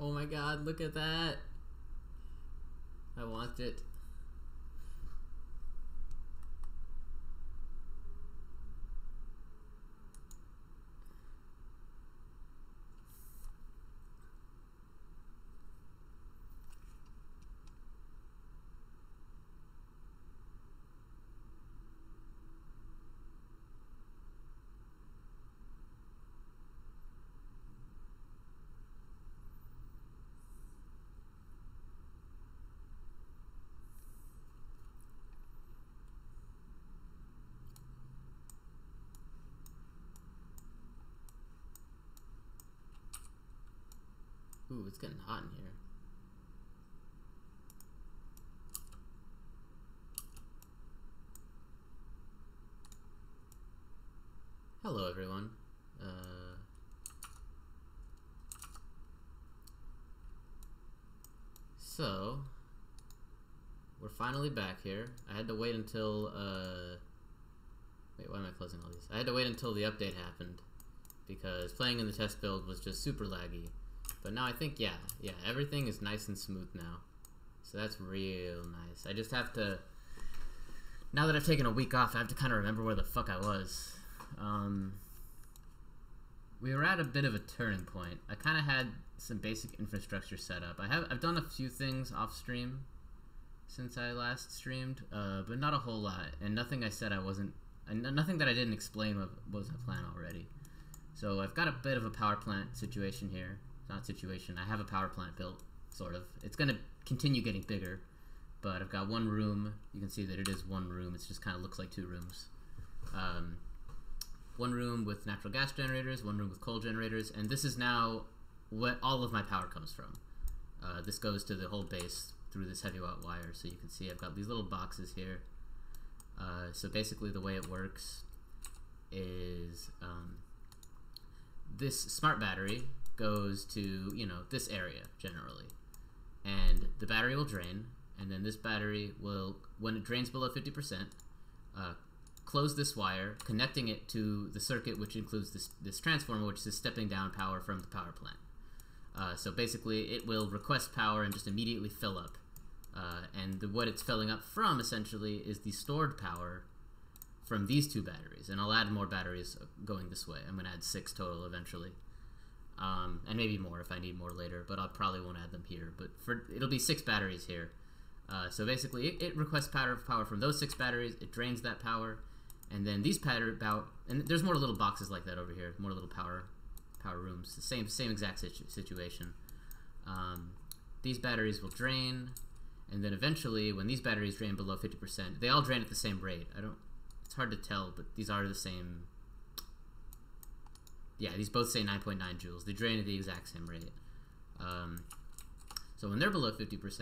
Oh my god, look at that. I want it. Ooh, it's getting hot in here. Hello, everyone. So, we're finally back here. I had to wait until, wait, why am I closing all these? I had to wait until the update happened, because playing in the test build was just super laggy. But now I think, yeah, everything is nice and smooth now. So that's real nice. I just have to, now that I've taken a week off, I have to kind of remember where the fuck I was. We were at a bit of a turning point. I kind of had some basic infrastructure set up. I've done a few things off stream since I last streamed, but not a whole lot. And nothing I said I wasn't, nothing that I didn't explain was a plan already. So I've got a bit of a power plant situation here. Not situation. I have a power plant built, sort of. It's going to continue getting bigger, but I've got one room. You can see that it is one room. It just kind of looks like two rooms. One room with natural gas generators, one room with coal generators, and this is now what all of my power comes from. This goes to the whole base through this heavy watt wire, so you can see I've got these little boxes here. So basically the way it works is this smart battery goes to, you know, this area generally, and the battery will drain, and then this battery will, when it drains below 50%, close this wire, connecting it to the circuit, which includes this transformer, which is stepping down power from the power plant. So basically it will request power and just immediately fill up, and what it's filling up from essentially is the stored power from these two batteries, and I'll add more batteries going this way. I'm going to add 6 total eventually. And maybe more if I need more later, but I probably won't add them here. But it'll be 6 batteries here. So basically, it requests power from those 6 batteries. It drains that power, and then these and there's more little boxes like that over here, more little power rooms. The same exact situation. These batteries will drain, and then eventually, when these batteries drain below 50%, they all drain at the same rate. It's hard to tell, but these are the same. Yeah, these both say 9.9 joules. They drain at the exact same rate. So when they're below 50%,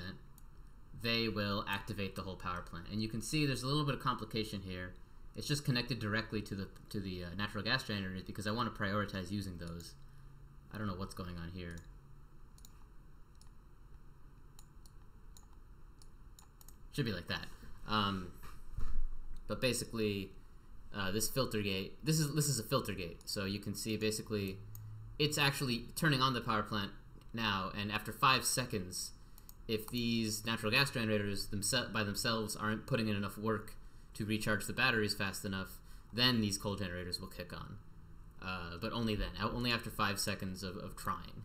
they will activate the whole power plant. And you can see there's a little bit of complication here. It's just connected directly to the natural gas generators because I want to prioritize using those. I don't know what's going on here. Should be like that. But basically, this filter gate, this is a filter gate, so you can see basically it's actually turning on the power plant now, and after 5 seconds, if these natural gas generators by themselves aren't putting in enough work to recharge the batteries fast enough, then these coal generators will kick on. But only then, only after 5 seconds of trying.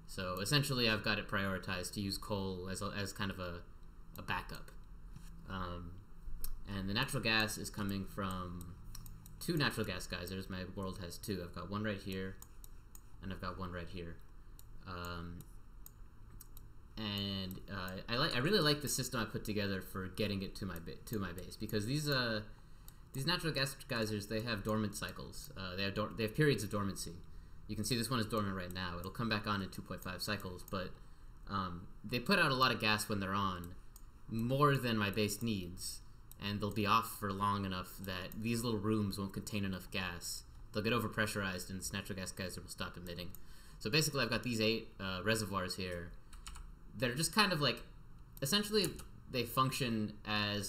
So essentially I've got it prioritized to use coal as kind of a backup. And the natural gas is coming from 2 natural gas geysers. My world has 2. I've got one right here, and I've got one right here. I really like the system I put together for getting it to my base, because these natural gas geysers, they have dormant cycles. They have periods of dormancy. You can see this one is dormant right now. It'll come back on in 2.5 cycles, but they put out a lot of gas when they're on, more than my base needs. And they'll be off for long enough that these little rooms won't contain enough gas. They'll get overpressurized and this natural gas geyser will stop emitting. So basically I've got these 8 reservoirs here that are just kind of like, essentially they function as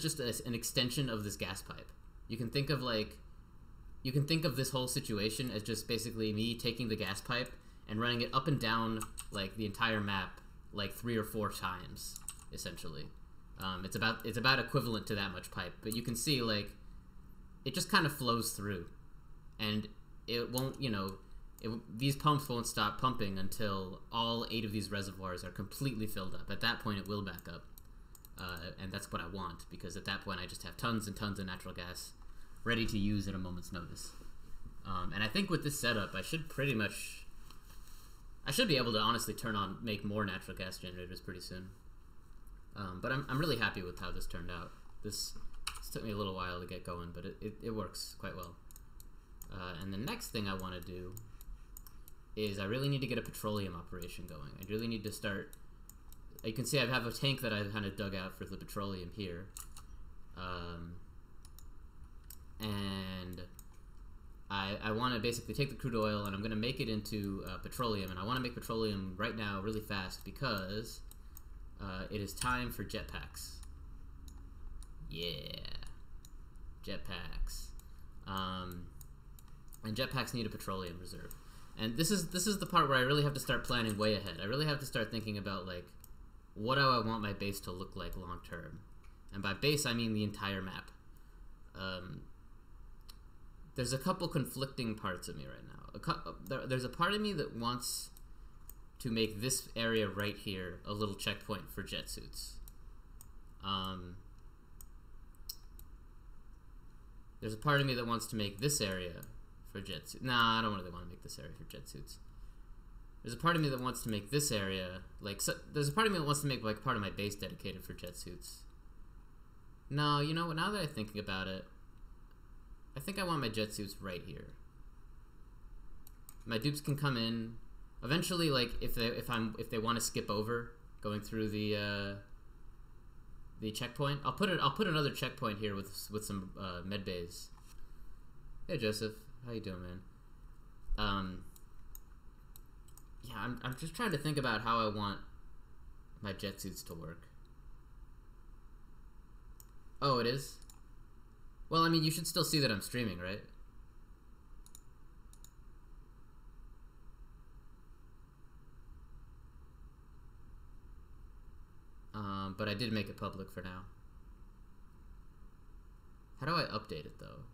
just an extension of this gas pipe. You can think of like you can think of this whole situation as just basically me taking the gas pipe and running it up and down like the entire map like 3 or 4 times, essentially. It's about equivalent to that much pipe, but you can see like it just kind of flows through, and it won't, you know, these pumps won't stop pumping until all 8 of these reservoirs are completely filled up. At that point, it will back up, and that's what I want, because at that point I just have tons and tons of natural gas ready to use at a moment's notice. And I think with this setup, I should be able to honestly make more natural gas generators pretty soon. But I'm really happy with how this turned out. This took me a little while to get going, but it works quite well. And the next thing I want to do is I really need to get a petroleum operation going. I really need to start. You can see I have a tank that I kind of dug out for the petroleum here. And I want to basically take the crude oil and I'm going to make it into petroleum. And I want to make petroleum right now really fast because it is time for jetpacks. Yeah. Jetpacks. And jetpacks need a petroleum reserve. And this is the part where I really have to start planning way ahead. I really have to start thinking about, like, what do I want my base to look like long term? And by base, I mean the entire map. There's a couple conflicting parts of me right now. There's a part of me that wants to make this area right here a little checkpoint for jet suits. There's a part of me that wants to make this area for jet suits. Nah, I don't really want to make this area for jet suits. There's a part of me that wants to make this area, like, there's a part of me that wants to make, like, part of my base dedicated for jet suits. No, you know what, now that I'm thinking about it, I think I want my jet suits right here. My dupes can come in. Eventually, like, if they want to skip over going through the checkpoint, I'll put another checkpoint here with some med bays. Hey Joseph, how you doing, man? Yeah, I'm just trying to think about how I want my jet suits to work. Oh, it is? Well, I mean, you should still see that I'm streaming, right? But I did make it public for now. How do I update it, though?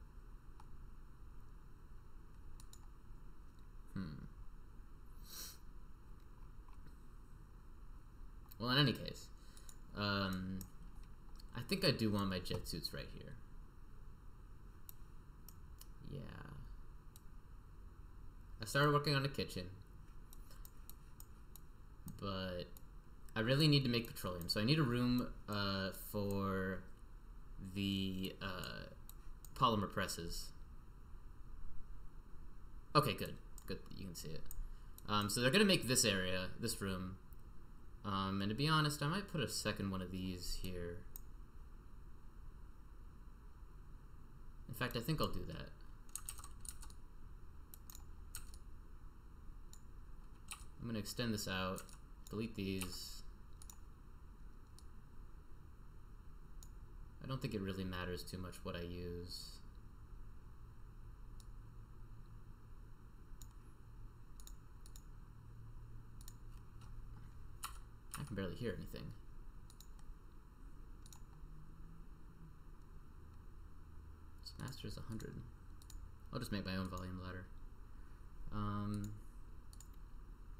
Well, in any case, I think I do want my jet suits right here. Yeah. I started working on the kitchen, but I really need to make petroleum, so I need a room for the polymer presses. Okay, good. Good, you can see it. So they're gonna make this area, this room. And to be honest, I might put a second one of these here. In fact, I think I'll do that. I'm gonna extend this out, delete these. I don't think it really matters too much what I use. I can barely hear anything. This master is 100. I'll just make my own volume ladder.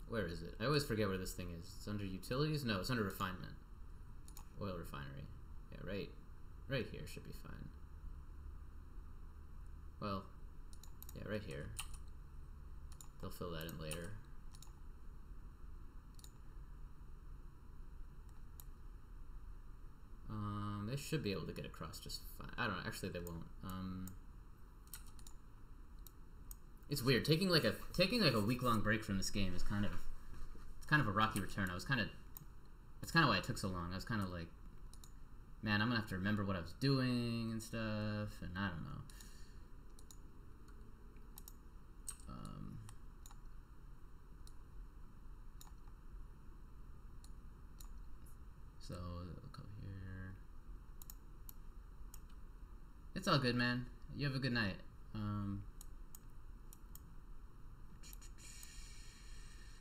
Where is it? I always forget where this thing is. It's under utilities? No, it's under refinement. Oil refinery. Yeah, right here should be fine. Well, yeah, right here. They'll fill that in later. They should be able to get across just fine. I don't know. Actually, they won't. It's weird. Taking like a week-long break from this game is kind of a rocky return. That's kind of why it took so long. I was kind of like, man, I'm gonna have to remember what I was doing and stuff, and I don't know. So we'll go here. It's all good, man. You have a good night.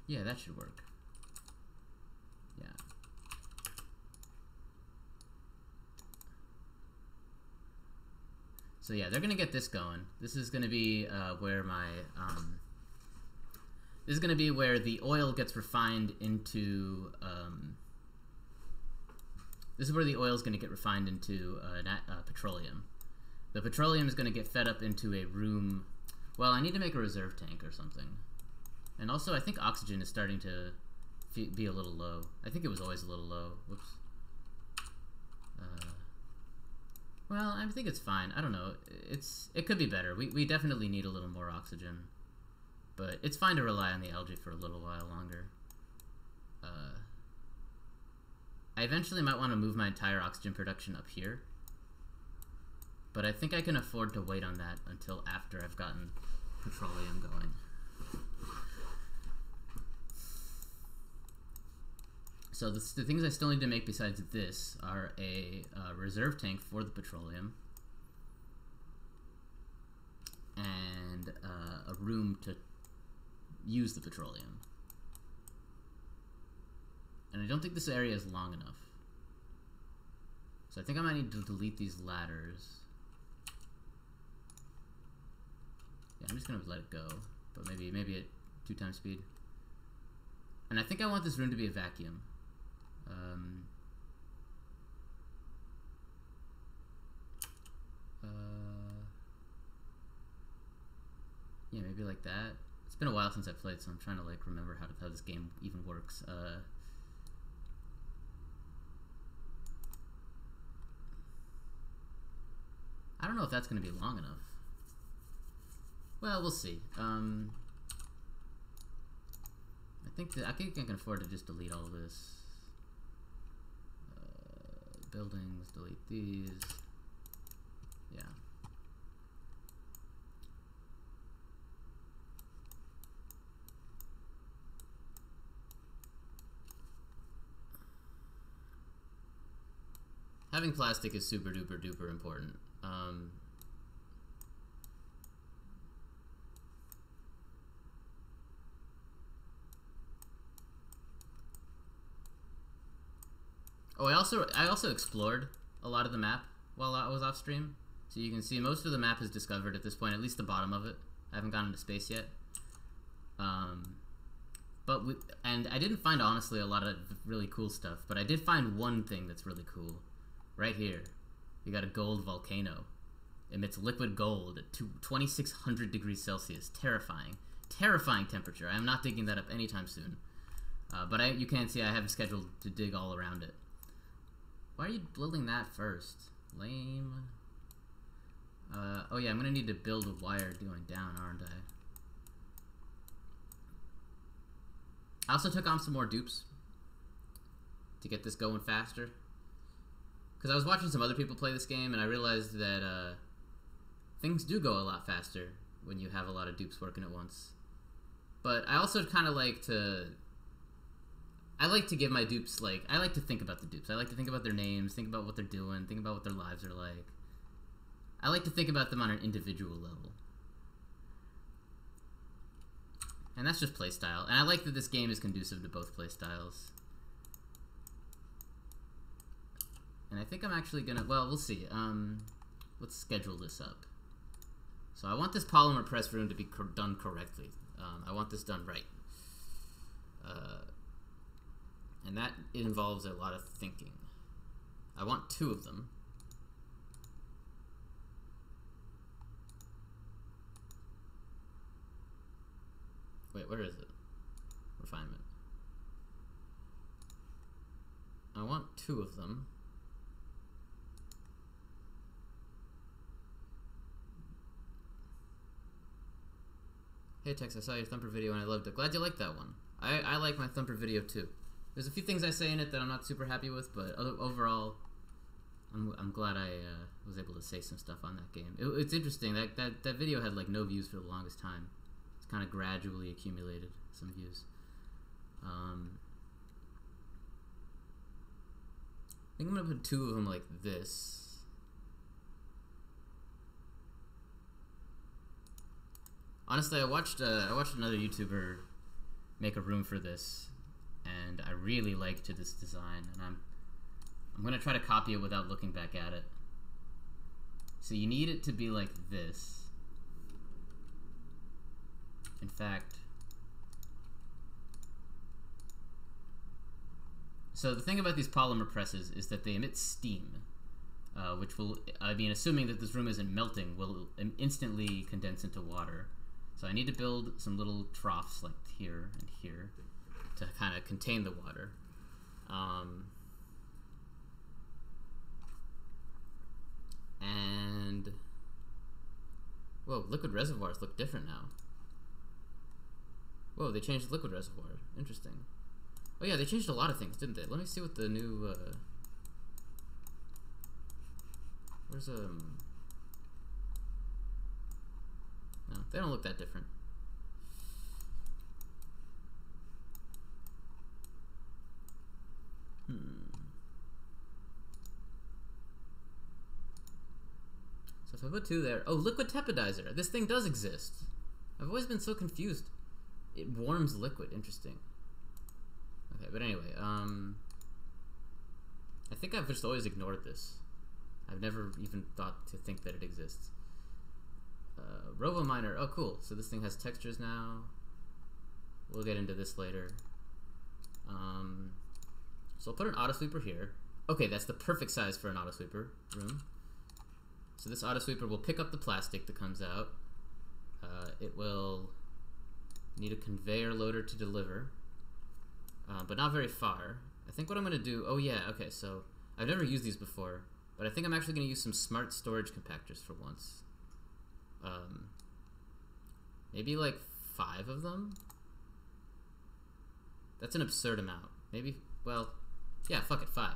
Yeah, that should work. Yeah. So yeah, they're gonna get this going. This is gonna be where my this is gonna be where the oil gets refined into. This is where the oil is gonna get refined into petroleum. The petroleum is gonna get fed up into a room. Well, I need to make a reserve tank or something. And also, I think oxygen is starting to be a little low. I think it was always a little low. Whoops. Well, I think it's fine. I don't know. It could be better. We definitely need a little more oxygen. But it's fine to rely on the algae for a little while longer. I eventually might want to move my entire oxygen production up here. But I think I can afford to wait on that until after I've gotten petroleum going. So the things I still need to make besides this are a reserve tank for the petroleum and a room to use the petroleum. And I don't think this area is long enough. So I think I might need to delete these ladders. Yeah, I'm just gonna let it go, but maybe at 2 times speed. And I think I want this room to be a vacuum. Yeah, maybe like that. It's been a while since I played, so I'm trying to like remember how this game even works. I don't know if that's going to be long enough. Well, we'll see. I think I can afford to just delete all this. Buildings, delete these. Yeah. Having plastic is super duper duper important. Oh, I also explored a lot of the map while I was off stream, so you can see most of the map is discovered at this point, at least the bottom of it. I haven't gone into space yet. And I didn't find honestly a lot of really cool stuff, but I did find one thing that's really cool. Right here, you got a gold volcano. Emits liquid gold at 2600 degrees Celsius. Terrifying. Terrifying temperature. I am not digging that up anytime soon. But you can see I have scheduled to dig all around it. Why are you building that first? Lame. Oh yeah, I'm gonna need to build a wire going down, aren't I? I also took on some more dupes to get this going faster. Because I was watching some other people play this game, and I realized that things do go a lot faster when you have a lot of dupes working at once. But I also kind of like to... I like to give my dupes, like... I like to think about the dupes. I like to think about their names, think about what they're doing, think about what their lives are like. I like to think about them on an individual level. And that's just playstyle. And I like that this game is conducive to both playstyles. And I think I'm actually gonna... Well, we'll see. Let's schedule this up. So I want this polymer press room to be done correctly. I want this done right. And that involves a lot of thinking. I want 2 of them. Wait, where is it? Refinement. I want 2 of them. Hey Tex, I saw your Thumper video and I loved it. Glad you liked that one. I like my Thumper video too. There's a few things I say in it that I'm not super happy with, but overall, I'm glad I was able to say some stuff on that game. It's interesting, that video had like no views for the longest time. It's kind of gradually accumulated some views. I think I'm gonna put 2 of them like this. Honestly, I watched another YouTuber make a room for this, and I really liked this design, and I'm gonna try to copy it without looking back at it. So you need it to be like this. In fact, so the thing about these polymer presses is that they emit steam, which will, I mean, assuming that this room isn't melting, will instantly condense into water. So I need to build some little troughs like here and here to kind of contain the water. And whoa, liquid reservoirs look different now. Whoa, they changed the liquid reservoir. Interesting. Oh yeah, they changed a lot of things, didn't they? Let me see what the new where's no, they don't look that different. So if I put 2 there, oh, liquid tepidizer. This thing does exist. I've always been so confused. It warms liquid. Interesting. Okay, but anyway, I think I've just always ignored this. I've never even thought to think that it exists. RoboMiner. Oh, cool. So this thing has textures now. We'll get into this later. So I'll put an auto sweeper here. Okay, that's the perfect size for an auto sweeper room. So this auto sweeper will pick up the plastic that comes out. It will need a conveyor loader to deliver, but not very far. I think what I'm going to do... Oh yeah, okay, so I've never used these before, but I think I'm actually going to use some smart storage compactors for once. Maybe like 5 of them? That's an absurd amount. Maybe, well, yeah, fuck it, 5.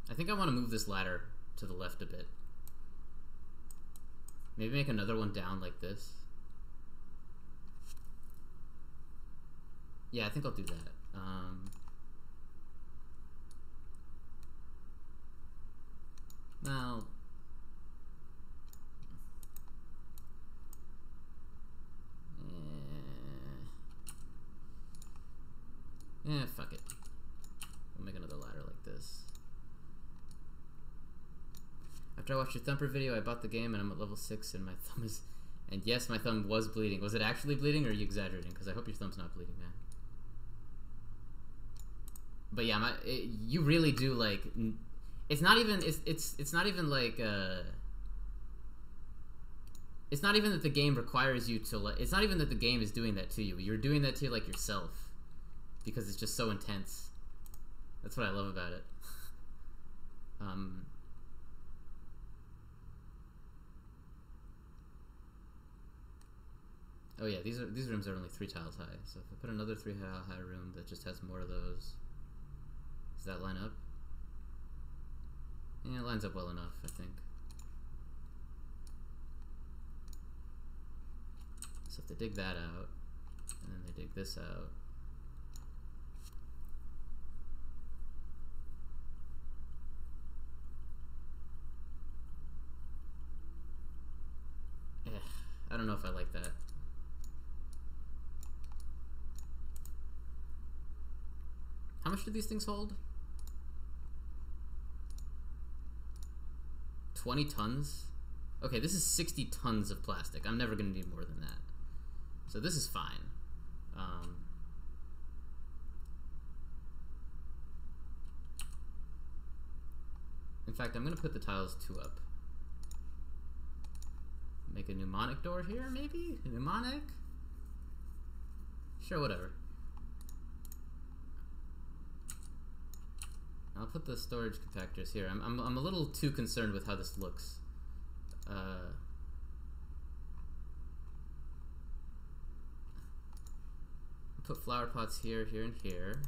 I think I want to move this ladder to the left a bit. Maybe make another one down like this. Yeah, I think I'll do that. Now, yeah, fuck it. We'll make another ladder like this. After I watched your Thumper video, I bought the game and I'm at level 6 and my thumb is... And yes, my thumb was bleeding. Was it actually bleeding or are you exaggerating? Because I hope your thumb's not bleeding, man. But yeah, you really do, like... It's not even... It's not even like... It's not even that the game requires you to... It's not even that the game is doing that to you. You're doing that to, like, yourself. Because it's just so intense. That's what I love about it. Oh yeah, these rooms are only 3 tiles high. So if I put another 3 tile high room that just has more of those, does that line up? Yeah, it lines up well enough, I think. So if they dig that out, and then they dig this out, I don't know if I like that. How much do these things hold? 20 tons? Okay, this is 60 tons of plastic. I'm never going to need more than that. So this is fine. In fact, I'm going to put the tiles 2 up. Make a mnemonic door here, maybe? A mnemonic? Sure, whatever. I'll put the storage compactors here. I'm a little too concerned with how this looks. Put flower pots here, here, and here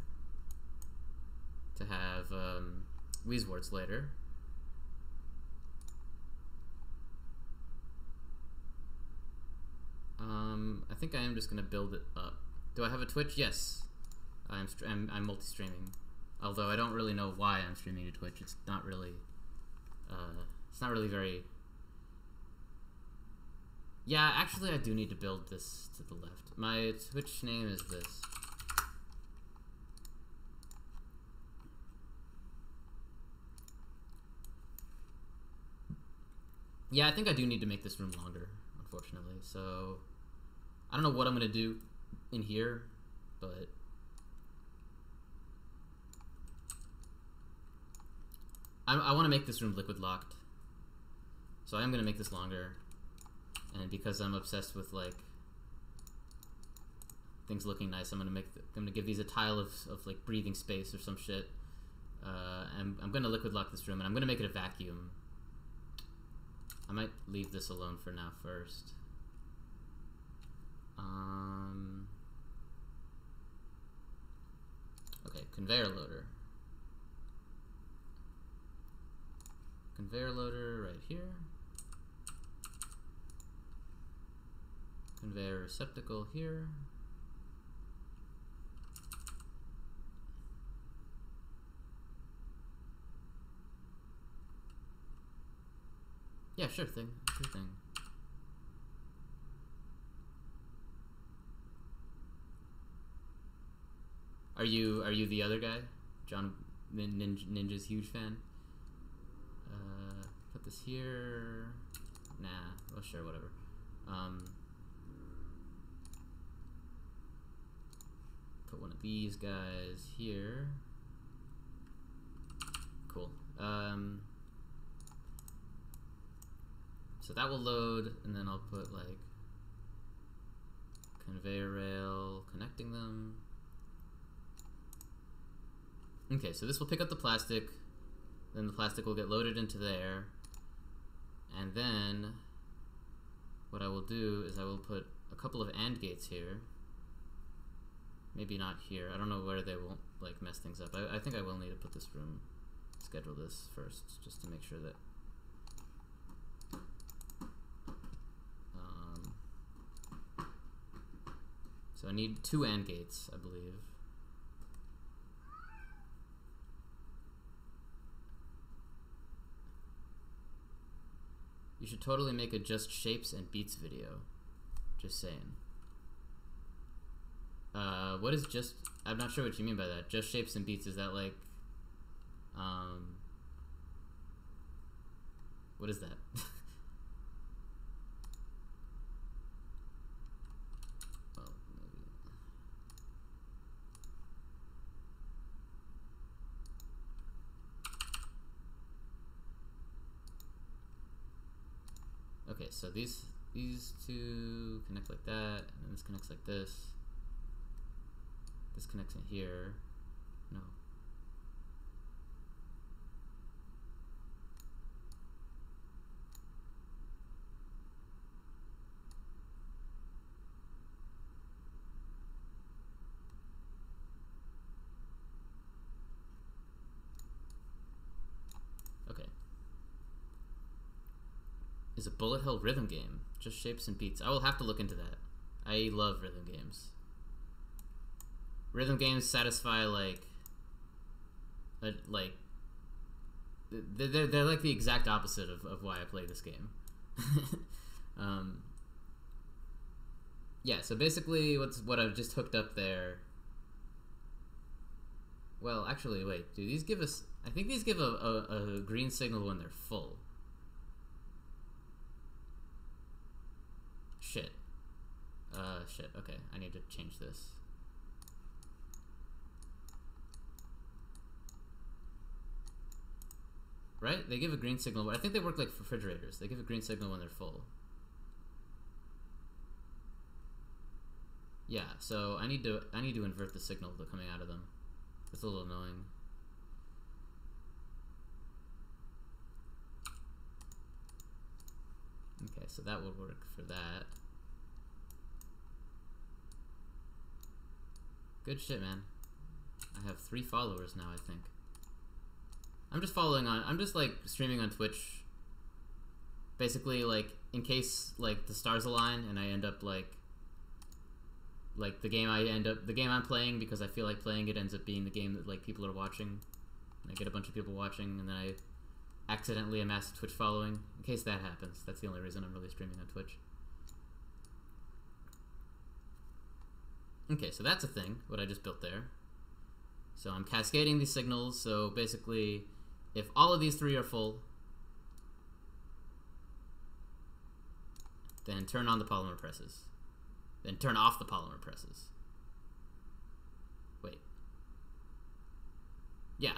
to have Weezeworts later. I think I am just gonna build it up. Do I have a Twitch? Yes, I'm multi-streaming. Although I don't really know why I'm streaming to Twitch. It's not really very Yeah, actually I do need to build this to the left. My Twitch name is this. Yeah, I think I do need to make this room longer, unfortunately. So, I don't know what I'm going to do in here, but I want to make this room liquid locked. So I am going to make this longer. And because I'm obsessed with, like, things looking nice, I'm going to give these a tile of like, breathing space or some shit. And I'm going to liquid lock this room, and I'm going to make it a vacuum. I might leave this alone for now first. Okay, conveyor loader. Conveyor loader right here. Conveyor receptacle here. Yeah, sure thing. Sure thing. Are you the other guy? John Ninja's huge fan. Put this here. Nah. Well, sure, whatever. Put one of these guys here. Cool. So that will load, and then I'll put like conveyor rail connecting them. Okay, so this will pick up the plastic, then the plastic will get loaded into there, and then what I will do is I will put a couple of AND gates here. Maybe not here. I don't know where they won't like mess things up. I think I will need to put this room, schedule this first, just to make sure that so I need 2 AND gates, I believe. You should totally make a just shapes and beats video. Just saying. What is just... I'm not sure what you mean by that. Just shapes and beats, is that like... What is that? Well, maybe... Okay, so these two connect like that, and then this connects like this. This connects in here. No. Okay. Is a bullet hell rhythm game? Just shapes and beats. I will have to look into that. I love rhythm games. Rhythm games satisfy like they're like the exact opposite of why I play this game. Yeah, so basically what I've just hooked up there. Well, actually, wait, do these give us... I think these give a green signal when they're full. Shit. Shit, okay, I need to change this. Right? They give a green signal, but I think they work like refrigerators. They give a green signal when they're full. Yeah, so I need to invert the signal that's coming out of them. It's a little annoying. Okay, so that would work for that. Good shit, man. I have 3 followers now, I think. I'm just like streaming on Twitch. Basically, like, in case like the stars align and I end up like the game I'm playing, because I feel like playing it, ends up being the game that like people are watching. And I get a bunch of people watching, and then I accidentally amass a Twitch following. In case that happens, that's the only reason I'm really streaming on Twitch. Okay, so that's a thing, what I just built there. So I'm cascading these signals, so basically, if all of these three are full, then turn on the polymer presses. Then turn off the polymer presses. Wait. Yeah.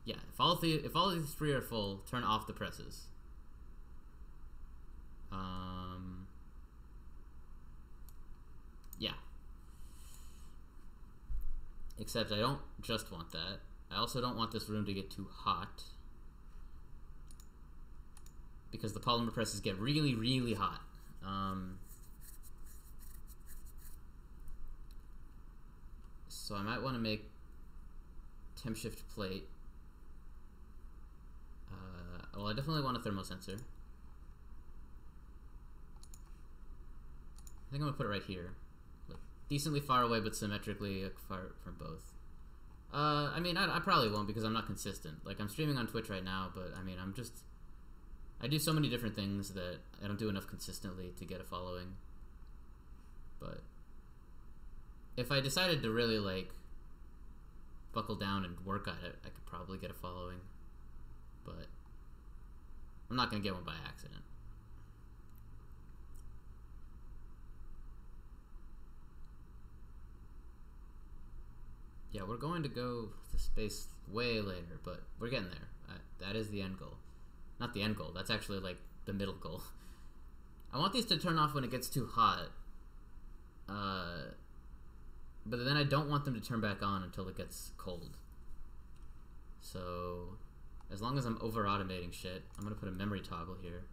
Yeah, if all of these three are full, turn off the presses. Yeah. Except I don't just want that. I also don't want this room to get too hot, because the polymer presses get really, really hot. So I might want to make temp shift plate. Well, I definitely want a thermal sensor. I think I'm gonna put it right here, like decently far away but symmetrically far from both. I mean, I probably won't, because I'm not consistent. Like, I'm streaming on Twitch right now, but I mean, I do so many different things that I don't do enough consistently to get a following. But if I decided to really, like, buckle down and work at it, I could probably get a following. But I'm not gonna get one by accident. Yeah, we're going to go to space way later, but we're getting there. That is the end goal. Not the end goal, that's actually like the middle goal. I want these to turn off when it gets too hot. But then I don't want them to turn back on until it gets cold. So, as long as I'm over automating shit, I'm gonna put a memory toggle here.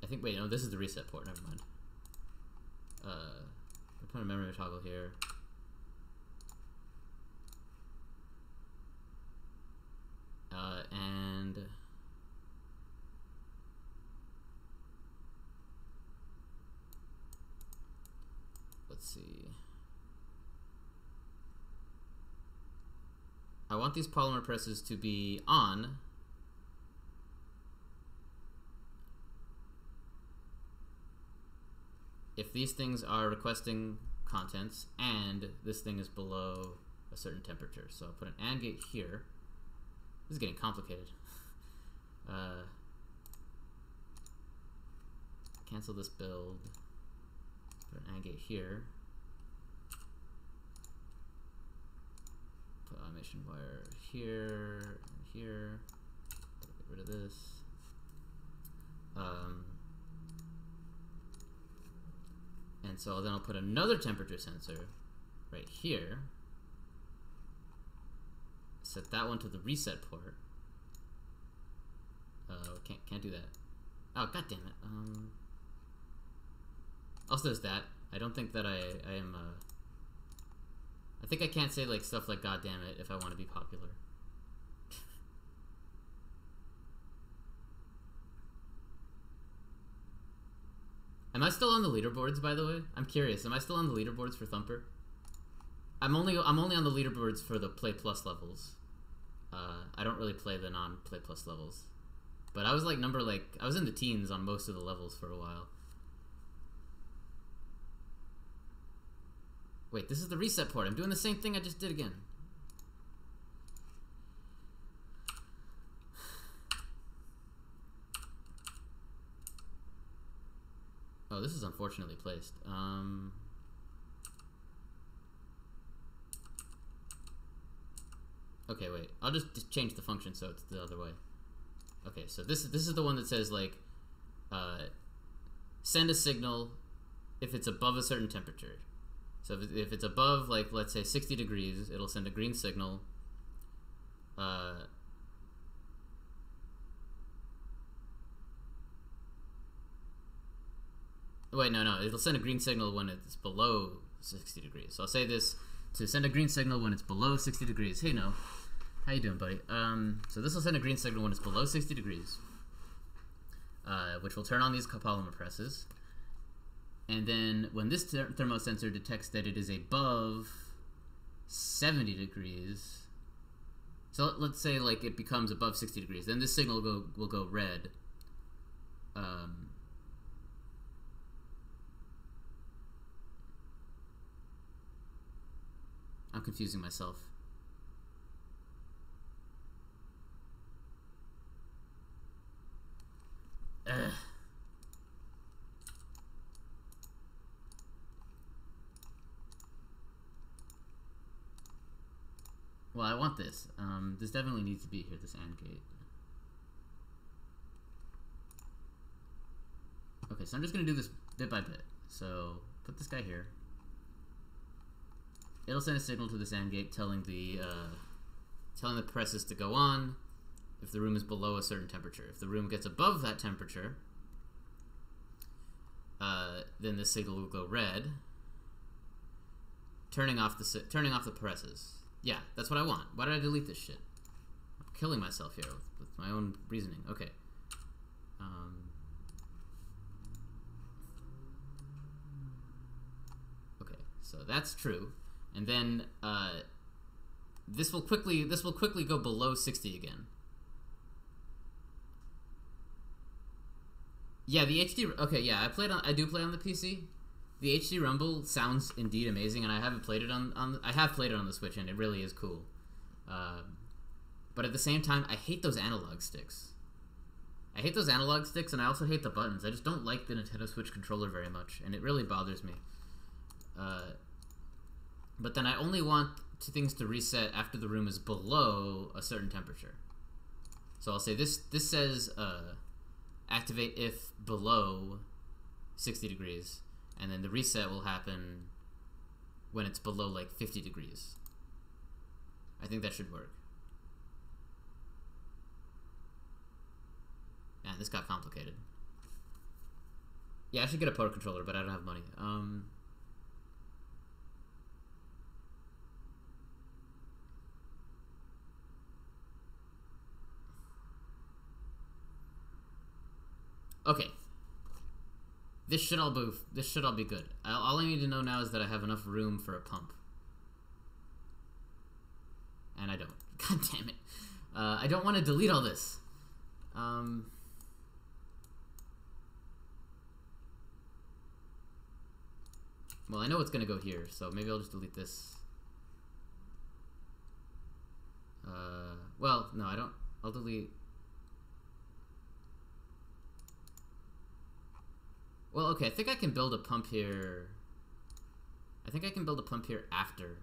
I think, wait, no, this is the reset port, never mind. I'll put a memory toggle here. And let's see. I want these polymer presses to be on if these things are requesting contents and this thing is below a certain temperature. So I'll put an AND gate here. This is getting complicated. Cancel this build. Put an AND gate here. Put automation wire here and here. Get rid of this. And so then I'll put another temperature sensor right here. Set that one to the reset port. Can't do that. Oh, god damn it. Also there's that. I don't think that I am I think I can't say like stuff like god damn it if I want to be popular. Am I still on the leaderboards, by the way? I'm curious. Am I still on the leaderboards for Thumper? I'm only on the leaderboards for the Play Plus levels. I don't really play the non-Play Plus levels. But I was like I was in the teens on most of the levels for a while. Wait, this is the reset port. I'm doing the same thing I just did again. Oh, this is unfortunately placed. Okay, wait. I'll just change the function so it's the other way. Okay, so this is the one that says like send a signal if it's above a certain temperature. So if it's above, like, let's say 60 degrees, it'll send a green signal. Wait, no, it'll send a green signal when it's below 60 degrees. So I'll say this to send a green signal when it's below 60 degrees. Hey, no. How you doing, buddy? So this will send a green signal when it's below 60 degrees, which will turn on these polymer presses. And then when this thermosensor detects that it is above 70 degrees, so let's say like it becomes above 60 degrees, then this signal will go red. I'm confusing myself. Ugh. Well, I want this. This definitely needs to be here, this AND gate. Okay, so I'm just going to do this bit by bit. So, put this guy here. It'll send a signal to this AND gate telling the presses to go on if the room is below a certain temperature. If the room gets above that temperature, then this signal will go red, turning off the presses. Yeah, that's what I want. Why did I delete this shit? I'm killing myself here with my own reasoning. Okay. Okay, so that's true. And then this will quickly go below 60 again. Yeah, the HD. Okay, yeah, I do play on the PC. The HD Rumble sounds indeed amazing, and I haven't played it I have played it on the Switch, and it really is cool. But at the same time, I hate those analog sticks. I hate those analog sticks, and I also hate the buttons. I just don't like the Nintendo Switch controller very much, and it really bothers me. But then I only want things to reset after the room is below a certain temperature. So I'll say this says activate if below 60 degrees, and then the reset will happen when it's below like 50 degrees. I think that should work. Yeah, this got complicated. Yeah, I should get a Pro controller, but I don't have money. Okay. This should all be good. All I need to know now is that I have enough room for a pump. And I don't. God damn it. I don't want to delete all this. Well, I know it's going to go here, so maybe I'll just delete this. Well, no, I don't. I'll delete... Well, okay, I think I can build a pump here. I think I can build a pump here after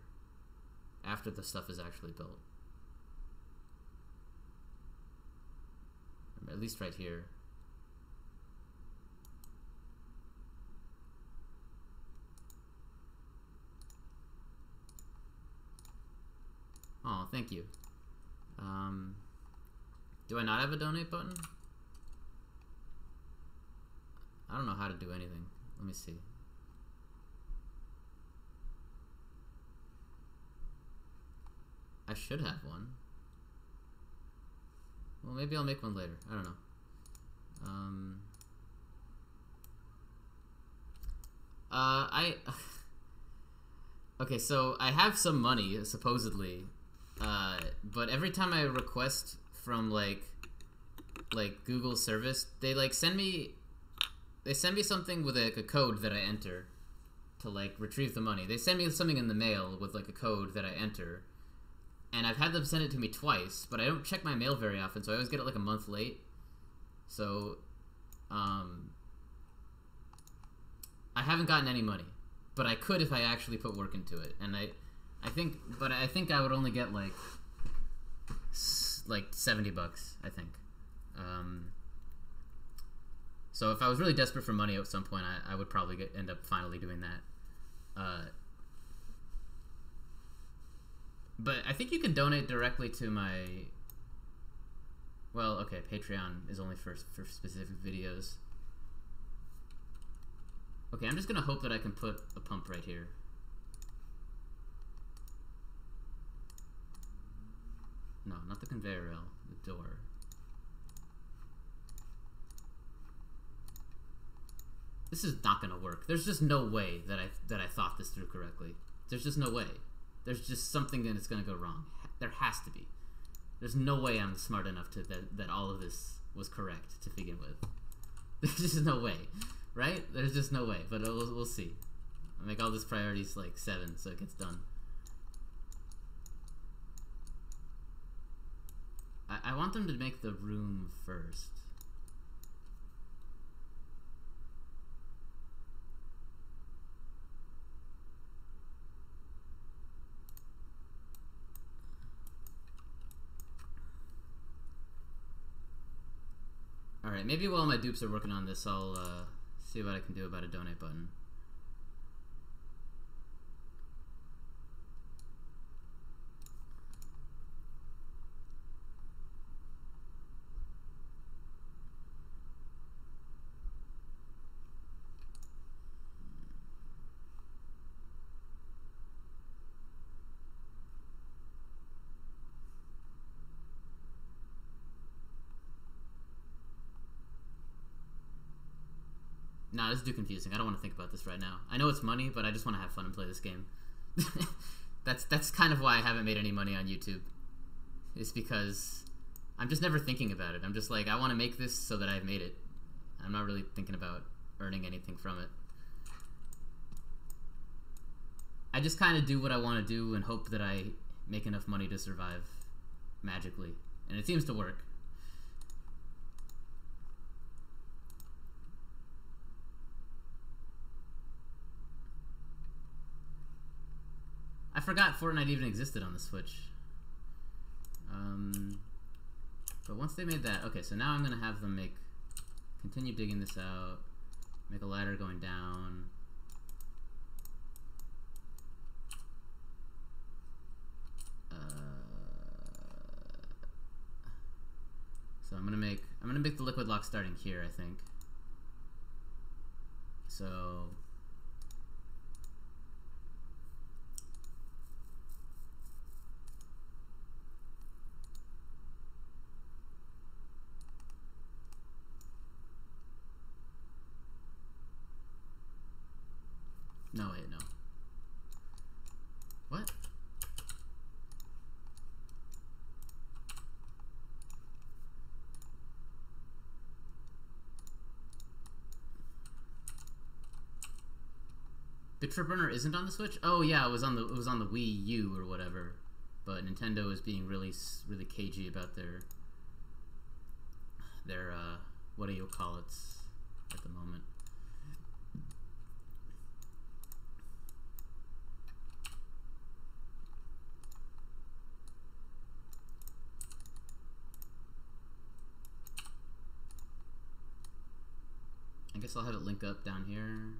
the stuff is actually built. At least right here. Oh, thank you. Do I not have a donate button? I don't know how to do anything. Let me see. I should have one. Well, maybe I'll make one later. I don't know. Okay, so I have some money, supposedly. But every time I request from, like Google service, they, send me something with, a code that I enter to, retrieve the money. They send me something in the mail with, a code that I enter. And I've had them send it to me twice, but I don't check my mail very often, so I always get it, a month late. So, I haven't gotten any money. But I could if I actually put work into it. And I think I would only get, like $70, I think. So if I was really desperate for money at some point, I would probably end up finally doing that. But I think you can donate directly to my... Well, okay, Patreon is only for specific videos. Okay, I'm just going to hope that I can put a pump right here. No, not the conveyor rail, the door. This is not going to work. There's just no way that I thought this through correctly. There's just no way. There's just something that's going to go wrong. There has to be. There's no way I'm smart enough that all of this was correct to begin with. There's just no way, right? There's just no way. But we'll see. I'll make all this priorities like 7 so it gets done. I want them to make the room first. Alright, maybe while my dupes are working on this, I'll see what I can do about a donate button. Nah, this is too confusing. I don't want to think about this right now. I know it's money, but I just want to have fun and play this game. That's kind of why I haven't made any money on YouTube. It's because I'm just never thinking about it. I'm just like, I want to make this so that I've made it. I'm not really thinking about earning anything from it. I just kind of do what I want to do and hope that I make enough money to survive magically. And it seems to work. I forgot Fortnite even existed on the Switch. But once they made that, okay, so now I'm gonna have them continue digging this out, make a ladder going down. So I'm gonna make the liquid lock starting here, I think. So no, wait, no. What? The Tripburner isn't on the Switch? Oh yeah, it was on the Wii U or whatever. But Nintendo is being really cagey about their what do you call it at the moment. I guess I'll have it link up down here.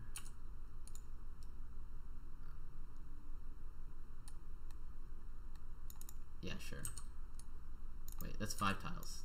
Yeah, sure. Wait, that's 5 tiles.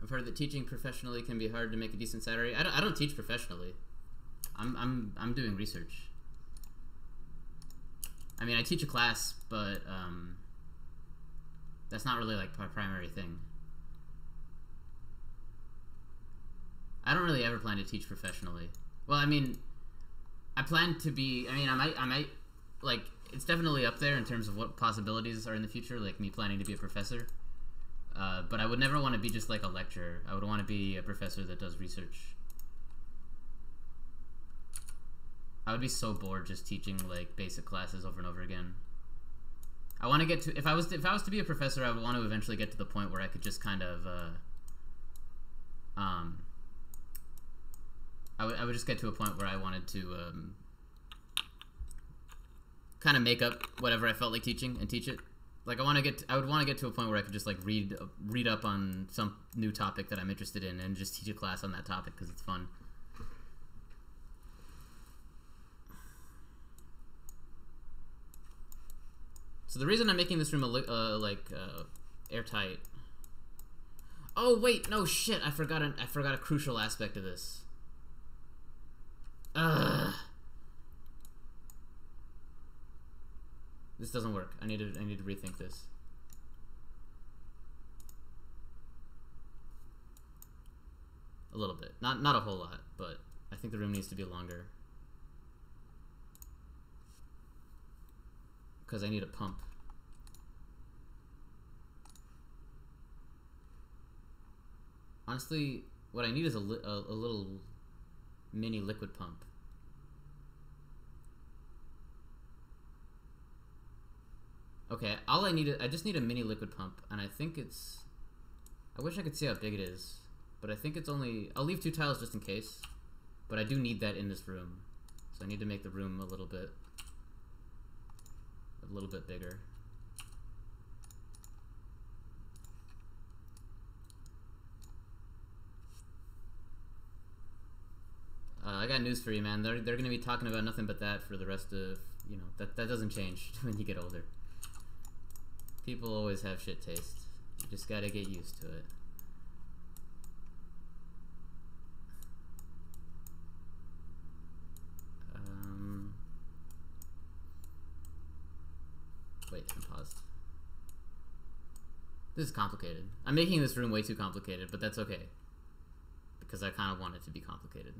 I've heard that teaching professionally can be hard to make a decent salary. I don't teach professionally. I'm doing research. I mean, I teach a class, but that's not really like my primary thing. I don't really ever plan to teach professionally. Well, I mean, I plan to be. I mean, I might like. It's definitely up there in terms of what possibilities are in the future. Like me planning to be a professor. But I would never want to be just like a lecturer. I would want to be a professor that does research. I would be so bored just teaching like basic classes over and over again. I want to get to if I was to be a professor, I would want to eventually get to the point where I could just kind of I would just get to a point where I wanted to kind of make up whatever I felt like teaching and teach it. Like I would want to get to a point where I could just like read up on some new topic that I'm interested in and just teach a class on that topic because it's fun. So the reason I'm making this room airtight. Oh wait, no shit! I forgot a crucial aspect of this. This doesn't work. I need to rethink this. A little bit. Not a whole lot, but I think the room needs to be longer. Because I need a pump. Honestly, what I need is a little mini liquid pump. Okay, all I need I just need a mini liquid pump, and I think it's... I wish I could see how big it is, but I think it's only... I'll leave 2 tiles just in case, but I do need that in this room. So I need to make the room a little bit bigger. I got news for you, man. They're gonna be talking about nothing but that for the rest of, you know, that doesn't change when you get older. People always have shit taste. You just gotta get used to it. Wait, I'm paused. This is complicated. I'm making this room way too complicated, but that's okay. Because I kind of want it to be complicated.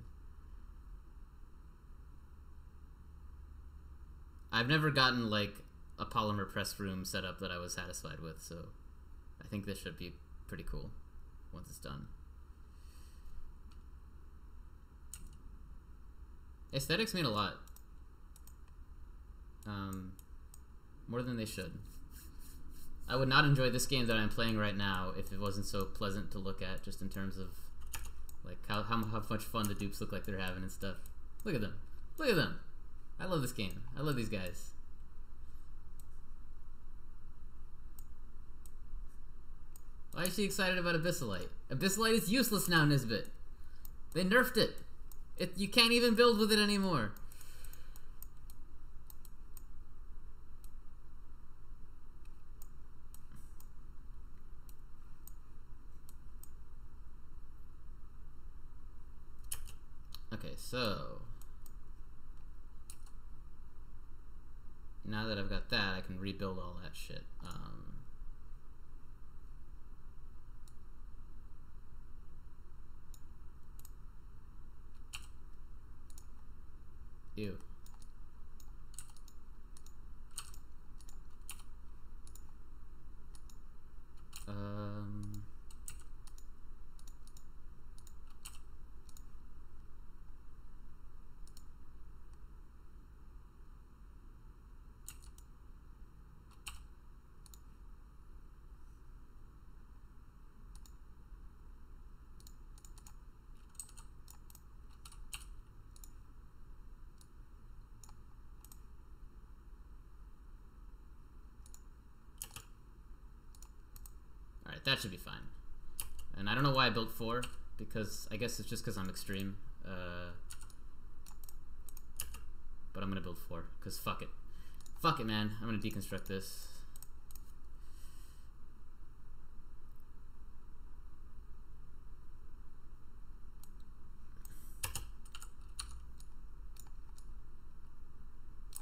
I've never gotten, like, a polymer press room set up that I was satisfied with, so I think this should be pretty cool once it's done. Aesthetics mean a lot. More than they should. I would not enjoy this game that I'm playing right now if it wasn't so pleasant to look at, just in terms of like how much fun the dupes look like they're having and stuff. Look at them. Look at them. I love this game. I love these guys. Why is she excited about Abyssalite? Abyssalite is useless now, Nisbet. They nerfed it. You can't even build with it anymore. Okay, so now that I've got that, I can rebuild all that shit. Ew. Alright, that should be fine. And I don't know why I built 4, because I guess it's just because I'm extreme. But I'm gonna build 4, because fuck it. Fuck it, man. I'm gonna deconstruct this.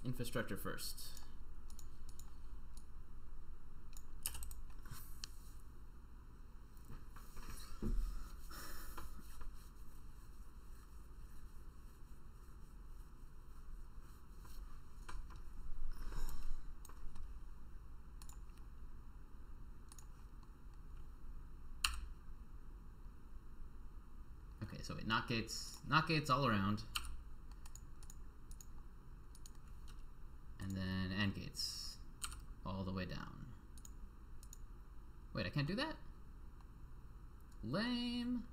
Infrastructure first. Okay, so wait, knock gates all around. And then AND gates all the way down. Wait, I can't do that? Lame.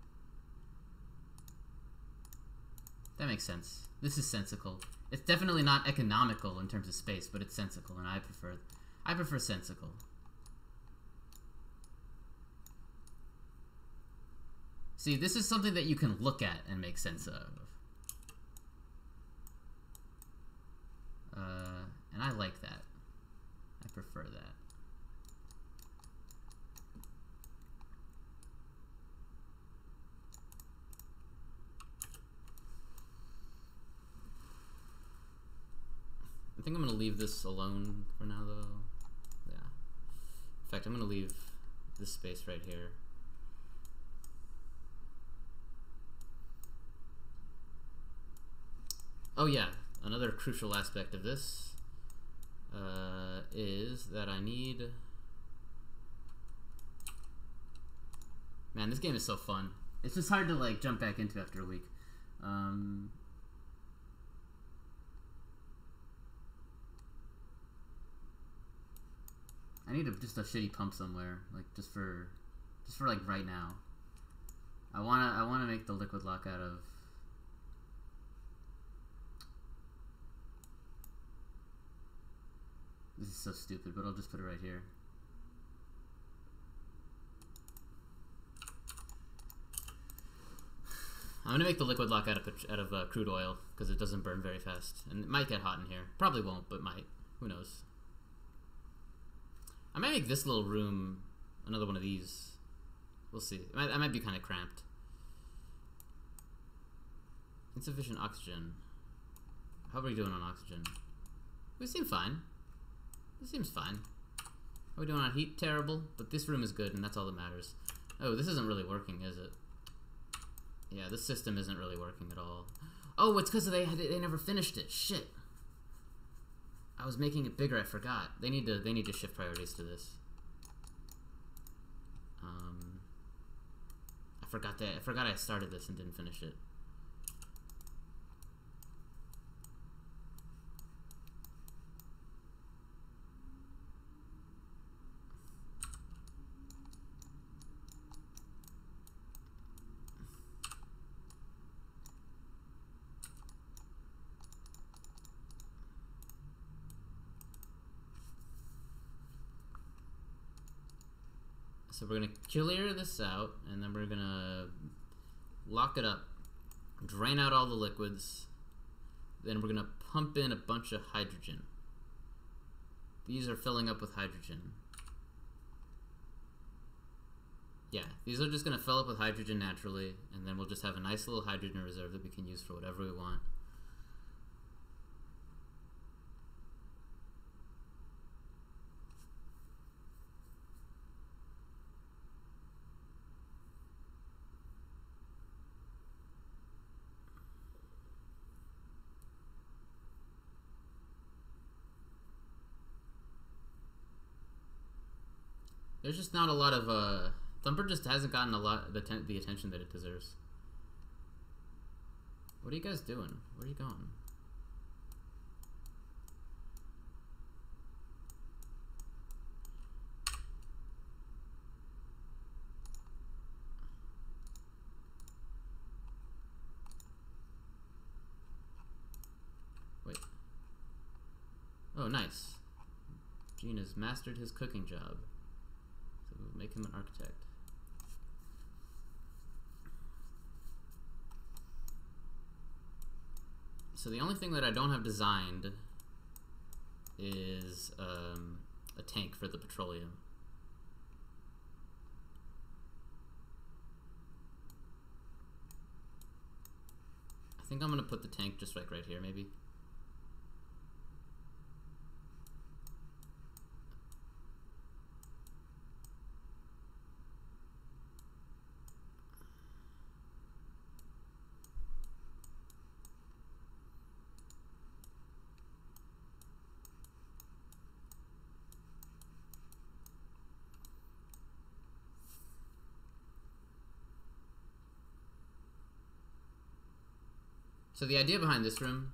That makes sense. This is sensical. It's definitely not economical in terms of space, but it's sensical, and I prefer sensical. See, this is something that you can look at and make sense of. And I like that. I prefer that. I think I'm going to leave this alone for now, though. Yeah. In fact, I'm going to leave this space right here. Oh yeah, another crucial aspect of this is that I need... Man, this game is so fun. It's just hard to like jump back into after a week. I need just a shitty pump somewhere, like just for like right now. I wanna make the liquid lock out of... This is so stupid, but I'll just put it right here. I'm gonna make the liquid lock out of crude oil because it doesn't burn very fast, and it might get hot in here. Probably won't, but might. Who knows? I might make this little room another one of these. We'll see. I might be kind of cramped. Insufficient oxygen. How are we doing on oxygen? We seem fine. This seems fine. How are we doing on heat? Terrible, but this room is good, and that's all that matters. Oh, this isn't really working, is it? Yeah, this system isn't really working at all. Oh, it's because they never finished it. Shit. I was making it bigger. I forgot. They need to shift priorities to this. I forgot I started this and didn't finish it. So we're gonna clear this out, and then we're gonna lock it up, drain out all the liquids, then we're gonna pump in a bunch of hydrogen. These are filling up with hydrogen. Yeah, these are just gonna fill up with hydrogen naturally, and then we'll just have a nice little hydrogen reserve that we can use for whatever we want. There's just not a lot of, Thumper just hasn't gotten a lot the attention that it deserves. What are you guys doing? Where are you going? Wait. Oh, nice. Gene has mastered his cooking job. We'll make him an architect. So the only thing that I don't have designed is a tank for the petroleum. I think I'm gonna put the tank just like right here, maybe. So the idea behind this room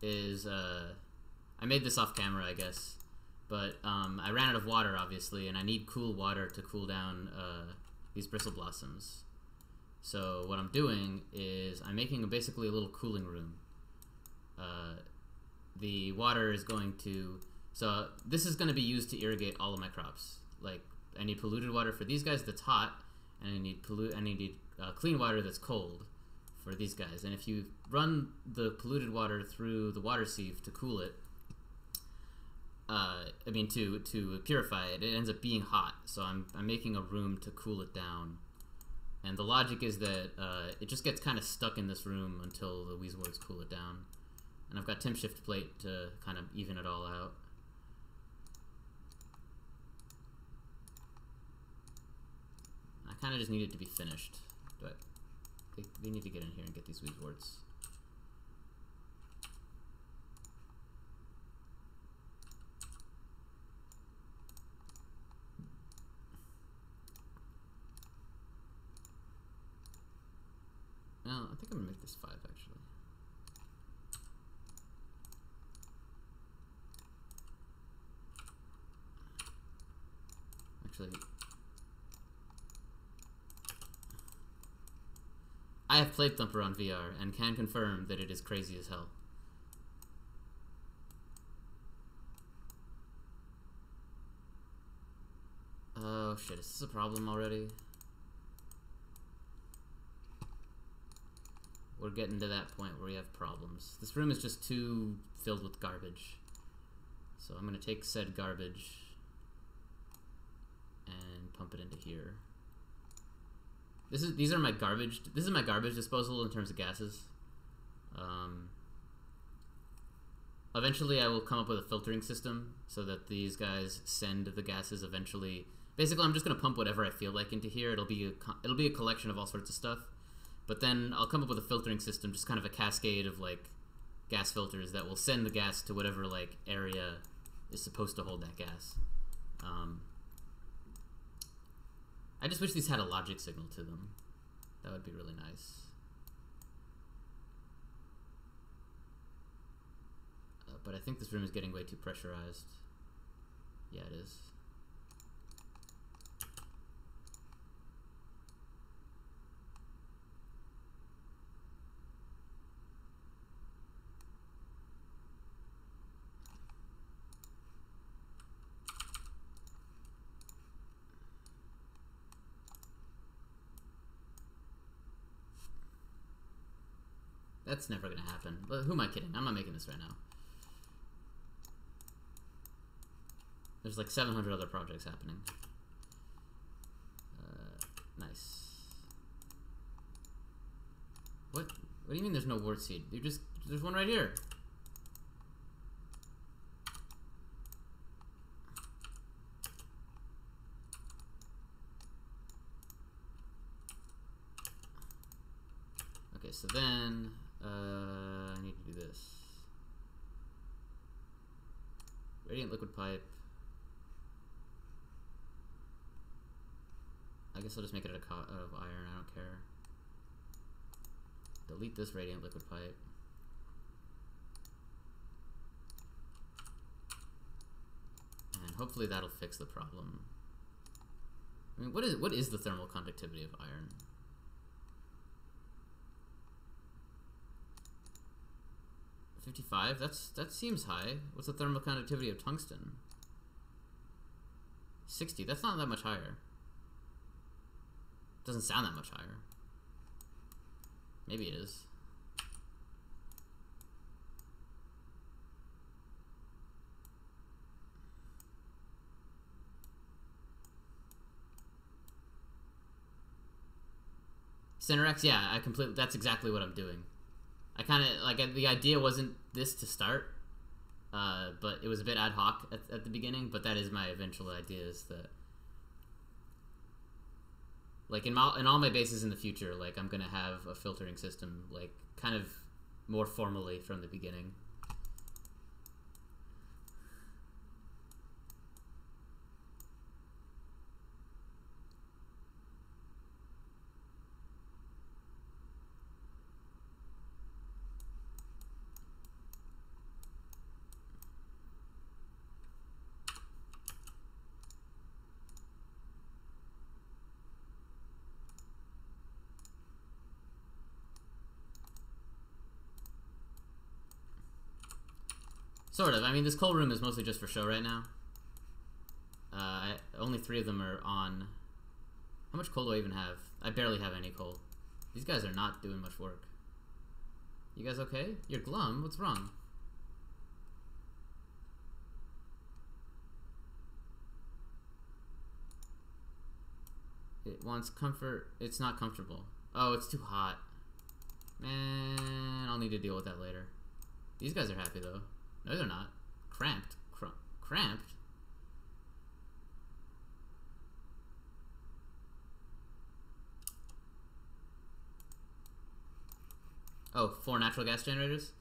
is, I made this off camera, I guess, but I ran out of water, obviously, and I need cool water to cool down these bristle blossoms. So what I'm doing is I'm making basically a little cooling room. The water is going to, so this is going to be used to irrigate all of my crops. Like, I need polluted water for these guys that's hot, and I need clean water that's cold for these guys. And if you run the polluted water through the water sieve to cool it, to purify it, it ends up being hot. So I'm making a room to cool it down. And the logic is that it just gets kind of stuck in this room until the Weezwards cool it down. And I've got Tim Shift Plate to kind of even it all out. I kind of just need it to be finished, but they need to get in here and get these Weezwards. just 5 actually. Actually, I have played Thumper on VR and can confirm that it is crazy as hell. Oh shit, is this a problem already? We're getting to that point where we have problems. This room is just too filled with garbage. So I'm gonna take said garbage and pump it into here. These are my garbage. This is my garbage disposal in terms of gases. Eventually I will come up with a filtering system so that these guys send the gases eventually. Basically, I'm just gonna pump whatever I feel like into here. It'll be a collection of all sorts of stuff. But then I'll come up with a filtering system, just kind of a cascade of like gas filters that will send the gas to whatever like area is supposed to hold that gas. I just wish these had a logic signal to them. That would be really nice. But I think this room is getting way too pressurized. Yeah, it is. That's never gonna happen. But who am I kidding? I'm not making this right now. There's like 700 other projects happening. Nice. What do you mean there's no wart seed? There's one right here. Okay, so then I need to do this. Radiant liquid pipe. I guess I'll just make it out of iron, I don't care. Delete this radiant liquid pipe. And hopefully that'll fix the problem. I mean, what is the thermal conductivity of iron? $55? That seems high. What's the thermal conductivity of tungsten? 60. That's not that much higher. Doesn't sound that much higher. Maybe it is. Cinerex, yeah, that's exactly what I'm doing. I kind of, like, the idea wasn't this to start, but it was a bit ad hoc at the beginning, but that is my eventual idea, is that, like, in all my bases in the future, like, I'm gonna have a filtering system, like, kind of more formally from the beginning. Sort of. I mean, this coal room is mostly just for show right now. Only 3 of them are on. How much coal do I even have? I barely have any coal. These guys are not doing much work. You guys okay? You're glum? What's wrong? It wants comfort. It's not comfortable. Oh, it's too hot. Man, I'll need to deal with that later. These guys are happy though. No, they're not. Cramped. Cramped? Oh, 4 natural gas generators?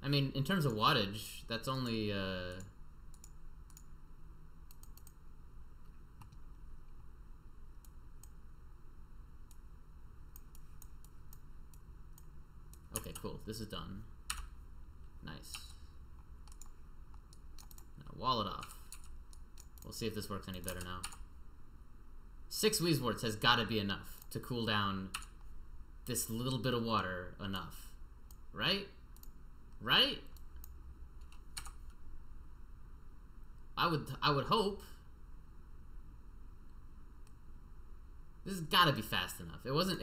I mean, in terms of wattage, that's only, cool. This is done. Nice. Now wall it off. We'll see if this works any better now. 6 Wheezeworts has got to be enough to cool down this little bit of water enough. Right? Right? I would hope. This has got to be fast enough. It wasn't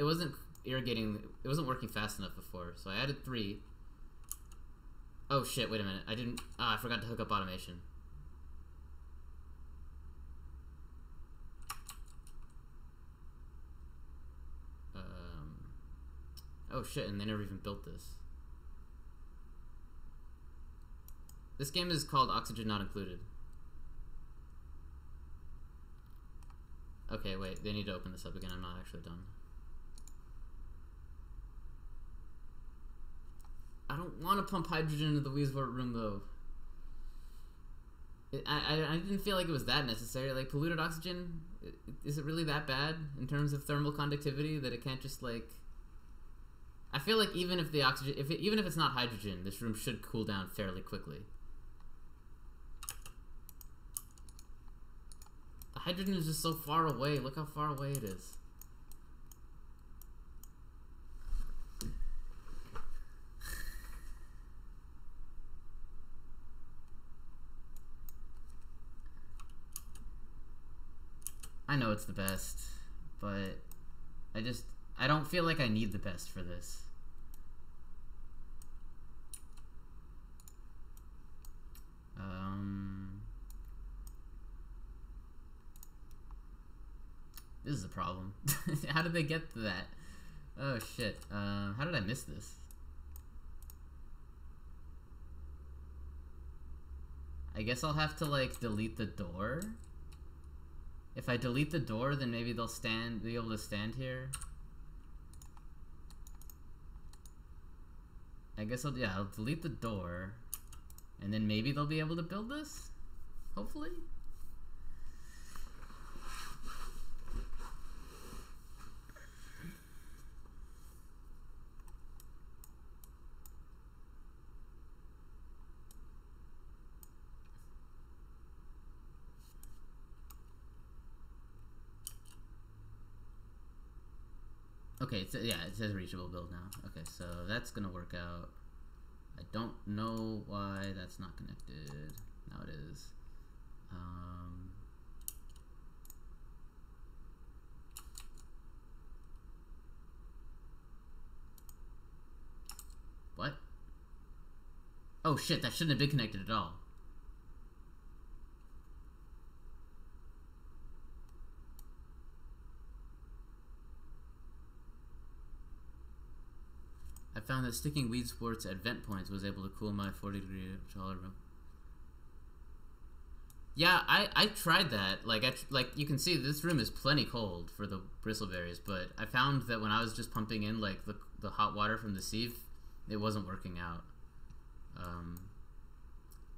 irrigating. It wasn't working fast enough before, so I added 3. Oh shit! Wait a minute. I forgot to hook up automation. Oh shit! And they never even built this. This game is called Oxygen Not Included. Okay, wait, they need to open this up again. I'm not actually done. I don't want to pump hydrogen into the Wheezewort room, though. I didn't feel like it was that necessary. Like, polluted oxygen, is it really that bad in terms of thermal conductivity that it can't just, like... I feel like even if the oxygen... even if it's not hydrogen, this room should cool down fairly quickly. The hydrogen is just so far away. Look how far away it is. I know it's the best, but I don't feel like I need the best for this. This is a problem. How did they get to that? Oh shit. How did I miss this? I guess I'll have to like delete the door. If I delete the door, then maybe they'll be able to stand here. I guess I'll delete the door, and then maybe they'll be able to build this? Hopefully? Okay, yeah, it says reachable build now. Okay, so that's gonna work out. I don't know why that's not connected. Now it is. What? Oh shit, that shouldn't have been connected at all. I found that sticking Wheezeworts at vent points was able to cool my 40-degree room. Yeah, I tried that. Like you can see, this room is plenty cold for the bristleberries, but I found that when I was just pumping in like the hot water from the sieve, it wasn't working out.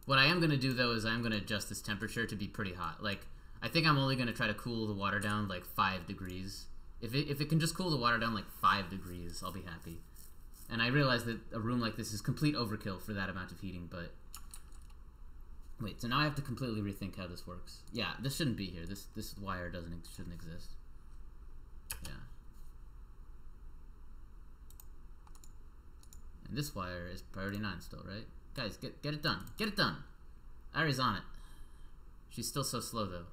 What I am gonna do though is I'm gonna adjust this temperature to be pretty hot. Like, I think I'm only gonna try to cool the water down like 5 degrees. If it can just cool the water down like 5 degrees, I'll be happy. And I realize that a room like this is complete overkill for that amount of heating, but... Wait, so now I have to completely rethink how this works. Yeah, this shouldn't be here. This wire shouldn't exist. Yeah. And this wire is priority 9 still, right? Guys, get it done. Get it done! Ari's on it. She's still so slow, though.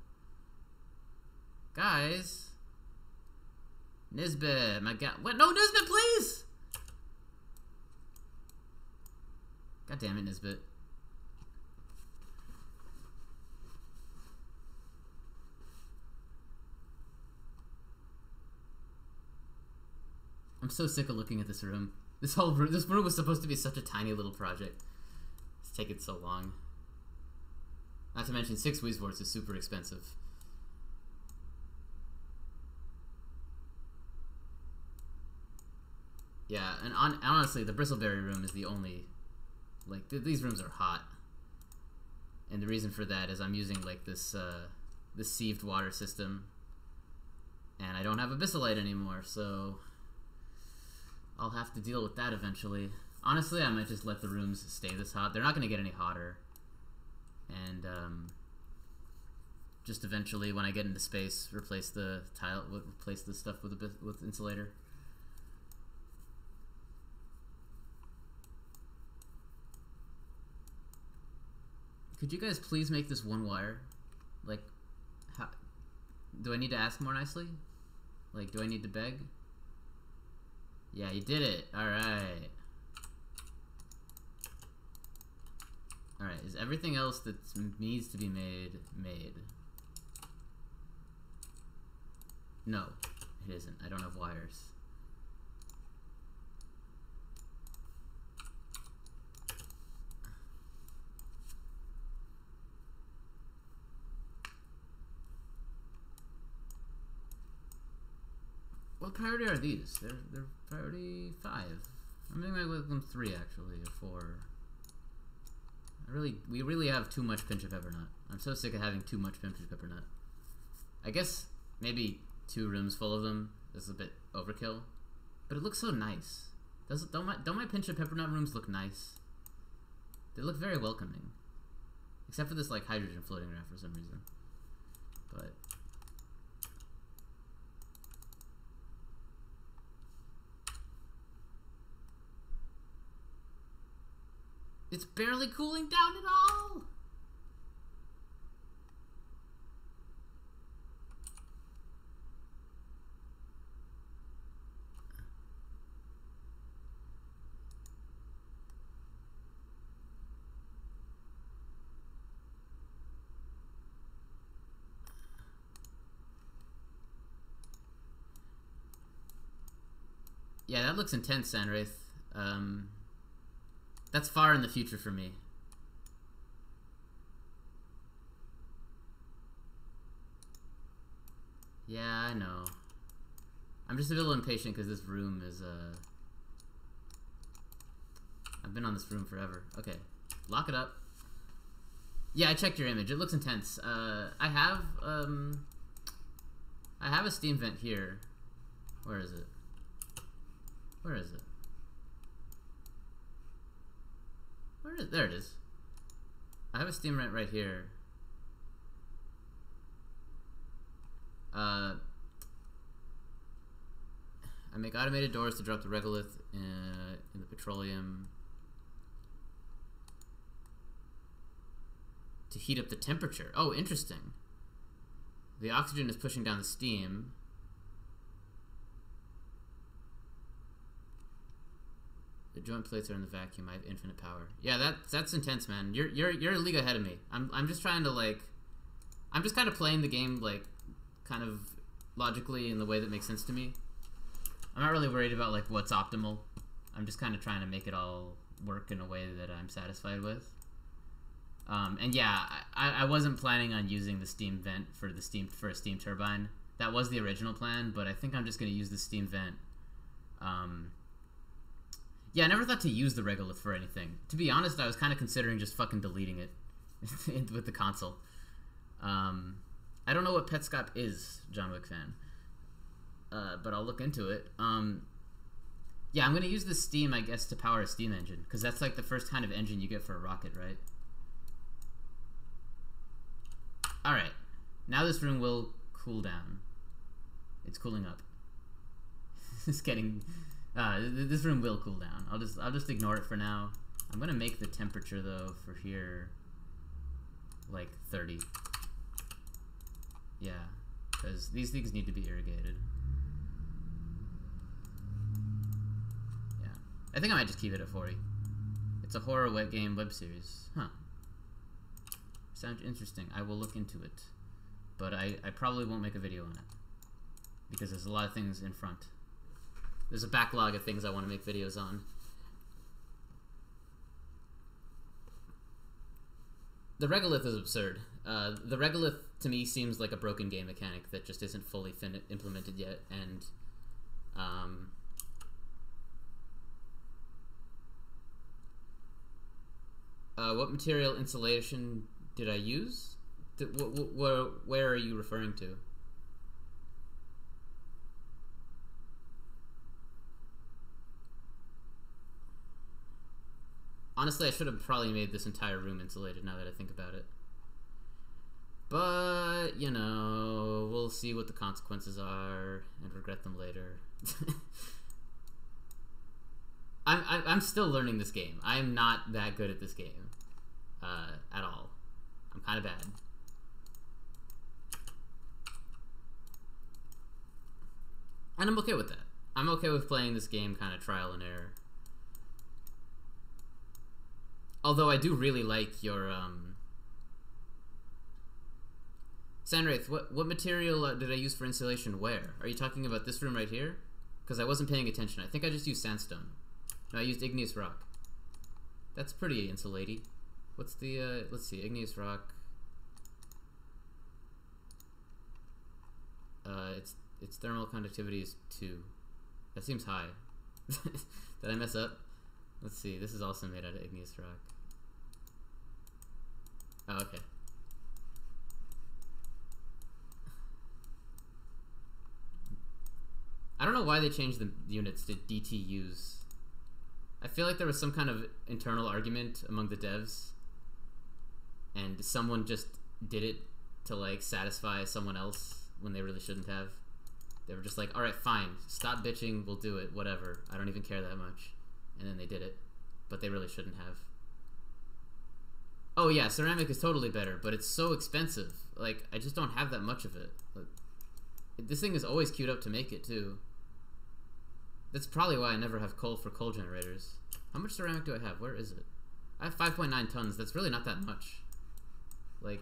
Guys! Nisbet, my god. What? No, Nisbet, please! God damn it, Nisbet. I'm so sick of looking at this room. This room was supposed to be such a tiny little project. It's taken so long. Not to mention 6 Wheezeworts is super expensive. Yeah, and honestly, the bristleberry room is the only... Like, these rooms are hot. And the reason for that is I'm using, like, this sieved water system. And I don't have a Abyssal anymore, so... I'll have to deal with that eventually. Honestly, I might just let the rooms stay this hot. They're not going to get any hotter. And just eventually, when I get into space, replace the stuff with with insulator. Could you guys please make this one wire? Like, how, do I need to ask more nicely? Like, do I need to beg? Yeah, you did it. Alright. Alright, is everything else that needs to be made? No, it isn't. I don't have wires. What priority are these? They're priority 5. I'm thinking I with them 3 actually, or 4. We really have too much pinch of pepper nut. I'm so sick of having too much pinch of pepper nut. I guess maybe 2 rooms full of them is a bit overkill, but it looks so nice. Don't my pinch of pepper nut rooms look nice? They look very welcoming, except for this like hydrogen floating around for some reason. But it's barely cooling down at all! Yeah, that looks intense, Sandwraith. That's far in the future for me. Yeah, I know. I'm just a little impatient because this room is, I've been on this room forever. Okay, lock it up. Yeah, I checked your image. It looks intense. I have a steam vent here. Where is it? Where is it? There it is. I have a steam vent right here. I make automated doors to drop the regolith in the petroleum to heat up the temperature. Oh, interesting. The oxygen is pushing down the steam. The joint plates are in the vacuum. I have infinite power. Yeah, that's intense, man. You're a league ahead of me. I'm just trying to like, I'm just kind of playing the game like, kind of logically in the way that makes sense to me. I'm not really worried about like what's optimal. I'm just kind of trying to make it all work in a way that I'm satisfied with. And yeah, I wasn't planning on using the steam vent for a steam turbine. That was the original plan, but I think I'm just gonna use the steam vent. Yeah, I never thought to use the regolith for anything. To be honest, I was kind of considering just fucking deleting it with the console. I don't know what Petscop is, John Wick fan, but I'll look into it. Yeah, I'm gonna use the steam, I guess, to power a steam engine, because that's like the first kind of engine you get for a rocket, right? Alright, now this room will cool down. It's cooling up. It's getting... this room will cool down. I'll just ignore it for now. I'm gonna make the temperature though for here like 30. Yeah, because these things need to be irrigated. Yeah, I think I might just keep it at 40. It's a horror web game web series. Huh. Sounds interesting. I will look into it, but I probably won't make a video on it because there's a lot of things in front. There's a backlog of things I want to make videos on. The regolith is absurd. The regolith, to me, seems like a broken game mechanic that just isn't fully implemented yet, and what material insulation did I use? Where are you referring to? Honestly, I should have probably made this entire room insulated now that I think about it. But, you know, we'll see what the consequences are and regret them later. I'm still learning this game. I'm not that good at this game at all. I'm kind of bad. And I'm okay with that. I'm okay with playing this game kind of trial and error. Although I do really like your Sandwraith, what material did I use for insulation where? Are you talking about this room right here? Because I wasn't paying attention. I think I just used sandstone. No, I used igneous rock. That's pretty insulatey. What's the, let's see, igneous rock. Its thermal conductivity is 2. That seems high. Did I mess up? Let's see, this is also made out of igneous rock. Oh, okay. I don't know why they changed the units to DTUs. I feel like there was some kind of internal argument among the devs, and someone just did it to like satisfy someone else when they really shouldn't have. They were just like, alright, fine, stop bitching, we'll do it, whatever. I don't even care that much. And then they did it. But they really shouldn't have. Oh yeah, ceramic is totally better, but it's so expensive. Like, I just don't have that much of it. Like, this thing is always queued up to make it, too. That's probably why I never have coal for coal generators. How much ceramic do I have? Where is it? I have 5.9 tons. That's really not that much. Like...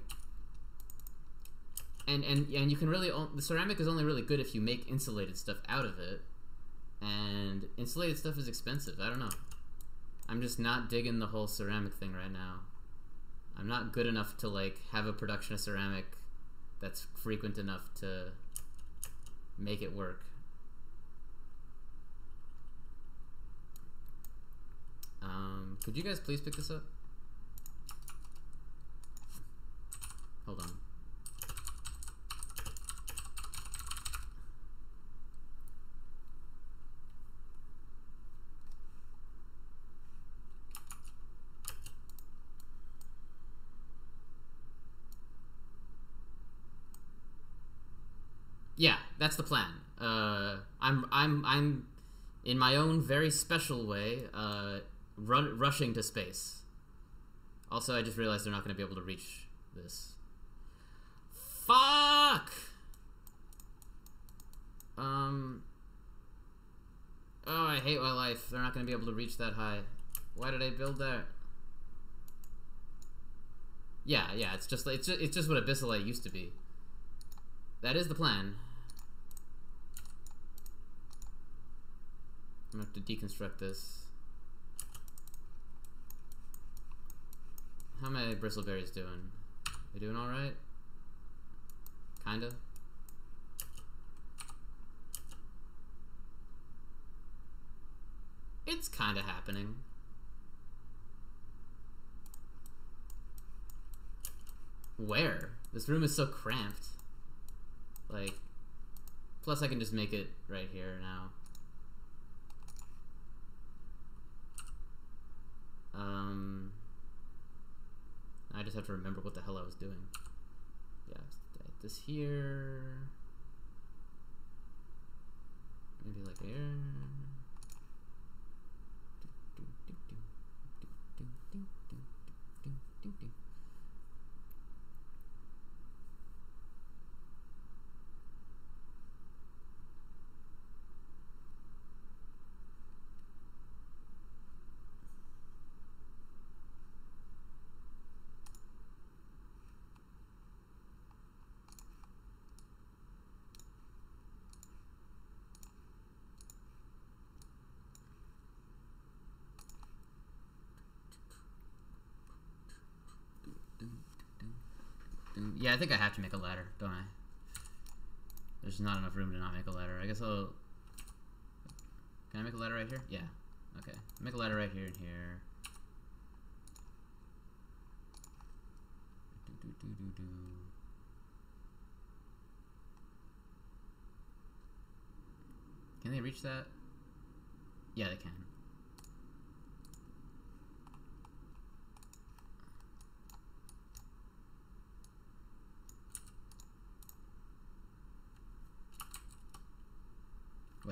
And you can really... The ceramic is only really good if you make insulated stuff out of it. And insulated stuff is expensive. I don't know. I'm just not digging the whole ceramic thing right now. I'm not good enough to, like, have a production of ceramic that's frequent enough to make it work. Could you guys please pick this up? Hold on. Yeah, that's the plan. I'm in my own very special way, rushing to space. Also, I just realized they're not going to be able to reach this. Fuck! Oh, I hate my life. They're not going to be able to reach that high. Why did I build that? Yeah, it's just what Abyssalite used to be. That is the plan. I'm gonna have to deconstruct this. How my bristleberries doing? They doing alright? Kinda? It's kinda happening. Where? This room is so cramped. Like, plus I can just make it right here now. I just have to remember what the hell I was doing. Yeah, this here. Maybe like here. Yeah, I think I have to make a ladder, don't I? There's not enough room to not make a ladder. I guess I'll... Can I make a ladder right here? Yeah. Okay. Make a ladder right here and here. Can they reach that? Yeah, they can.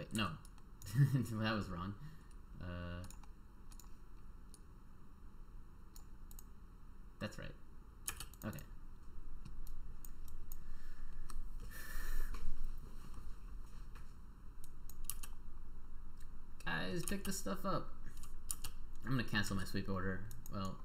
wait, no. That was wrong. That's right. Okay. Guys, pick this stuff up. I'm gonna cancel my sweep order. Well,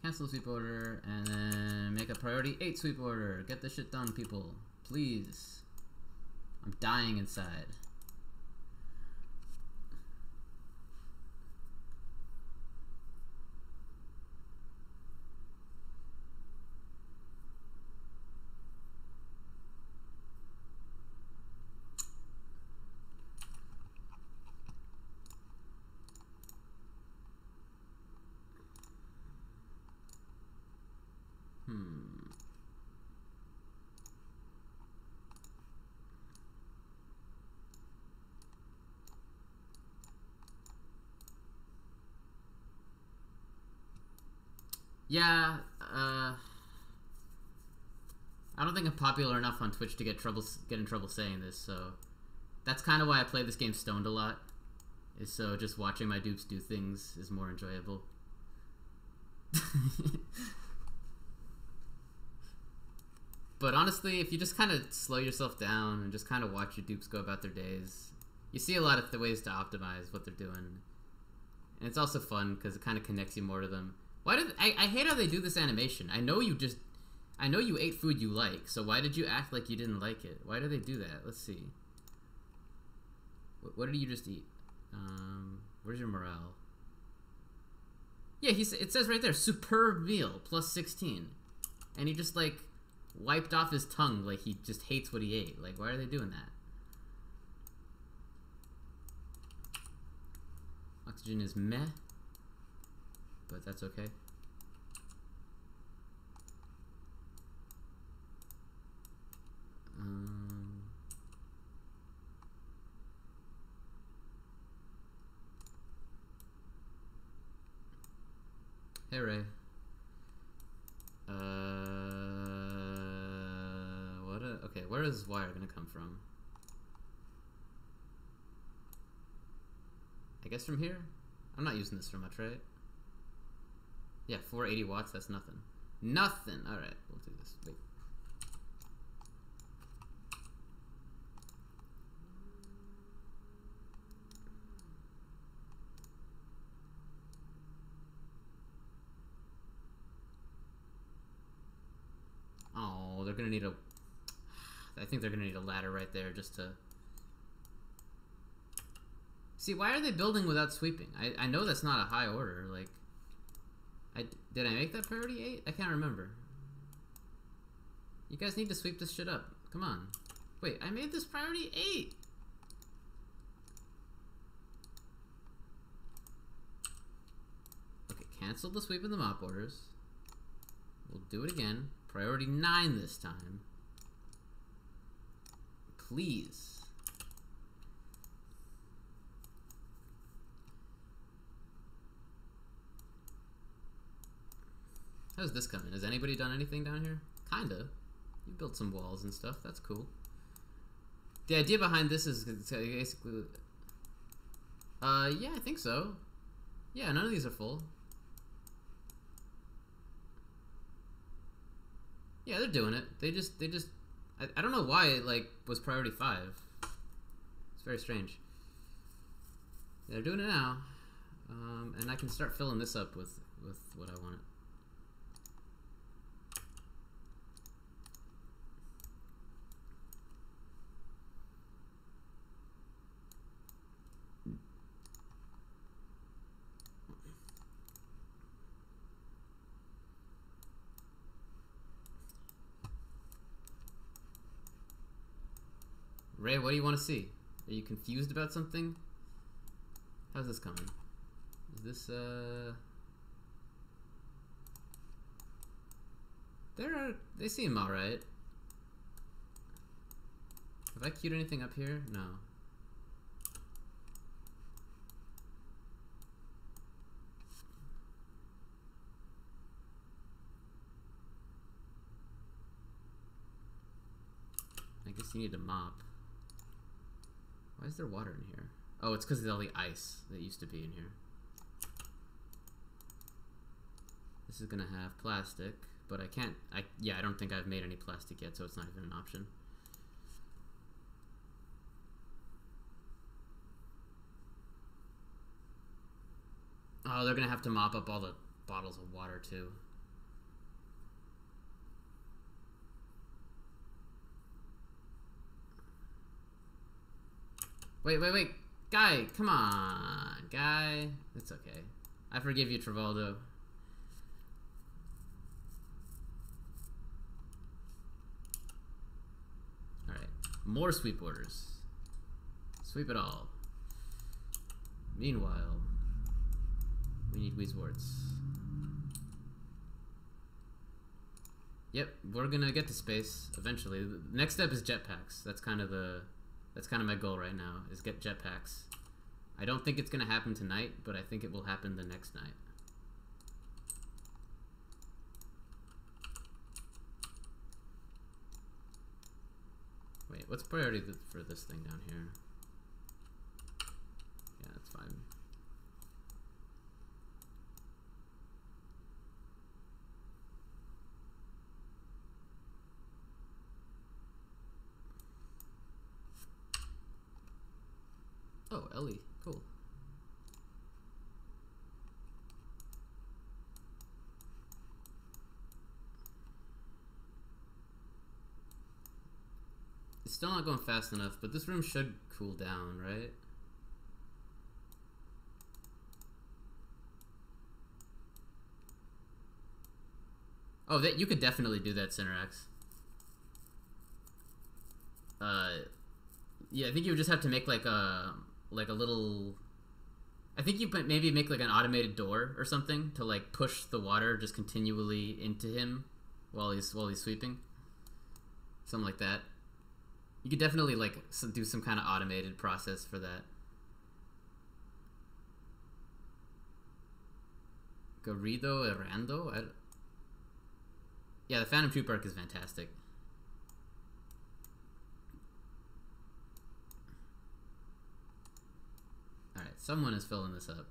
cancel the sweep order and then make a priority 8 sweep order. Get this shit done, people. Please. I'm dying inside. Yeah, I don't think I'm popular enough on Twitch to get in trouble saying this, so that's kind of why I play this game stoned a lot. Is so just watching my dupes do things is more enjoyable. But honestly, if you just kind of slow yourself down and just kind of watch your dupes go about their days, you see a lot of the ways to optimize what they're doing. And it's also fun because it kind of connects you more to them. Why did I hate how they do this animation? I know you ate food you like, so why did you act like you didn't like it? Why do they do that? Let's see. What did you just eat? Where's your morale? Yeah, it says right there, superb meal, plus 16. And he just, like, wiped off his tongue like he just hates what he ate. Like, why are they doing that? Oxygen is meh. But that's okay. Hey Ray. Okay, where is wire gonna come from? I guess from here? I'm not using this for much, right? Yeah, 480 watts, that's nothing. Nothing! Alright, we'll do this. Wait. Oh, they're gonna need a... I think they're gonna need a ladder right there just to... See, why are they building without sweeping? I know that's not a high order, like... Did I make that priority 8? I can't remember. You guys need to sweep this shit up. Come on. Wait, I made this priority 8! Okay, cancel the sweep and the mop orders. We'll do it again. Priority 9 this time. Please. How's this coming? Has anybody done anything down here? Kinda. You built some walls and stuff. That's cool. The idea behind this is basically... yeah, I think so. Yeah, none of these are full. Yeah, they're doing it. They just... I don't know why it, like, was priority 5. It's very strange. They're doing it now. And I can start filling this up with what I want. Ray, what do you want to see? Are you confused about something? How's this coming? Is this, they seem alright. Have I queued anything up here? No. guess you need to mop. Why is there water in here? Oh, it's because of all the ice that used to be in here. This is gonna have plastic, but I can't, yeah, I don't think I've made any plastic yet, so it's not even an option. Oh, they're gonna have to mop up all the bottles of water too. Wait. Guy, come on, guy. It's okay. I forgive you, Travoldo. Alright. More sweep orders. Sweep it all. Meanwhile, we need Weezwarts. Yep, we're gonna get to space eventually. The next step is jetpacks. That's kind of my goal right now, is get jetpacks. I don't think it's gonna happen tonight, but I think it will happen the next night. Wait, what's priority for this thing down here? Yeah, that's fine. Oh, Ellie, cool. It's still not going fast enough, but this room should cool down, right? Oh, you could definitely do that, Cinerax. Yeah, I think you would just have to make like a little. I think you maybe make like an automated door or something to like push the water just continually into him while he's sweeping. Something like that. You could definitely like do some kind of automated process for that. Garrido Errando? Yeah, the Phantom Troop arc is fantastic. Alright, someone is filling this up.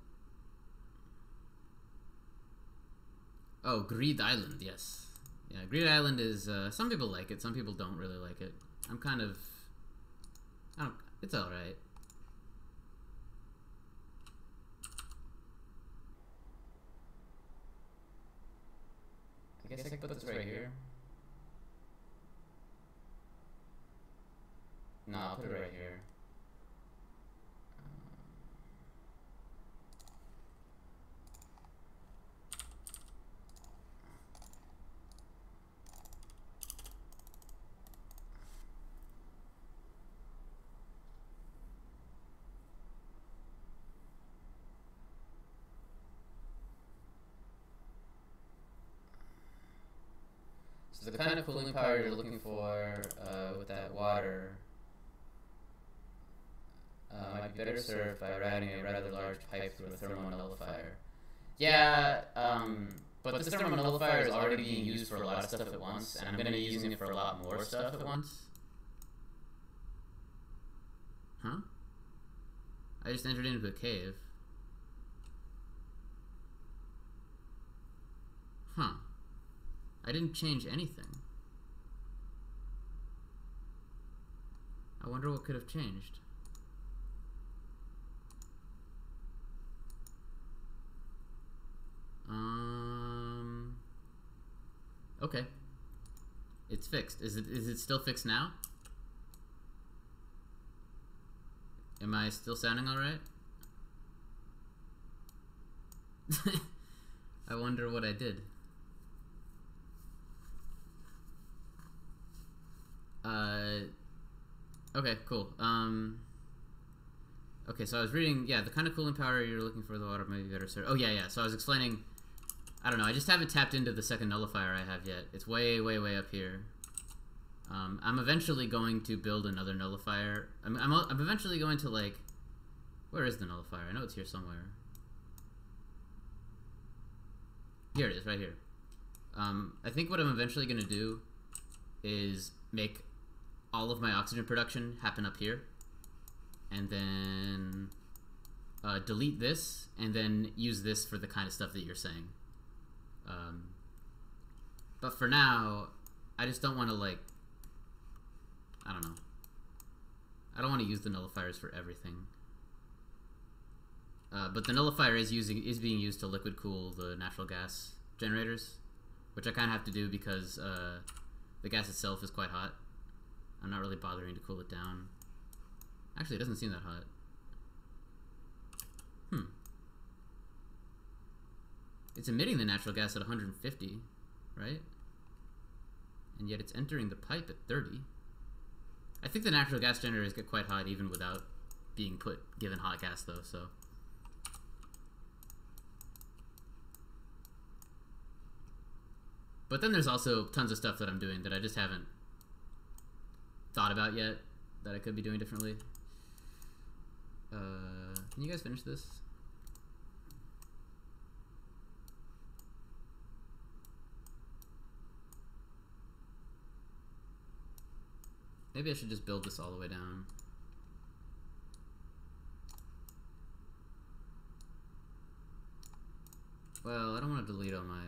Oh, Greed Island, yes. Yeah, Greed Island is, some people like it, some people don't really like it. I'm kind of, it's alright. I guess I can put this right here. No, I'll put it right here. So the kind of cooling power you're looking for with that water might be better served by routing a rather large pipe through a thermal nullifier. Yeah, but this thermal nullifier is already being used for a lot of stuff at once, and I'm going to be using it for a lot more stuff at once. Huh? I just entered into a cave. Huh. I didn't change anything. I wonder what could have changed. Okay. It's fixed. Is it still fixed now? Am I still sounding alright? I wonder what I did. Okay, cool. Okay, so I was reading, yeah, the kind of cooling power you're looking for the water may be better served. Oh, yeah, so I was explaining, I don't know, I just haven't tapped into the second nullifier I have yet. It's way up here. I'm eventually going to build another nullifier. I'm eventually going to, like, where is the nullifier? I know it's here somewhere. Here it is, right here. I think what I'm eventually going to do is make all of my oxygen production happen up here, and then delete this, and then use this for the kind of stuff that you're saying. But for now, I just don't want to, like, I don't know. I don't want to use the nullifiers for everything. But the nullifier is being used to liquid cool the natural gas generators, which I kind of have to do because the gas itself is quite hot. I'm not really bothering to cool it down. Actually, it doesn't seem that hot. It's emitting the natural gas at 150, right? And yet it's entering the pipe at 30. I think the natural gas generators get quite hot even without being given hot gas though, so. But then there's also tons of stuff that I'm doing that I just haven't thought about yet that I could be doing differently. Can you guys finish this? Maybe I should just build this all the way down. Well, I don't want to delete all my...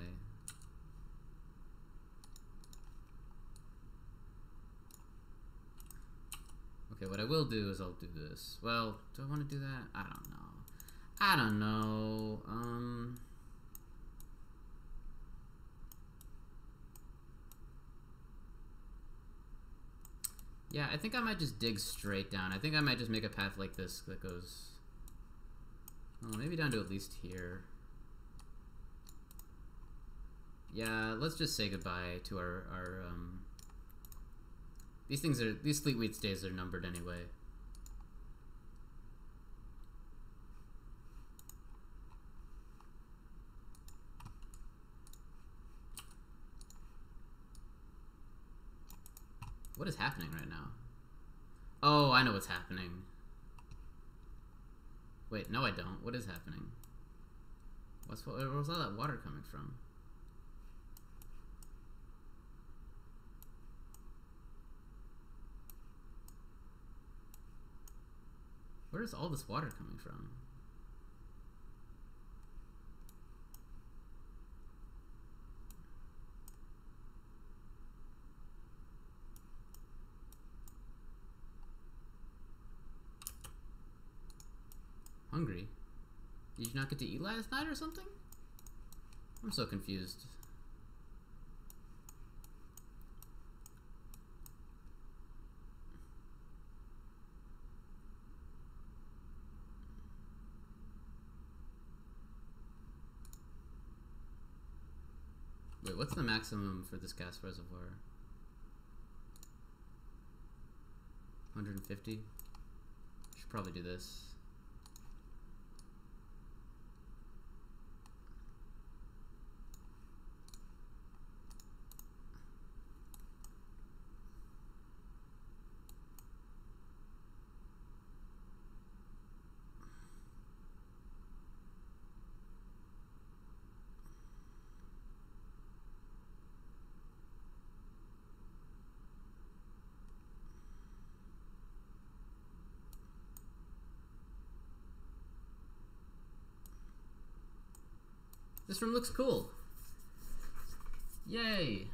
Okay, what I will do is I'll do this. Well, do I want to do that? I don't know. I don't know. Yeah, I think I might just dig straight down. I think I might just make a path like this that goes... Oh, maybe down to at least here. Yeah, let's just say goodbye to our these fleet weed stays are numbered anyway. What is happening right now? Oh, I know what's happening. Wait, no I don't. What is happening? Where's all that water coming from? Where is all this water coming from? Hungry? Did you not get to eat last night or something? I'm so confused. Wait, what's the maximum for this gas reservoir? 150? Should probably do this. This room looks cool. Yay!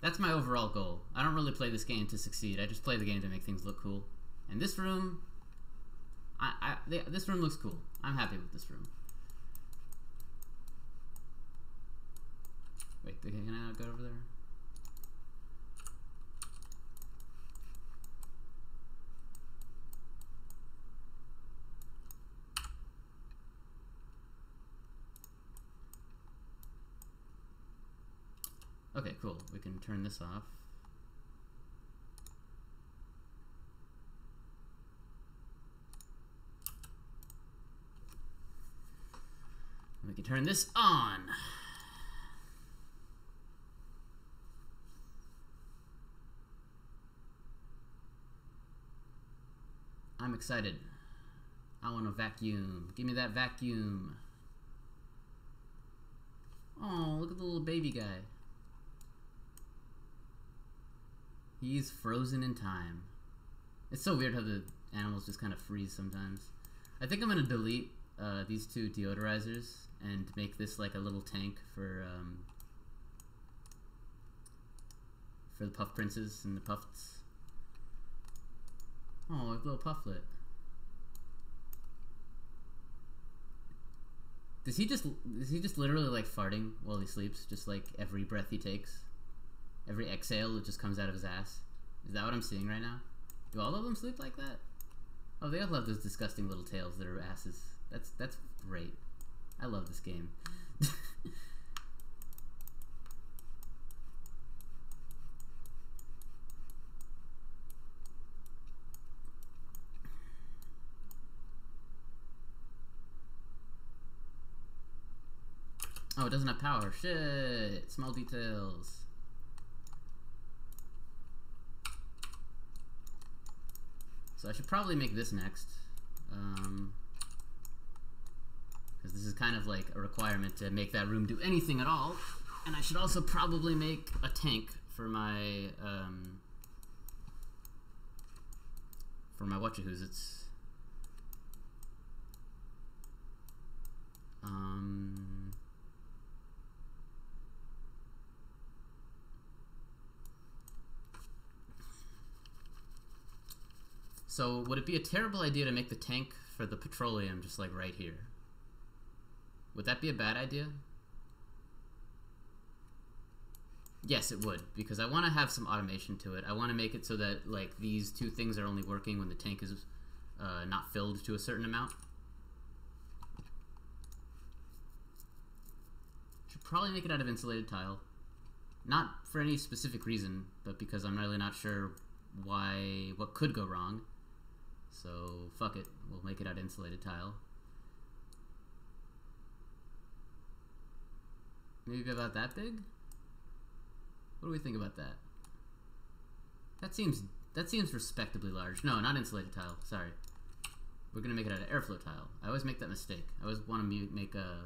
That's my overall goal. I don't really play this game to succeed. I just play the game to make things look cool. And this room, this room looks cool. I'm happy with this room. Wait, can I go over there? Okay, cool. We can turn this off. We can turn this on. I'm excited. I want a vacuum. Give me that vacuum. Oh, look at the little baby guy. He's frozen in time. It's so weird how the animals just kind of freeze sometimes. I think I'm gonna delete these two deodorizers and make this like a little tank for the puff princes and the puffs. Oh, a little pufflet. Is he just literally like farting while he sleeps? Just like every breath he takes, every exhale, it just comes out of his ass. Is that what I'm seeing right now? Do all of them sleep like that? Oh, they all have those disgusting little tails that are asses. That's great. I love this game. Oh, it doesn't have power. Shit. Small details. So I should probably make this next. Because this is kind of like a requirement to make that room do anything at all. And I should also probably make a tank for my whatchahoozits. So would it be a terrible idea to make the tank for the petroleum just like right here? Would that be a bad idea? Yes, it would, because I want to have some automation to it. I want to make it so that like these two things are only working when the tank is not filled to a certain amount. Should probably make it out of insulated tile. Not for any specific reason, but because I'm really not sure what could go wrong. So fuck it, we'll make it out of insulated tile. Maybe about that big? What do we think about that? That seems respectably large. No, not insulated tile, sorry. We're gonna make it out of airflow tile. I always make that mistake. I always want to make a...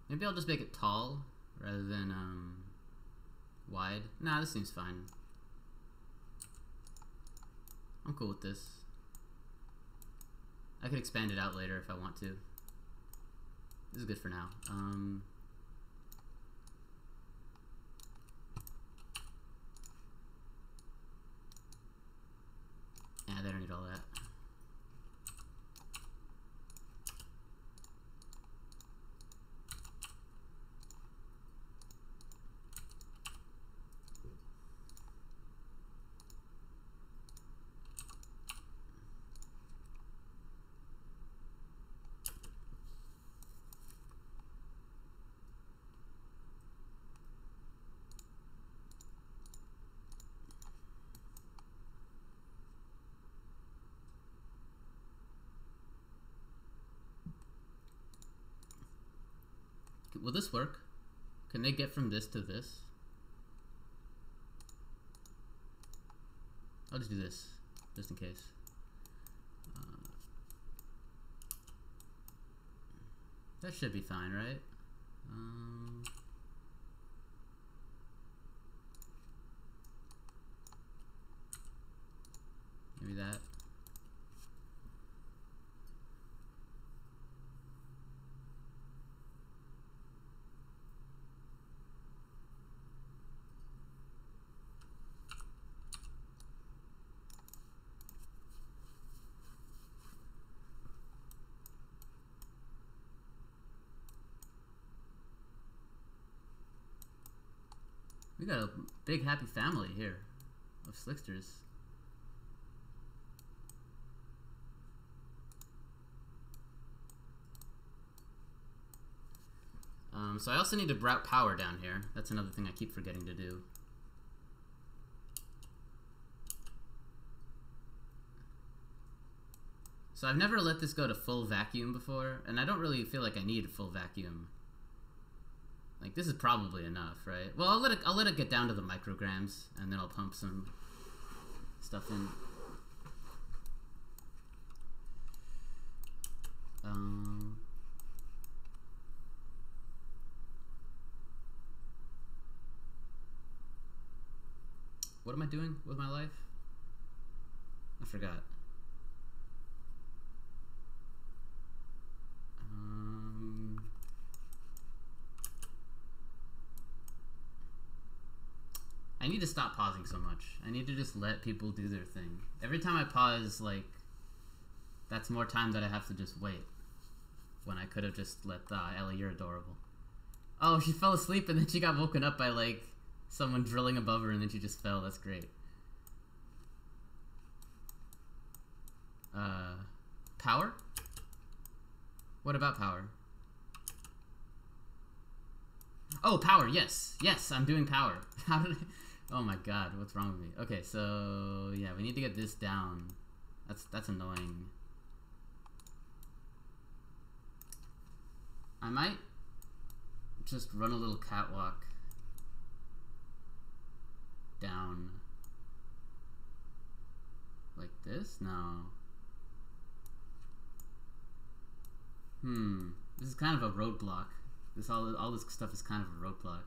Maybe I'll just make it tall rather than wide. Nah, this seems fine. I'm cool with this. I could expand it out later if I want to. This is good for now. Yeah, they don't need all that. Will this work? Can they get from this to this? I'll just do this, just in case. That should be fine, right? Maybe that. We got a big happy family here of slicksters. So I also need to route power down here. That's another thing I keep forgetting to do. So I've never let this go to full vacuum before, and I don't really feel like I need a full vacuum. Like, this is probably enough, right? Well, I'll let it get down to the micrograms, and then I'll pump some stuff in. What am I doing with my life? I forgot. I need to stop pausing so much. I need to just let people do their thing. Every time I pause, like, that's more time that I have to just wait. When I could have just let, Ellie, you're adorable. Oh, she fell asleep and then she got woken up by, like, someone drilling above her and then she just fell. That's great. Power? What about power? Oh, power, yes. Yes, I'm doing power. How did I... Oh my god, what's wrong with me? Okay, so... yeah, we need to get this down. That's annoying. I might just run a little catwalk down like this? No. This is kind of a roadblock. All this stuff is kind of a roadblock.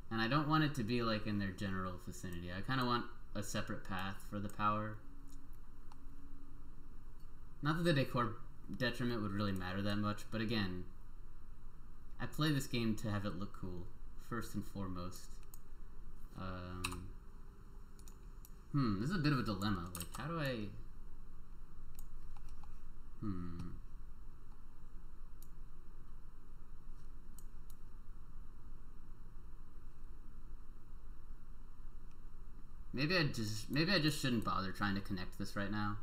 And I don't want it to be like in their general vicinity. I kind of want a separate path for the power. Not that the decor detriment would really matter that much, but again, I play this game to have it look cool, first and foremost. This is a bit of a dilemma. Like, how do I... Maybe I just shouldn't bother trying to connect this right now.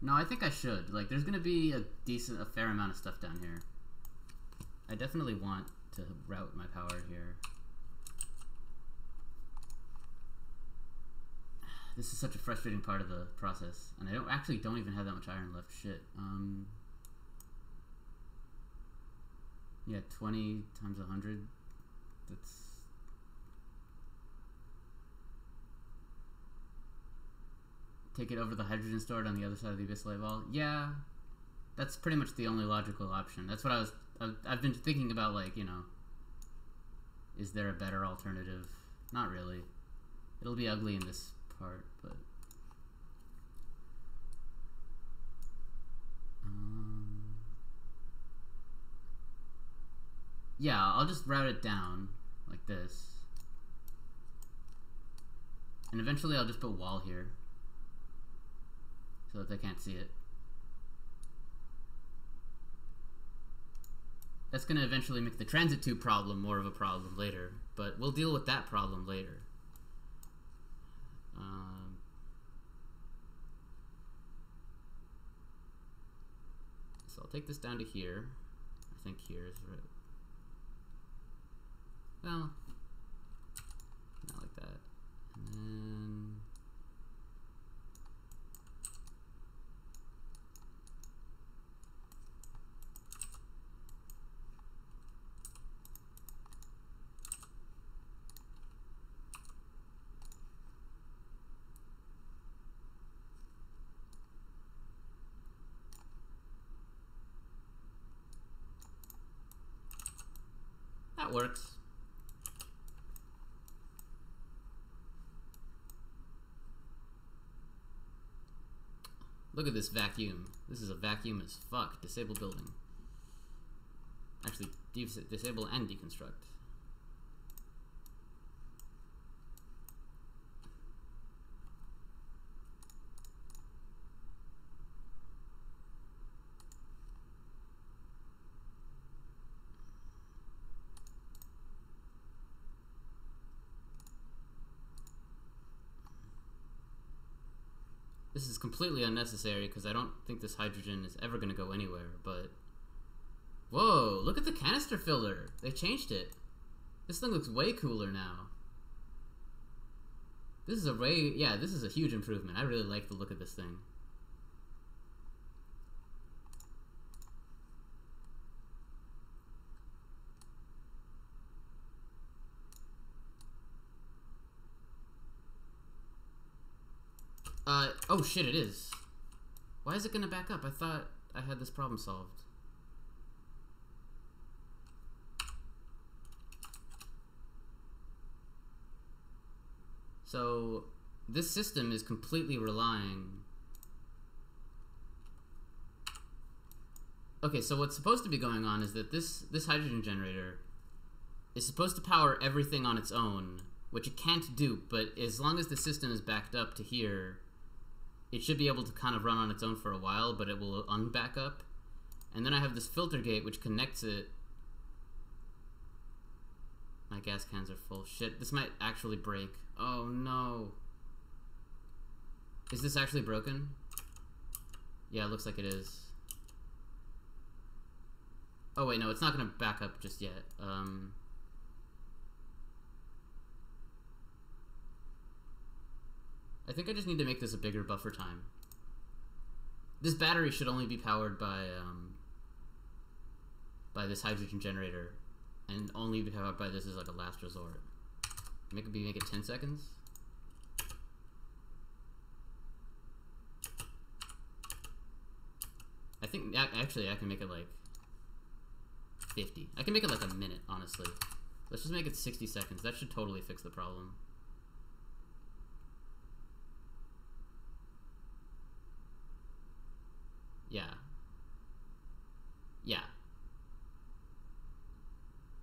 No, I think I should. Like, there's gonna be a fair amount of stuff down here. I definitely want to route my power here. This is such a frustrating part of the process, and I don't even have that much iron left. Shit. Yeah, 20 times 100. That's... Take it over the hydrogen stored on the other side of the abyss light wall. Yeah, that's pretty much the only logical option. That's what I've been thinking about, like, you know, is there a better alternative? Not really. It'll be ugly in this part, but... yeah, I'll just route it down like this. And eventually I'll just put wall here, so that they can't see it. That's going to eventually make the transit tube problem more of a problem later, but we'll deal with that problem later. So I'll take this down to here. I think here is right. Well, not like that. And then... that works. Look at this vacuum. This is a vacuum as fuck. Disable building. Actually, disable and deconstruct. This is completely unnecessary because I don't think this hydrogen is ever going to go anywhere, but... Whoa, look at the canister filler! They changed it. This thing looks way cooler now. This is this is a huge improvement. I really like the look of this thing. Oh shit, it is. Why is it gonna back up? I thought I had this problem solved. So, this system is completely relying... Okay, so what's supposed to be going on is that this hydrogen generator is supposed to power everything on its own, which it can't do, but as long as the system is backed up to here, it should be able to kind of run on its own for a while, but it will unback up. And then I have this filter gate which connects it. My gas cans are full. Shit, this might actually break. Oh no. Is this actually broken? Yeah, it looks like it is. Oh wait, no, it's not gonna back up just yet. I think I just need to make this a bigger buffer time. This battery should only be powered by this hydrogen generator, and only be powered by this as like a last resort. Make it 10 seconds. I think actually I can make it like 50. I can make it like a minute, honestly. Let's just make it 60 seconds. That should totally fix the problem. Yeah. Yeah.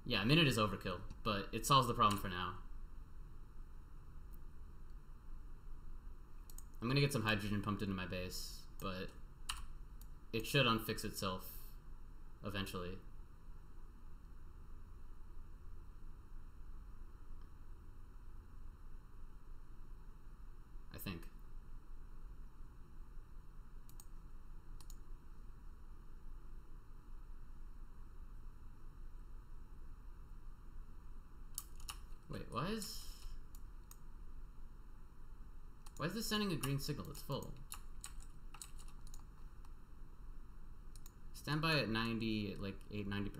Yeah, a minute is overkill, but it solves the problem for now. I'm gonna get some hydrogen pumped into my base, but it should unfix itself eventually. I think. Wait, why is this sending a green signal? It's full. Stand by at 90, like 90%.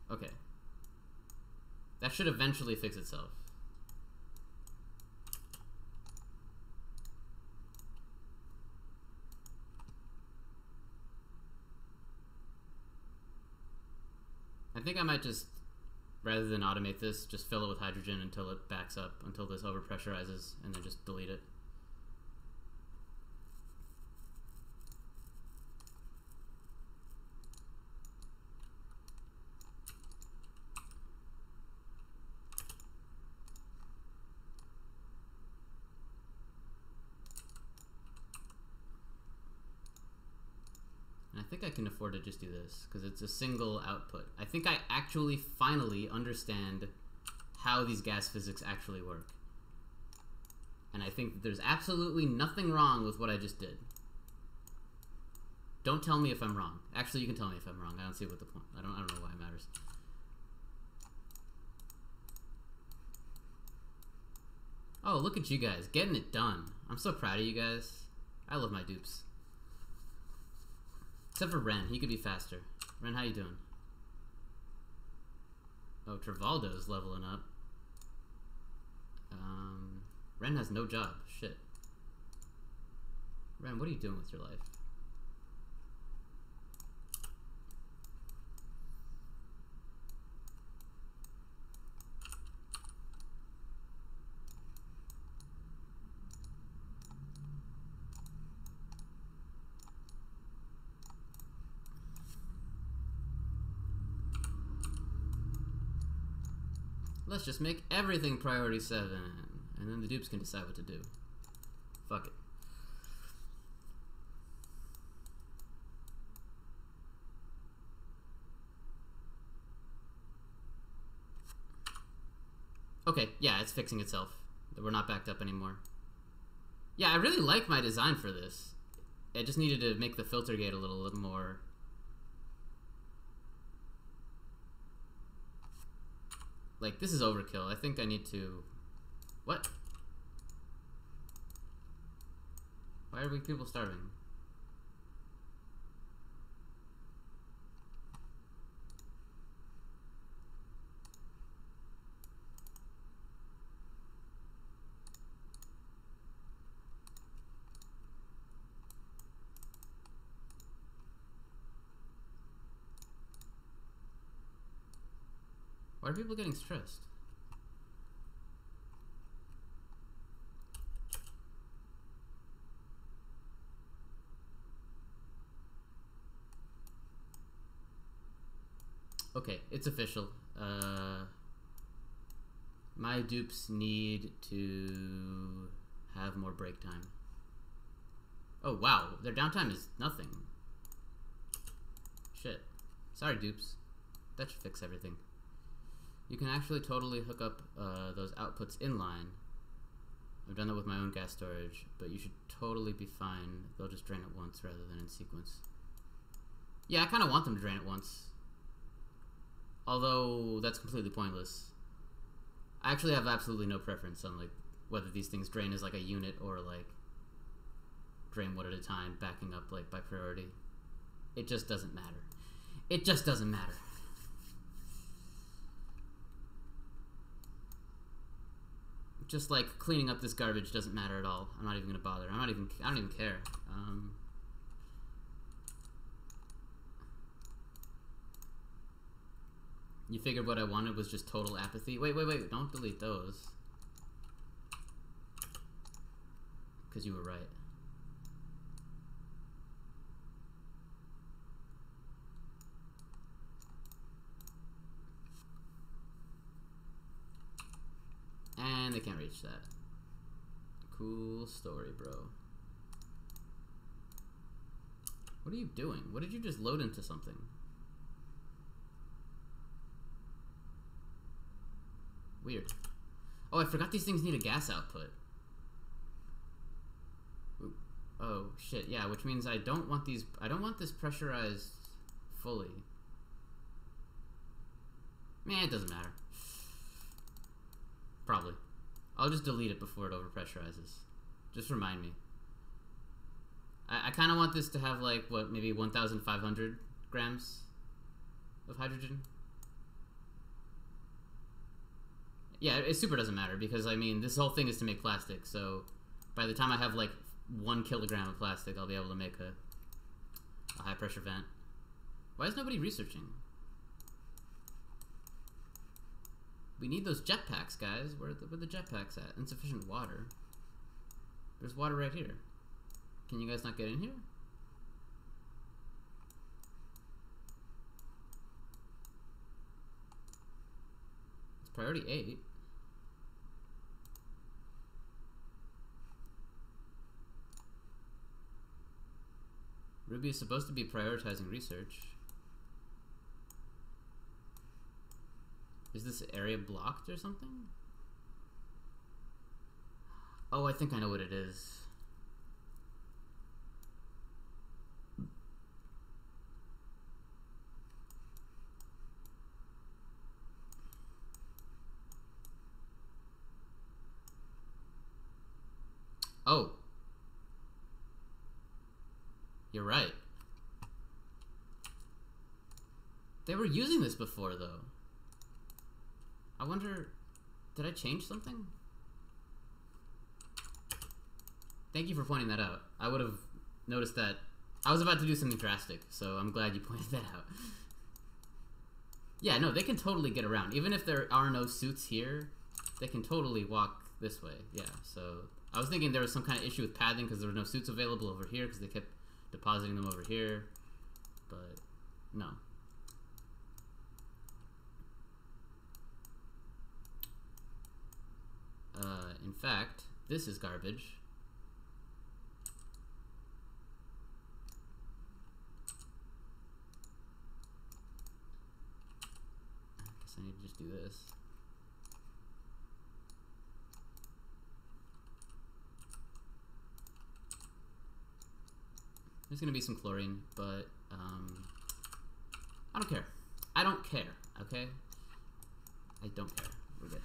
Okay. That should eventually fix itself. I think I might just, rather than automate this, just fill it with hydrogen until it backs up, until this overpressurizes, and then just delete it. And I think I can afford to just do this, because it's a single output. I think I actually finally understand how these gas physics actually work. And I think that there's absolutely nothing wrong with what I just did. Don't tell me if I'm wrong. Actually, you can tell me if I'm wrong. I don't see what the point. I don't know why it matters. Oh, look at you guys getting it done. I'm so proud of you guys. I love my dupes. Except for Ren, he could be faster. Ren, how you doing? Oh, Travaldo's leveling up. Ren has no job. Shit. Ren, what are you doing with your life? Let's just make everything priority 7, and then the dupes can decide what to do. Fuck it. Okay, yeah, it's fixing itself. We're not backed up anymore. Yeah, I really like my design for this. I just needed to make the filter gate a little more... Like, this is overkill. I think I need to... What? Why are we people starving? Why are people getting stressed? Okay, it's official. My dupes need to have more break time. Oh wow, their downtime is nothing. Shit. Sorry, dupes. That should fix everything. You can actually totally hook up those outputs inline. I've done that with my own gas storage, but you should totally be fine. They'll just drain it once rather than in sequence. Yeah, I kind of want them to drain it once. Although, that's completely pointless. I actually have absolutely no preference on like whether these things drain as like a unit or like drain one at a time, backing up like by priority. It just doesn't matter. It just doesn't matter. Just like cleaning up this garbage doesn't matter at all. I'm not even gonna bother. I don't even care. You figured what I wanted was just total apathy? Wait, don't delete those. Because you were right. And they can't reach that. Cool story, bro. What are you doing? What did you just load into something? Weird. Oh, I forgot these things need a gas output. Ooh. Oh, shit, yeah, which means I don't want these... I don't want this pressurized fully. Man, it doesn't matter. Probably. I'll just delete it before it overpressurizes. Just remind me. I kind of want this to have, like, what, maybe 1,500 grams of hydrogen? Yeah, it super doesn't matter because, I mean, this whole thing is to make plastic, so by the time I have, like, 1 kilogram of plastic, I'll be able to make a high-pressure vent. Why is nobody researching? We need those jetpacks, guys. Where are the jetpacks at? Insufficient water. There's water right here. Can you guys not get in here? It's priority 8. Ruby is supposed to be prioritizing research. Is this area blocked or something? Oh, I think I know what it is. Oh. You're right. They were using this before, though. I wonder, did I change something? Thank you for pointing that out. I would have noticed that. I was about to do something drastic, so I'm glad you pointed that out. Yeah, no, they can totally get around. Even if there are no suits here, they can totally walk this way. Yeah, so I was thinking there was some kind of issue with padding because there were no suits available over here because they kept depositing them over here, but no. In fact, this is garbage. I guess I need to just do this. There's gonna be some chlorine, but I don't care. I don't care, okay? I don't care. We're good.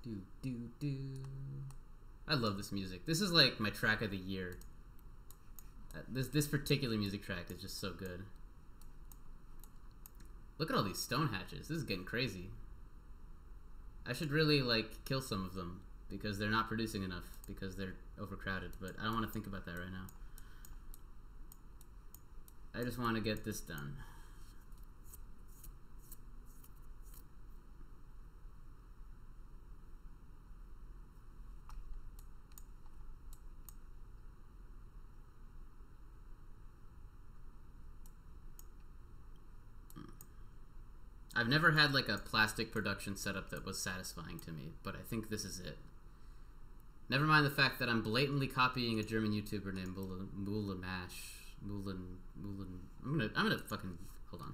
Do do do. I love this music. This is like my track of the year. This particular music track is just so good. Look at all these stone hatches. This is getting crazy. I should really like kill some of them because they're not producing enough because they're overcrowded, but I don't want to think about that right now. I just want to get this done. I've never had like a plastic production setup that was satisfying to me, but I think this is it. Never mind the fact that I'm blatantly copying a German YouTuber named Mula Mash. Mulan. I'm gonna fucking hold on.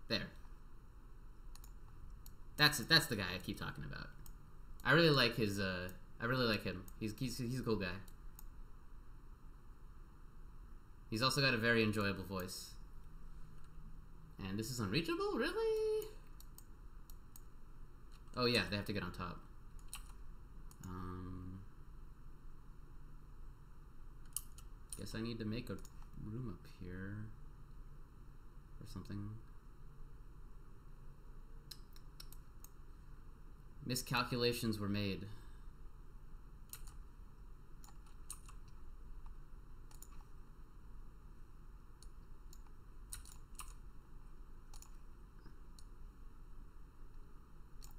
There. That's the guy I keep talking about. I really like his I really like him. He's a cool guy. He's also got a very enjoyable voice. And this is unreachable? Really? Oh yeah, they have to get on top. Guess I need to make a room up here or something. Miscalculations were made.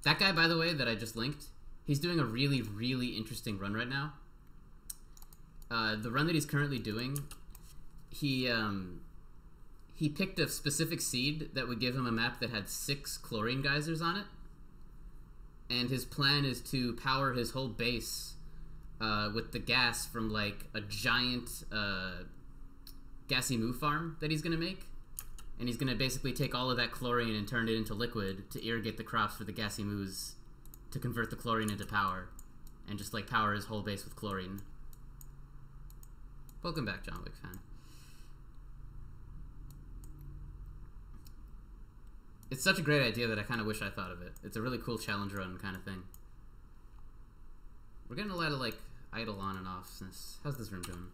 That guy, by the way, that I just linked, he's doing a really, really interesting run right now. The run that he's currently doing, he picked a specific seed that would give him a map that had 6 chlorine geysers on it. And his plan is to power his whole base with the gas from like a giant gassy moo farm that he's gonna make. And he's gonna basically take all of that chlorine and turn it into liquid to irrigate the crops for the gassy moos to convert the chlorine into power. And just like power his whole base with chlorine. Welcome back, John Wick fan. It's such a great idea that I kind of wish I thought of it. It's a really cool challenge run kind of thing. We're getting a lot of like idle on and off. How's this room doing?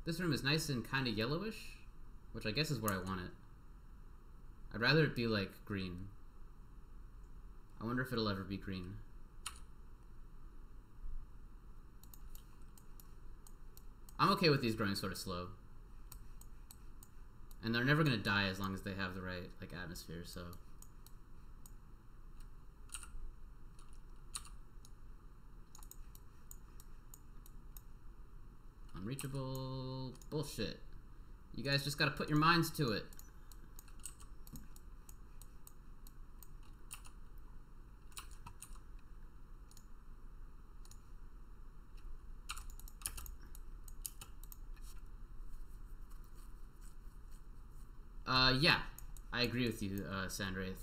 This room is nice and kind of yellowish, which I guess is where I want it. I'd rather it be like green. I wonder if it'll ever be green. I'm okay with these growing sort of slow. And they're never going to die as long as they have the right like atmosphere, so. Unreachable bullshit. You guys just got to put your minds to it. Yeah, I agree with you, Sandwraith.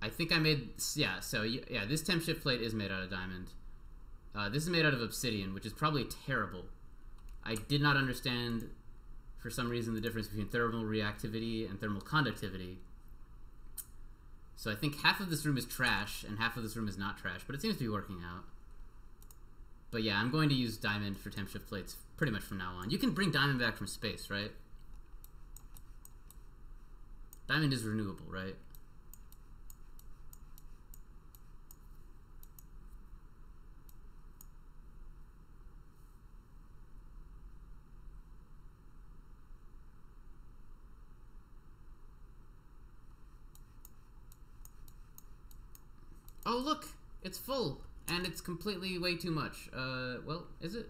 I think I made, yeah, so, yeah, this temp shift plate is made out of diamond. This is made out of obsidian, which is probably terrible. I did not understand, for some reason, the difference between thermal reactivity and thermal conductivity. So I think half of this room is trash, and half of this room is not trash, but it seems to be working out. But yeah, I'm going to use diamond for temp shift plates pretty much from now on. You can bring diamond back from space, right? Diamond is renewable, right? Oh, look! It's full! And it's completely way too much. Well, is it?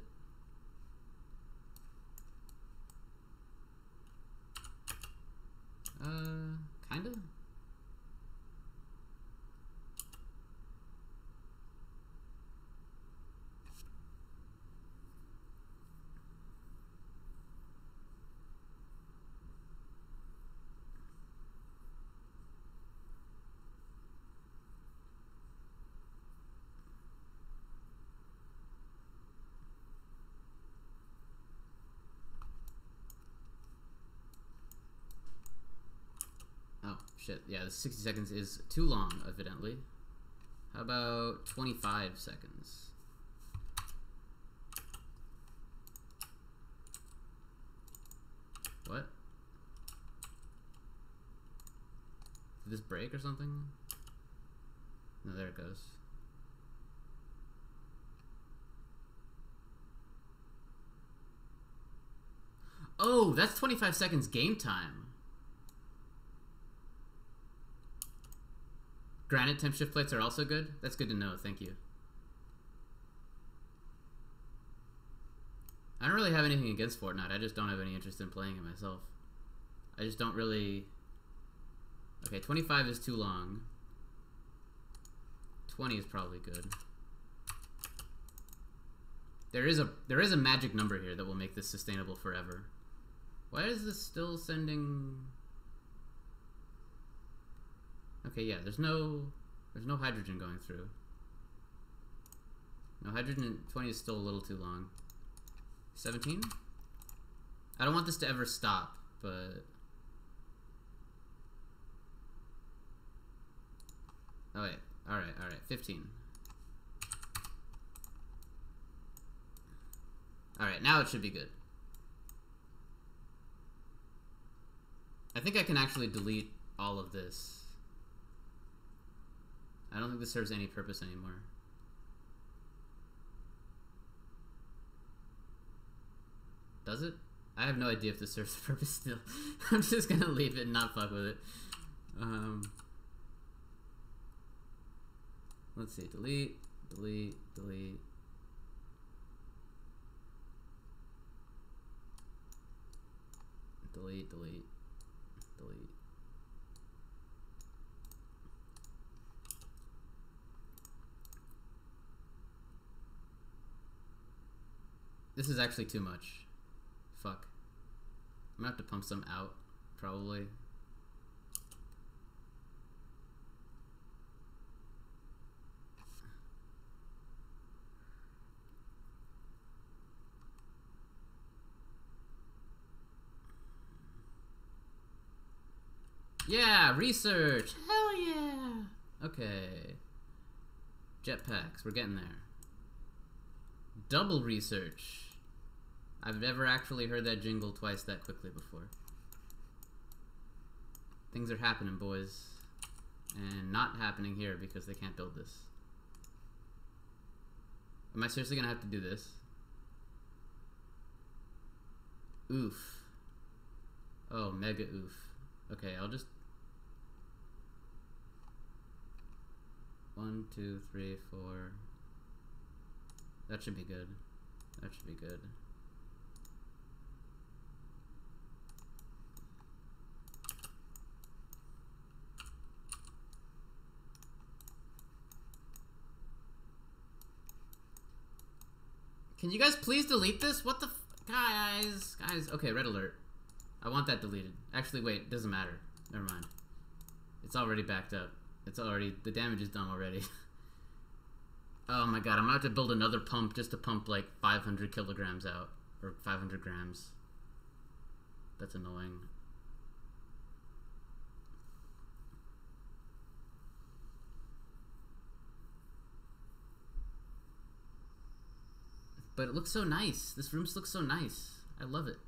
Kinda? shit. Yeah, the 60 seconds is too long, evidently. How about 25 seconds? What? Did this break or something? No, there it goes. Oh, that's 25 seconds game time. Granite temp shift plates are also good? That's good to know, thank you. I don't really have anything against Fortnite, I just don't have any interest in playing it myself. I just don't really... Okay, 25 is too long. 20 is probably good. There is a magic number here that will make this sustainable forever. Why is this still sending... Okay, yeah, there's no hydrogen going through. No, hydrogen in 20 is still a little too long. 17? I don't want this to ever stop, but... Oh wait, alright, 15. Alright, now it should be good. I think I can actually delete all of this. I don't think this serves any purpose anymore. Does it? I have no idea if this serves a purpose still. I'm just gonna leave it and not fuck with it. Let's see, delete. Delete. This is actually too much. Fuck. I'm gonna have to pump some out, probably. Yeah, research! Hell yeah! Okay. Jetpacks, we're getting there. Double research. I've never actually heard that jingle twice that quickly before. Things are happening, boys. And not happening here because they can't build this. Am I seriously gonna have to do this? Oof. Oh, mega oof. Okay, I'll just... 1, 2, 3, 4... That should be good. That should be good. Can you guys please delete this? What the f... Guys, okay, red alert. I want that deleted. Actually, wait, it doesn't matter. Never mind. It's already backed up. It's already... The damage is done already. Oh my god, I'm gonna have to build another pump just to pump like 500 kilograms out. Or 500 grams. That's annoying. But it looks so nice. This room looks so nice. I love it.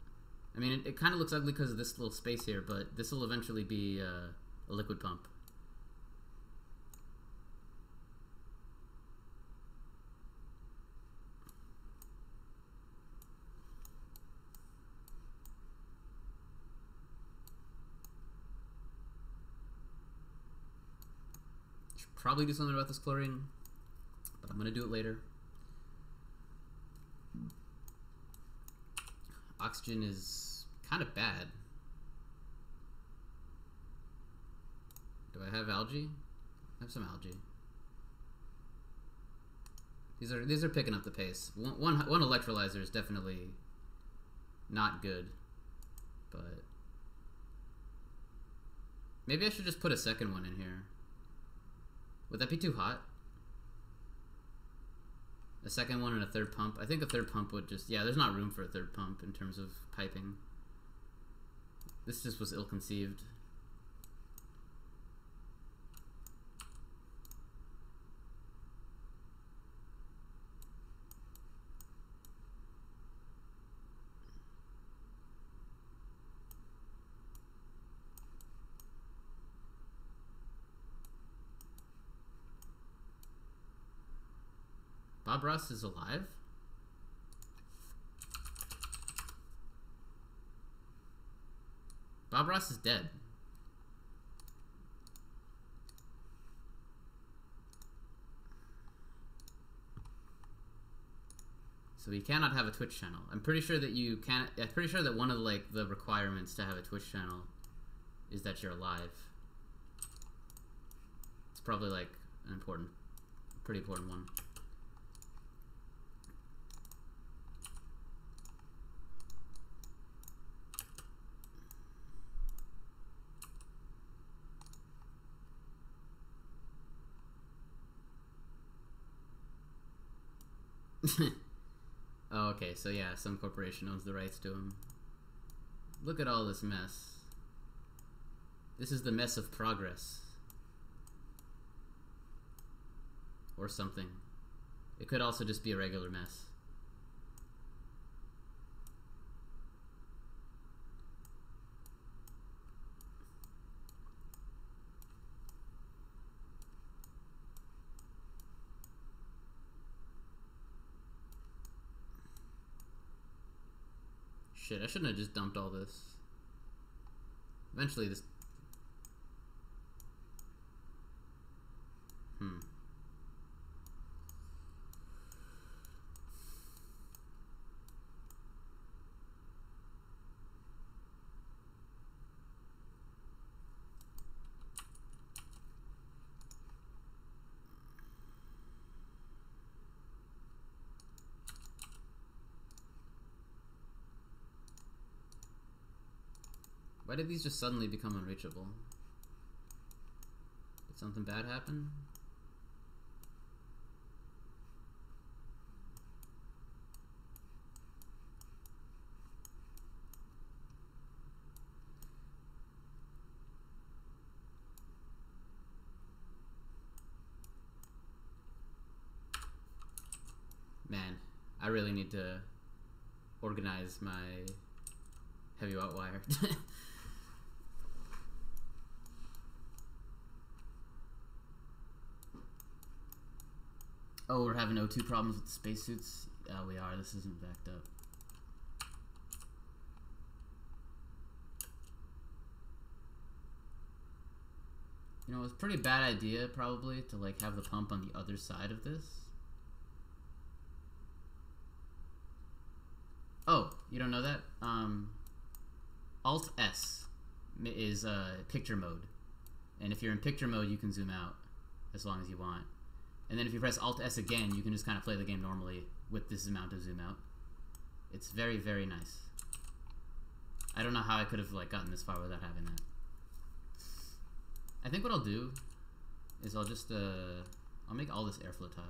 I mean, it kind of looks ugly because of this little space here, but this will eventually be a liquid pump. Should probably do something about this chlorine, but I'm gonna do it later. Oxygen is kind of bad. Do I have algae? I have some algae. These are picking up the pace. One electrolyzer is definitely not good, but maybe I should just put a second one in here. Would that be too hot? A second one and a third pump. I think a third pump would just... Yeah, there's not room for a third pump in terms of piping. This just was ill-conceived. Bob Ross is alive? Bob Ross is dead. So you cannot have a Twitch channel. I'm pretty sure that you can't. I'm pretty sure that one of the requirements to have a Twitch channel is that you're alive. It's probably like an important, pretty important one. Oh, okay, so yeah, some corporation owns the rights to him. Look at all this mess. This is the mess of progress. Or something. It could also just be a regular mess. Shit, I shouldn't have just dumped all this. Eventually this... Why did these just suddenly become unreachable? Did something bad happen? Man, I really need to organize my heavy wrought wire. Oh, we're having O2 problems with the spacesuits? Yeah, we are. This isn't backed up. You know, it's a pretty bad idea, probably, to, like, have the pump on the other side of this. Oh, you don't know that? Alt-S is picture mode. And if you're in picture mode, you can zoom out as long as you want. And then if you press Alt-S again, you can just kind of play the game normally with this amount of zoom out. It's very, very nice. I don't know how I could have like gotten this far without having that. I think what I'll do is I'll just I'll make all this airflow tile.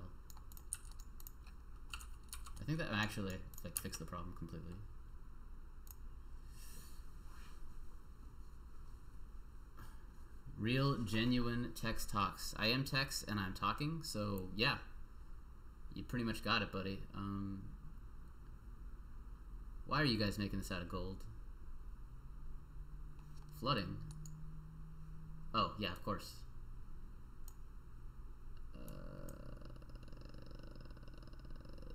I think that will actually like fix the problem completely. Real, genuine Tex talks. I am Tex, and I'm talking, so yeah. You pretty much got it, buddy. Why are you guys making this out of gold? Flooding. Oh, yeah, of course.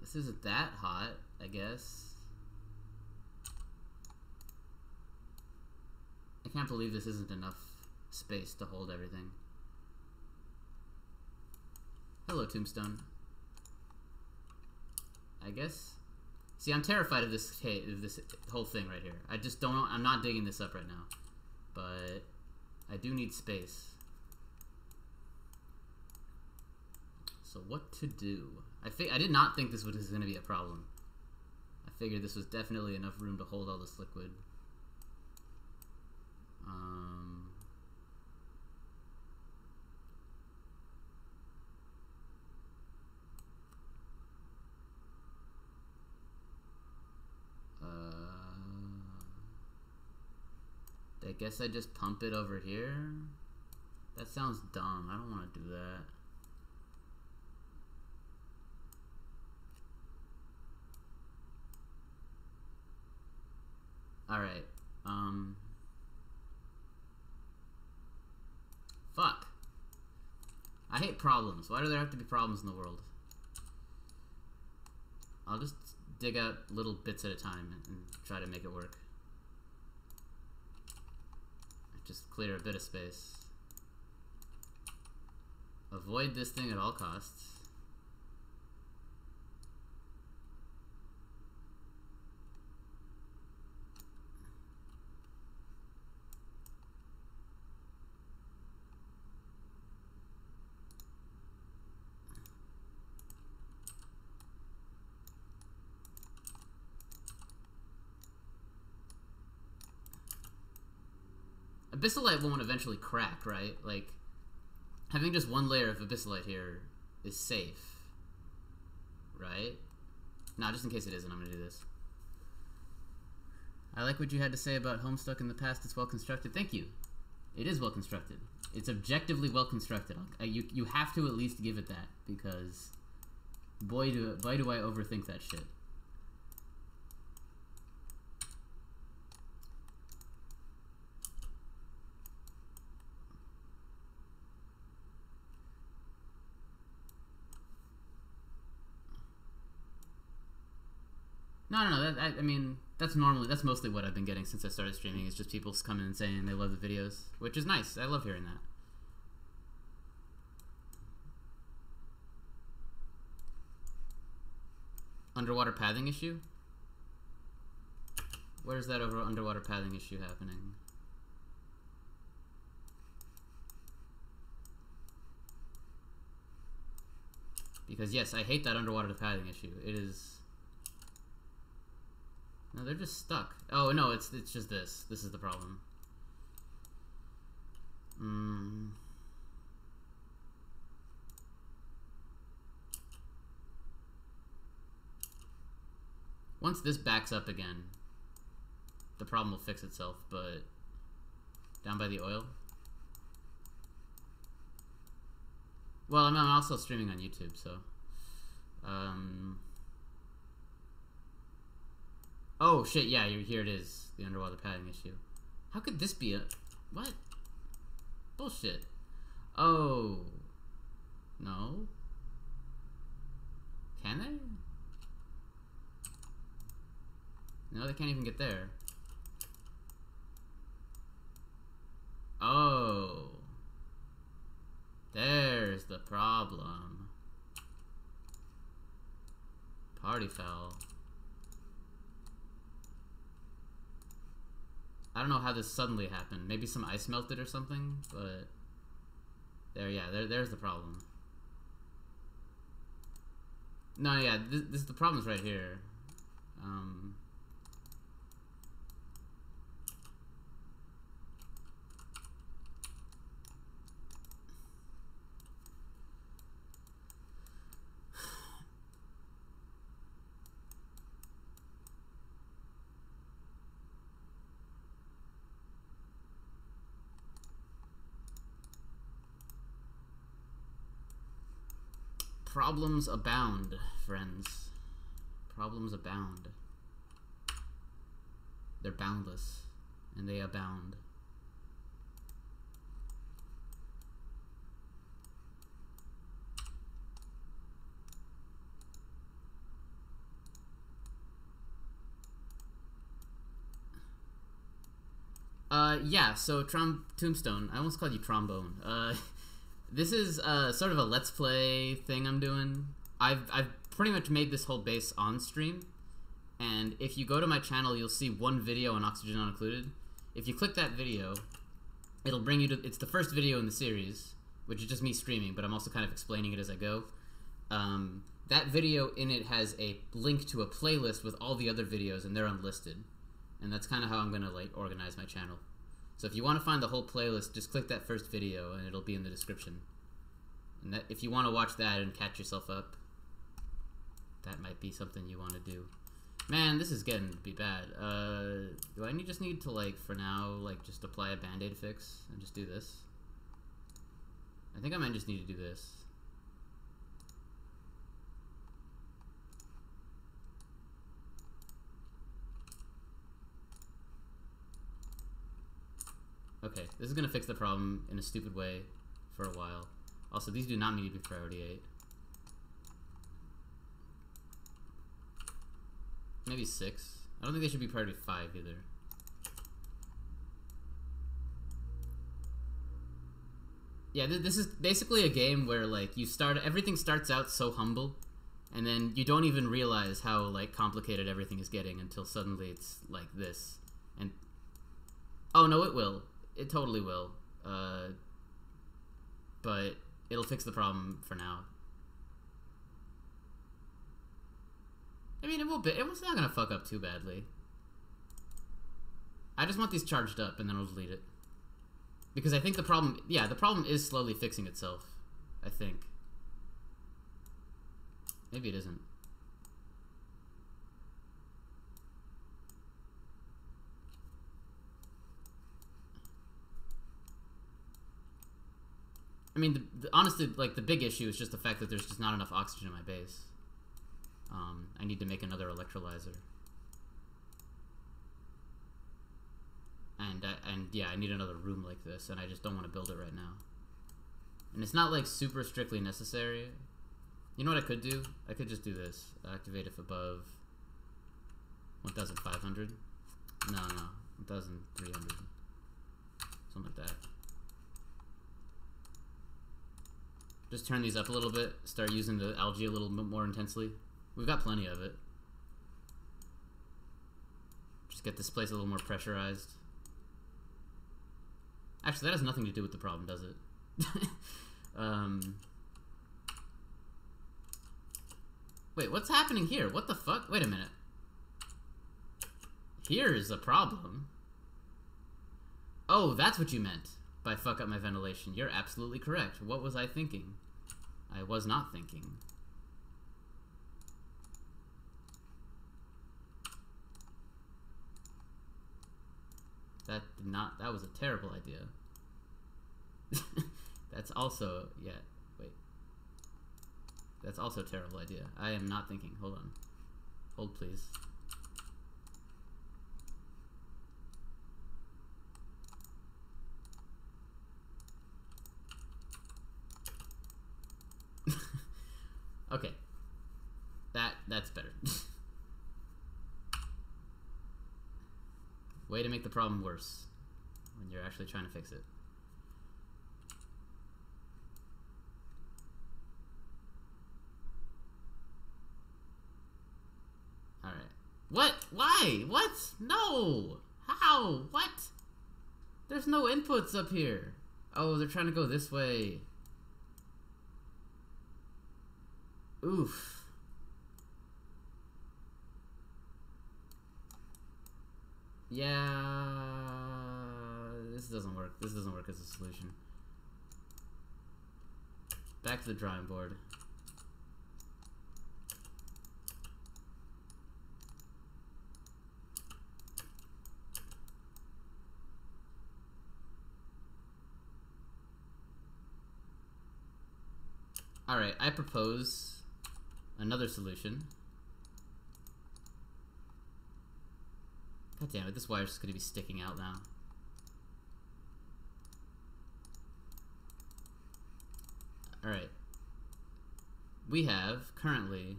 This isn't that hot, I guess. I can't believe this isn't enough space to hold everything. Hello, Tombstone. I guess. See, I'm terrified of this whole thing right here. I just don't. I'm not digging this up right now, but I do need space. So what to do? I did not think this was going to be a problem. I figured this was definitely enough room to hold all this liquid. I guess I just pump it over here. That sounds dumb. I don't want to do that. Alright. Fuck. I hate problems. Why do there have to be problems in the world? I'll just dig out little bits at a time and try to make it work. Just clear a bit of space. Avoid this thing at all costs. Abyssalite won't eventually crack, right? Like, having just one layer of Abyssalite here is safe, right? Nah, just in case it isn't, I'm gonna do this. I like what you had to say about Homestuck in the past. It's well constructed. Thank you. It is well constructed. It's objectively well constructed. You have to at least give it that, because boy do I overthink that shit. No. I mean, that's mostly what I've been getting since I started streaming. Is just people coming and saying they love the videos, which is nice. I love hearing that. Underwater pathing issue? Where's that underwater pathing issue happening? Because yes, I hate that underwater pathing issue. It is. No, they're just stuck. Oh no, it's just this. This is the problem. Once this backs up again, the problem will fix itself, but down by the oil. Well, I'm also streaming on YouTube, so oh shit, yeah, here it is, the underwater padding issue. How could this be a... what? Bullshit. Oh. No? Can they? No, they can't even get there. Oh. There's the problem. Party foul. I don't know how this suddenly happened. Maybe some ice melted or something, but there's the problem. No, yeah, this the problem's right here. Problems abound, friends. Problems abound. They're boundless, and they abound. Yeah, so Tombstone. I almost called you Trombone. This is sort of a let's play thing I'm doing. I've pretty much made this whole base on stream, and if you go to my channel, you'll see one video on Oxygen Not Included. If you click that video, it'll bring you to... it's the first video in the series, which is just me streaming, but I'm also kind of explaining it as I go. That video in it has a link to a playlist with all the other videos, and they're unlisted. And that's kind of how I'm gonna like organize my channel. So if you want to find the whole playlist, just click that first video and it'll be in the description. And that, if you want to watch that and catch yourself up, that might be something you want to do. Man, this is getting to be bad. Do I just need to, like, for now, like, just apply a band-aid fix and just do this? I think I might just need to do this. Okay, this is gonna fix the problem in a stupid way for a while. Also, these do not need to be priority 8. maybe 6. I don't think they should be priority 5 either. Yeah, this is basically a game where like everything starts out so humble, and then you don't even realize how like complicated everything is getting until suddenly it's like this. And oh no, it will. It totally will. But it'll fix the problem for now. I mean, it will be. It's not gonna fuck up too badly. I just want these charged up, and then I'll delete it. Because I think the problem, the problem is slowly fixing itself. I think. Maybe it isn't. I mean, honestly, like, the big issue is just the fact that there's just not enough oxygen in my base. I need to make another electrolyzer. And yeah, I need another room like this, and I just don't want to build it right now. And it's not, like, super strictly necessary. You know what I could do? I could just do this. Activate if above 1,500. No, 1,300. Something like that. Just turn these up a little bit. Start using the algae a little bit more intensely. We've got plenty of it. Just get this place a little more pressurized. Actually, that has nothing to do with the problem, does it? Wait, what's happening here? What the fuck? Wait a minute. Here is a problem. Oh, that's what you meant by fuck up my ventilation. You're absolutely correct. What was I thinking? I was not thinking. That was a terrible idea. That's also, wait. That's also a terrible idea. I am not thinking. Hold on. Hold, please. Okay. That's better. Way to make the problem worse when you're actually trying to fix it. Alright. What? Why? What? No! How? What? There's no inputs up here. Oh, they're trying to go this way. Oof. Yeah, this doesn't work. This doesn't work as a solution. Back to the drawing board. Alright, I propose another solution. God damn it, this wire's just gonna be sticking out now. Alright. We have, currently...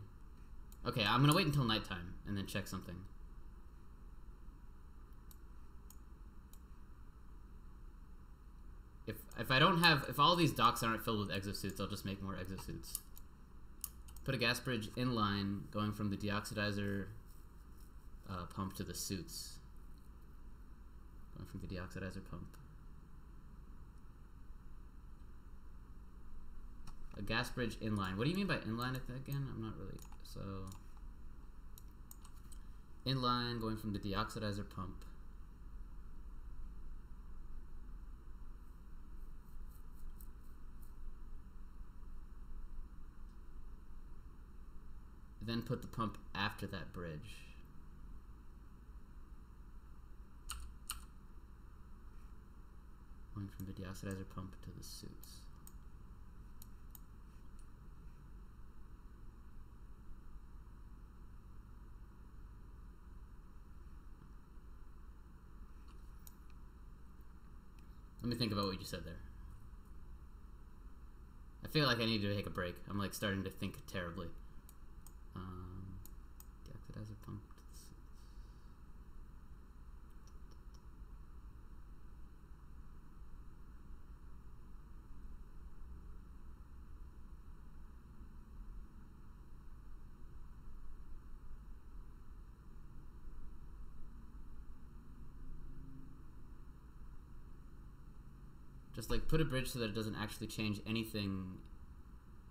Okay, I'm gonna wait until nighttime and then check something. If I don't have... If all these docks aren't filled with exosuits, I'll just make more exosuits. Put a gas bridge in line, going from the deoxidizer... pump to the suits. Going from the deoxidizer pump. A gas bridge inline. What do you mean by inline again? I'm not really... So... Inline, going from the deoxidizer pump. Then put the pump after that bridge. Going from the deoxidizer pump to the suits. Let me think about what you said there. I feel like I need to take a break. I'm like starting to think terribly. Deoxidizer pump to the Just like put a bridge so that it doesn't actually change anything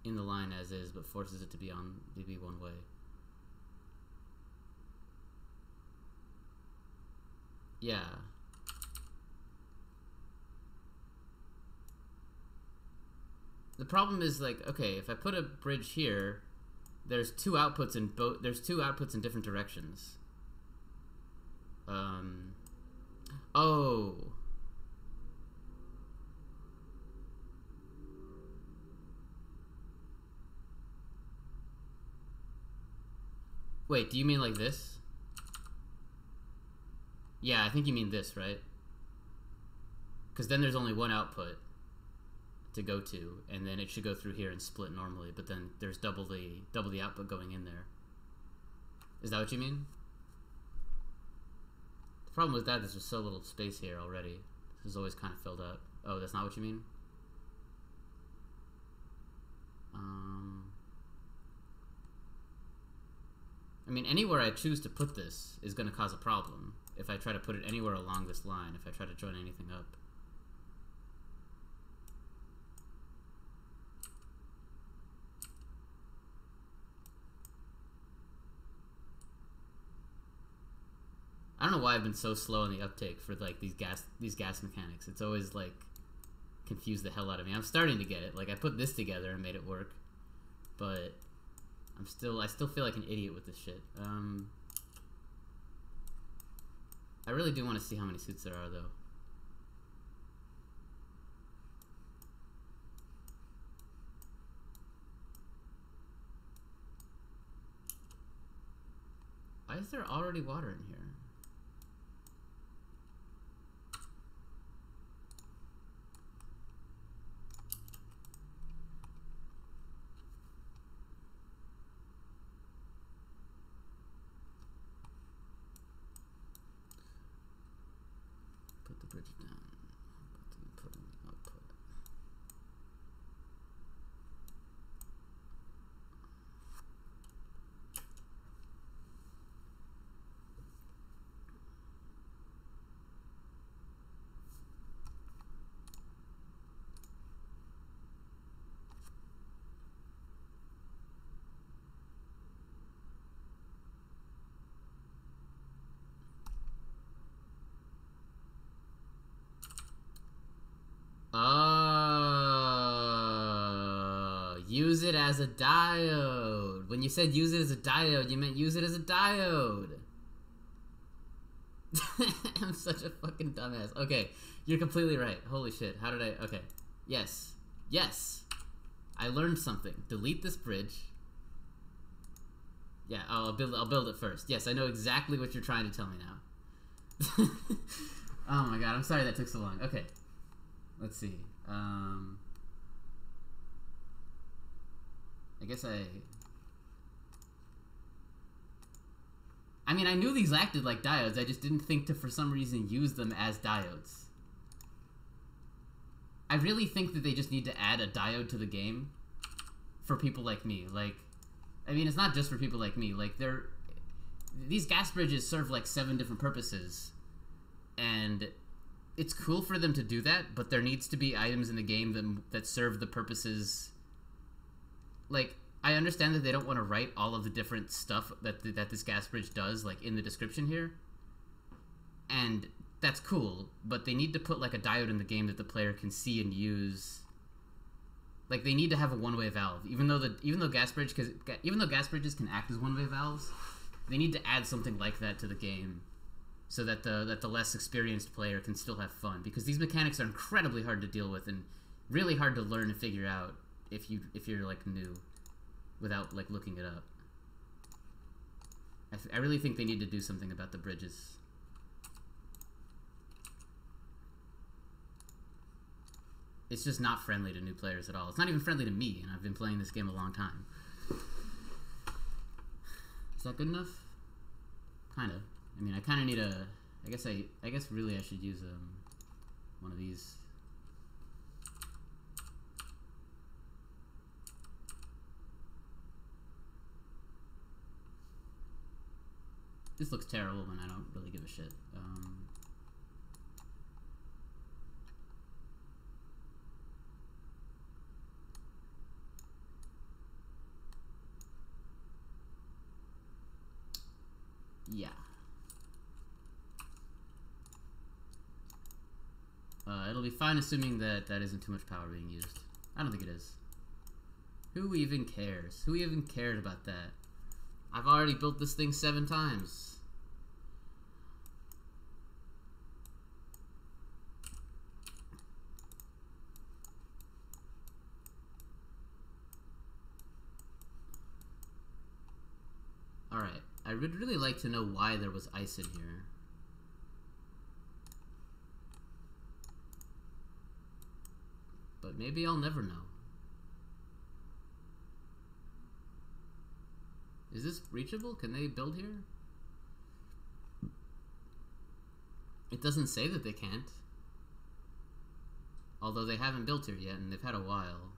in the line as is, but forces it to be one way. Yeah. The problem is, like, okay, if I put a bridge here, there's two outputs in different directions. Oh. Wait, do you mean like this? Yeah, I think you mean this, right? Because then there's only one output to go to, and then it should go through here and split normally, but then there's double the output going in there. Is that what you mean? The problem with that is there's so little space here already. This is always kind of filled up. Oh, that's not what you mean? I mean, anywhere I choose to put this is going to cause a problem if I try to put it anywhere along this line, if I try to join anything up. I don't know why I've been so slow on the uptake for like these gas mechanics. It's always like confused the hell out of me. I'm starting to get it. Like I put this together and made it work, but I still feel like an idiot with this shit. I really do want to see how many suits there are though. Why is there already water in here? Put the bridge down. Put in the output. Use it as a diode. When you said use it as a diode, you meant use it as a diode. I'm such a fucking dumbass. Okay, you're completely right. Holy shit. How did I... Okay. Yes. Yes. I learned something. Delete this bridge. Yeah, I'll build it first. Yes, I know exactly what you're trying to tell me now. Oh my god, I'm sorry that took so long. Okay. Let's see. I guess I mean, I knew these acted like diodes, I just didn't think to, for some reason, use them as diodes. I really think that they just need to add a diode to the game for people like me. Like, I mean, it's not just for people like me. Like, these gas bridges serve, like, 7 different purposes. And it's cool for them to do that, but there needs to be items in the game that serve the purposes. Like, I understand that they don't want to write all of the different stuff that this gas bridge does, like, in the description here. And that's cool, but they need to put, like, a diode in the game that the player can see and use. Like, they need to have a one-way valve. Even though gas bridges can act as one-way valves, they need to add something like that to the game so that the less experienced player can still have fun. Because these mechanics are incredibly hard to deal with and really hard to learn and figure out if you're like new without like looking it up. I really think they need to do something about the bridges. It's just not friendly to new players at all. It's not even friendly to me, and I've been playing this game a long time. Is that good enough? Kind of. I mean, I kind of need a... I guess really I should use one of these. This looks terrible when I don't really give a shit. Yeah. It'll be fine assuming that that isn't too much power being used. I don't think it is. Who even cares? Who even cared about that? I've already built this thing 7 times. Alright, I would really like to know why there was ice in here. But maybe I'll never know. Is this reachable? Can they build here? It doesn't say that they can't. Although they haven't built here yet and they've had a while.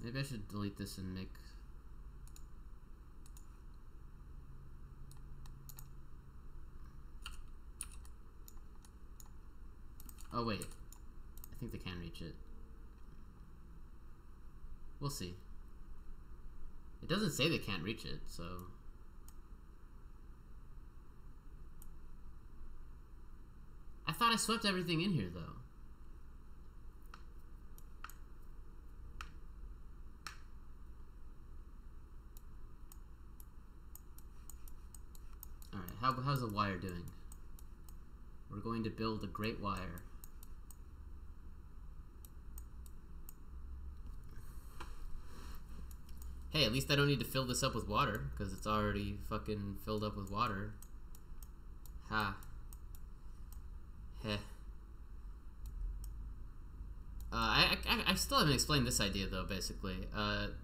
Maybe I should delete this and make... Oh wait, I think they can reach it. We'll see. It doesn't say they can't reach it, so... I thought I swept everything in here, though. Alright, how's the wire doing? We're going to build a great wire. Hey, at least I don't need to fill this up with water, because it's already fucking filled up with water. Ha. Heh. I still haven't explained this idea, though, basically.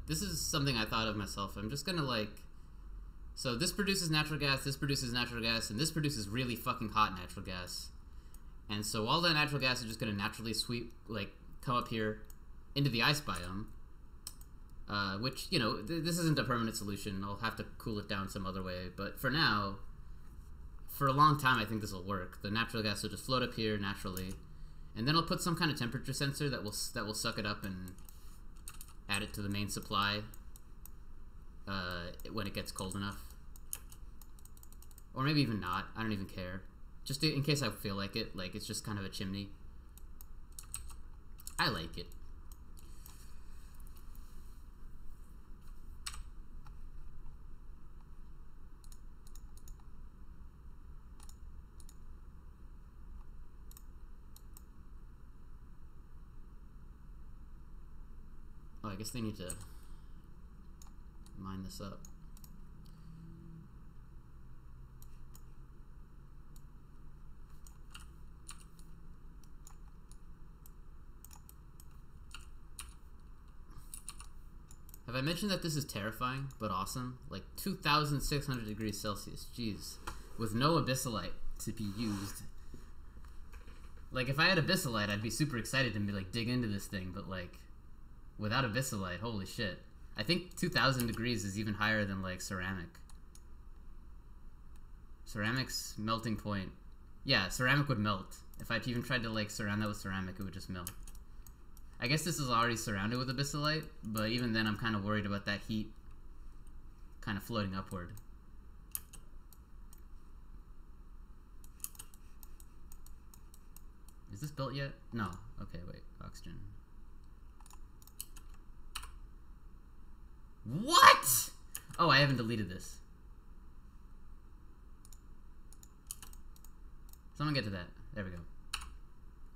This is something I thought of myself. I'm just gonna, like... So this produces natural gas, this produces natural gas, and this produces really fucking hot natural gas. And so all that natural gas is just gonna naturally sweep, like, come up here into the ice biome. Which, you know, this isn't a permanent solution. I'll have to cool it down some other way. But for now, for a long time, I think this will work. The natural gas will just float up here naturally. And then I'll put some kind of temperature sensor that will suck it up and add it to the main supply when it gets cold enough. Or maybe even not. I don't even care. Just in case I feel like it. Like, it's just kind of a chimney. I like it. Oh, I guess they need to mine this up. Have I mentioned that this is terrifying, but awesome? Like 2,600 degrees Celsius, jeez. With no abyssalite to be used. Like, if I had abyssalite, I'd be super excited to be, like, dig into this thing, but, like, without abyssalite, holy shit. I think 2,000 degrees is even higher than, like, ceramic. Ceramic's melting point. Yeah, ceramic would melt. If I even tried to, like, surround that with ceramic, it would just melt. I guess this is already surrounded with abyssalite, but even then I'm kind of worried about that heat kind of floating upward. Is this built yet? No. Okay, wait. Oxygen. What? Oh, I haven't deleted this. Someone get to that. There we go.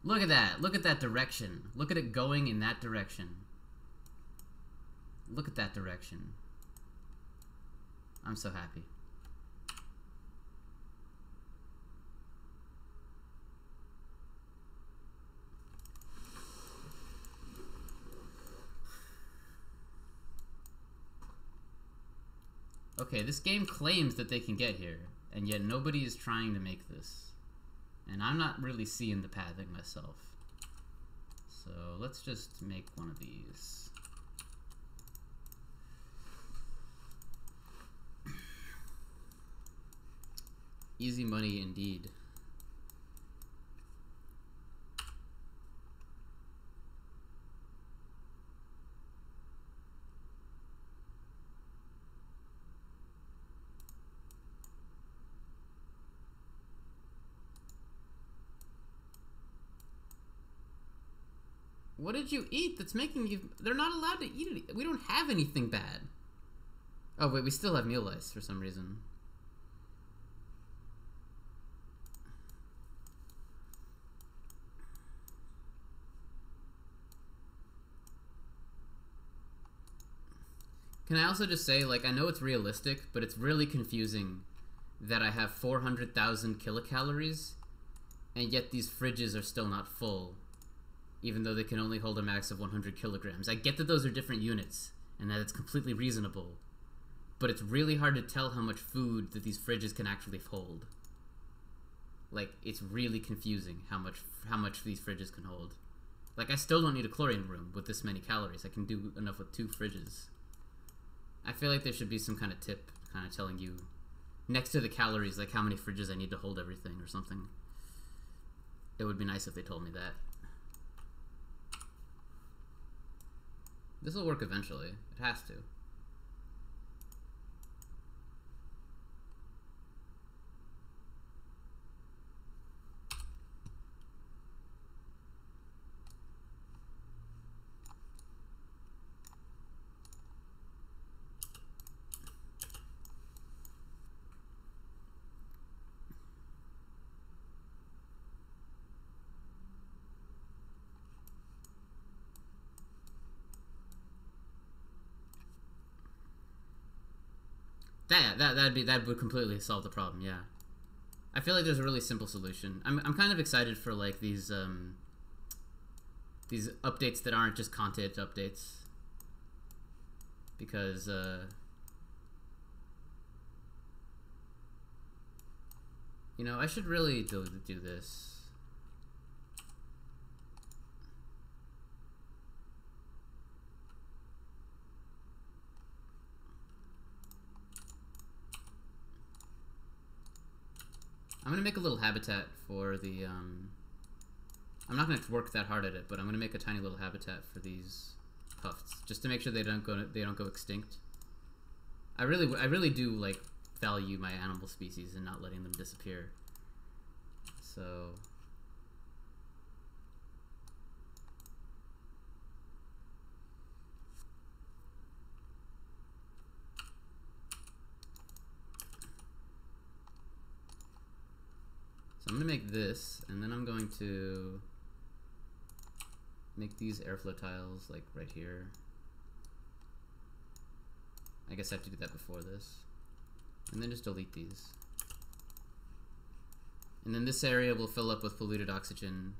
Look at that. Look at that direction. Look at it going in that direction. Look at that direction. I'm so happy. Okay, this game claims that they can get here, and yet nobody is trying to make this. And I'm not really seeing the pathing myself. So let's just make one of these. Easy money indeed. What did you eat that's making you... They're not allowed to eat it. We don't have anything bad. Oh, wait, we still have meal lice for some reason. Can I also just say, like, I know it's realistic, but it's really confusing that I have 400,000 kilocalories, and yet these fridges are still not full, even though they can only hold a max of 100 kilograms. I get that those are different units, and that it's completely reasonable, but it's really hard to tell how much food that these fridges can actually hold. Like, it's really confusing how much these fridges can hold. Like, I still don't need a chlorine room with this many calories. I can do enough with 2 fridges. I feel like there should be some kind of tip kind of telling you next to the calories, like how many fridges I need to hold everything or something. It would be nice if they told me that. This will work eventually. It has to. That would completely solve the problem. Yeah, I feel like there's a really simple solution. I'm kind of excited for like these updates that aren't just content updates, because you know, I should really do this. I'm gonna make a little habitat for the, I'm not gonna work that hard at it, but I'm gonna make a tiny little habitat for these puffs, just to make sure they don't go extinct. I really do like value my animal species and not letting them disappear. So I'm going to make this, and then I'm going to make these airflow tiles, like, right here. I guess I have to do that before this. And then just delete these. And then this area will fill up with polluted oxygen,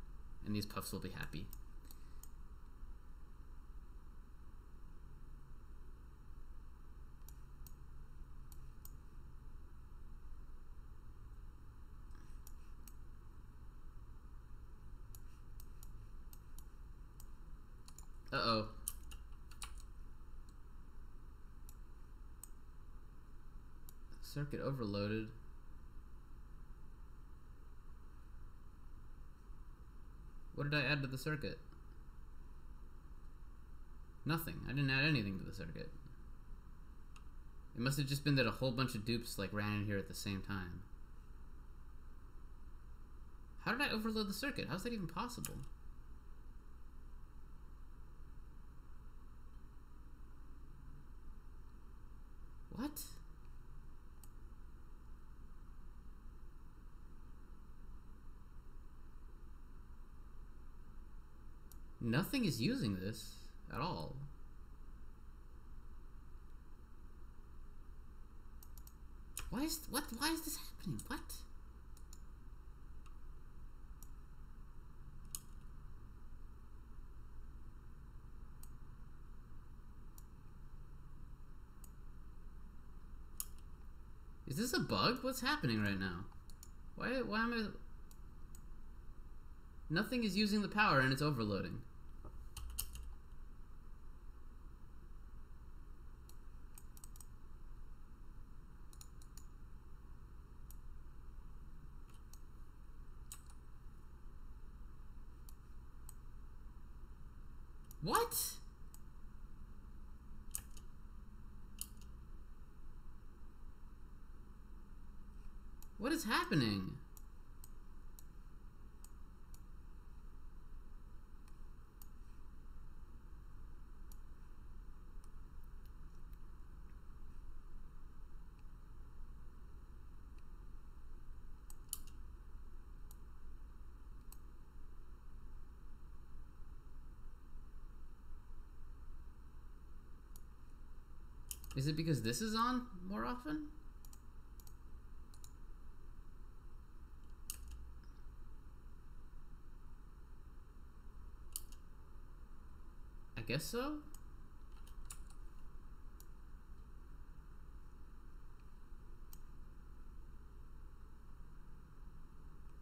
and these puffs will be happy. Uh-oh. Circuit overloaded. What did I add to the circuit? Nothing. I didn't add anything to the circuit. It must have just been that a whole bunch of dupes like ran in here at the same time. How did I overload the circuit? How's that even possible? What? Nothing is using this at all. Why is this happening? What? Is this a bug? What's happening right now? Why am I... Nothing is using the power and it's overloading. What? What is happening? Is it because this is on more often? I guess so.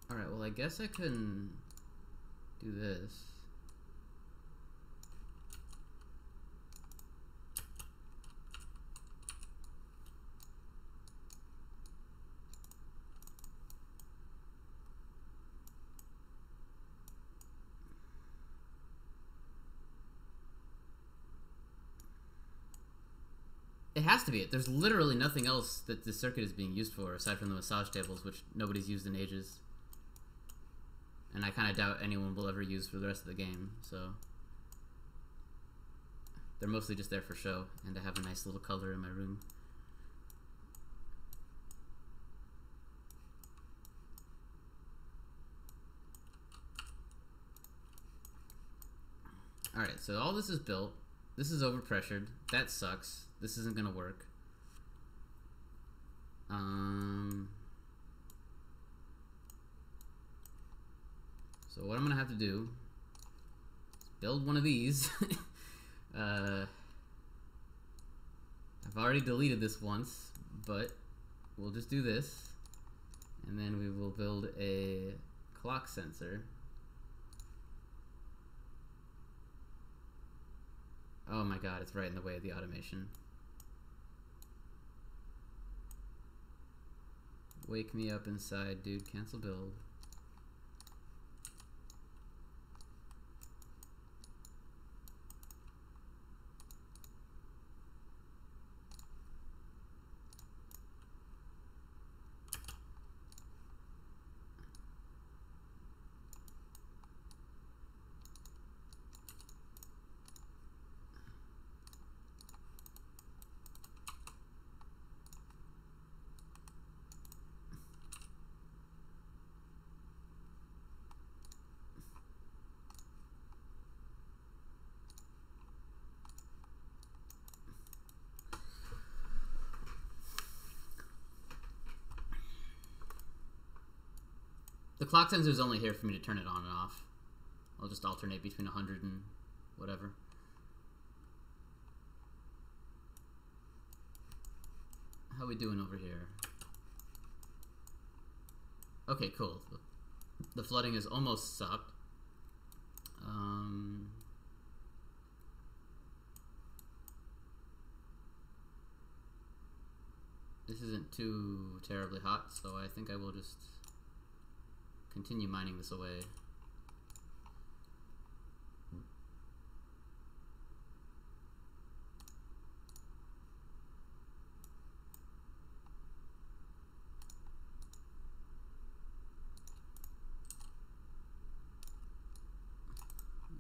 Alright, well I guess I can do this. It has to be it. There's literally nothing else that this circuit is being used for aside from the massage tables, which nobody's used in ages. And I kind of doubt anyone will ever use for the rest of the game, so... They're mostly just there for show, and to have a nice little color in my room. Alright, so all this is built. This is overpressured. That sucks. This isn't gonna work. So what I'm gonna have to do is build one of these. I've already deleted this once, but we'll just do this, and then we will build a clock sensor. Oh my god, it's right in the way of the automation. Wake me up inside, dude. Cancel build. The clock sensor is only here for me to turn it on and off. I'll just alternate between 100 and whatever. How we doing over here? Okay, cool. The flooding is almost stopped. This isn't too terribly hot, so I think I will just continue mining this away.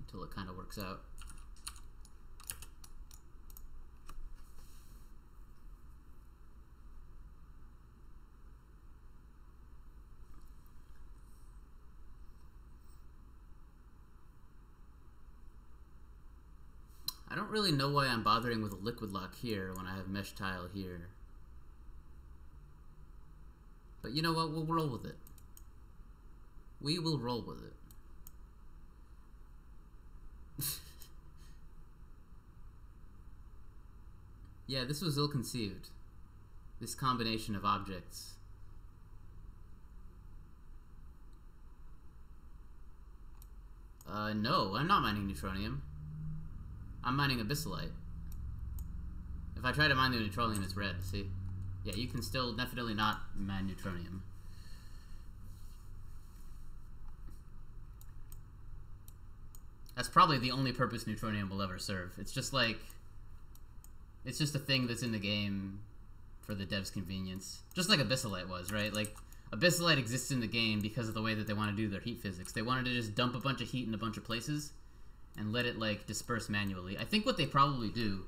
Until it kind of works out. I don't really know why I'm bothering with a liquid lock here when I have mesh tile here. But you know what? We'll roll with it. We will roll with it. Yeah, this was ill-conceived. This combination of objects. No, I'm not mining neutronium. I'm mining abyssalite. If I try to mine the neutronium, it's red, see? Yeah, you can still definitely not mine neutronium. That's probably the only purpose neutronium will ever serve. It's just like... It's just a thing that's in the game for the devs' convenience. Just like abyssalite was, right? Like, abyssalite exists in the game because of the way that they want to do their heat physics. They wanted to just dump a bunch of heat in a bunch of places and let it, like, disperse manually. I think what they probably do,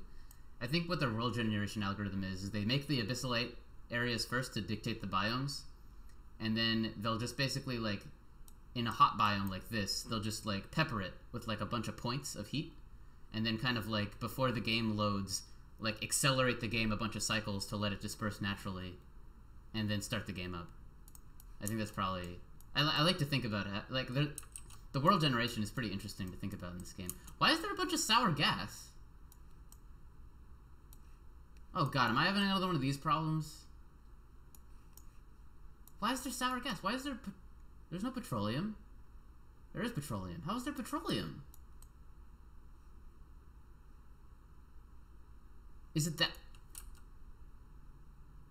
I think what their world generation algorithm is they make the abyssalite areas first to dictate the biomes, and then they'll just basically, like, in a hot biome like this, they'll just, like, pepper it with, like, a bunch of points of heat, and then kind of, like, before the game loads, like accelerate the game a bunch of cycles to let it disperse naturally, and then start the game up. I think that's probably... I like to think about it. Like, the world generation is pretty interesting to think about in this game. Why is there a bunch of sour gas? Oh god, am I having another one of these problems? Why is there sour gas? Why is there... There's no petroleum. There is petroleum. How is there petroleum? Is it that...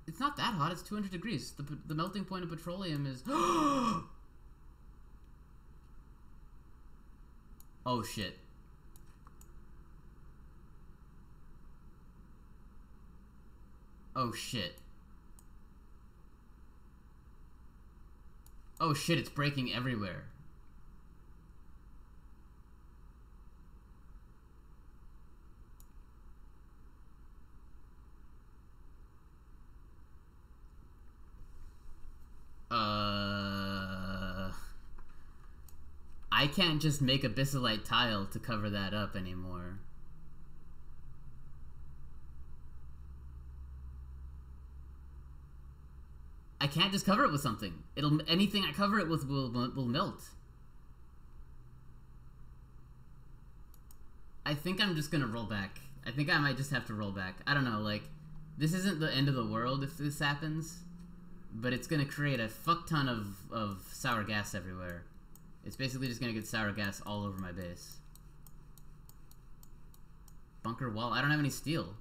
It's not that hot. It's 200 degrees. The melting point of petroleum is... Oh, shit. Oh, shit. Oh, shit, it's breaking everywhere. I can't just make abyssalite tile to cover that up anymore. I can't just cover it with something. Anything I cover it with will melt. I think I'm just gonna roll back. I think I might just have to roll back. I don't know, like, this isn't the end of the world if this happens, but it's gonna create a fuck ton of sour gas everywhere. It's basically just gonna get sour gas all over my base. Bunker wall. I don't have any steel.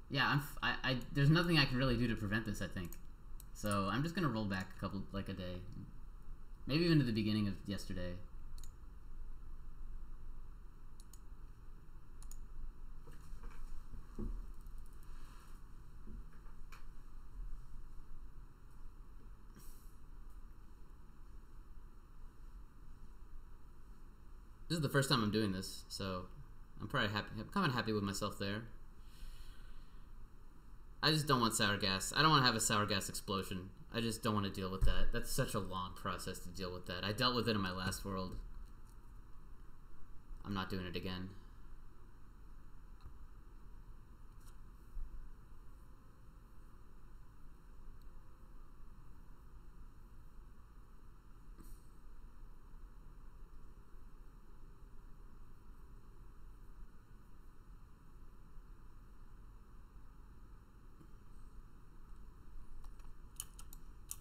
Yeah, there's nothing I can really do to prevent this, I think. So I'm just gonna roll back a day. Maybe even to the beginning of yesterday. This is the first time I'm doing this, so I'm probably happy. I'm kind of happy with myself there. I just don't want sour gas. I don't want to have a sour gas explosion. I just don't want to deal with that. That's such a long process to deal with that. I dealt with it in my last world. I'm not doing it again.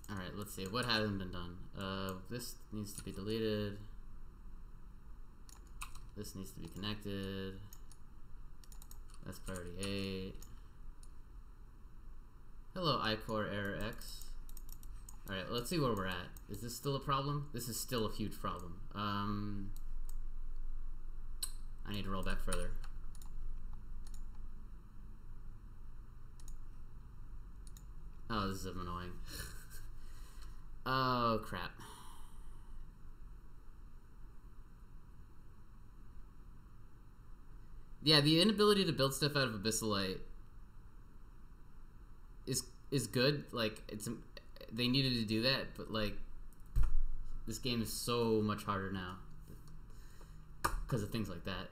Alright, let's see. What hasn't been done? This needs to be deleted. This needs to be connected. That's priority 8. Hello, iCore error X. Alright, let's see where we're at. Is this still a problem? This is still a huge problem. I need to roll back further. Oh, this is annoying. Oh, crap. Yeah, the inability to build stuff out of abyssalite is good. Like, they needed to do that, but like, this game is so much harder now because of things like that.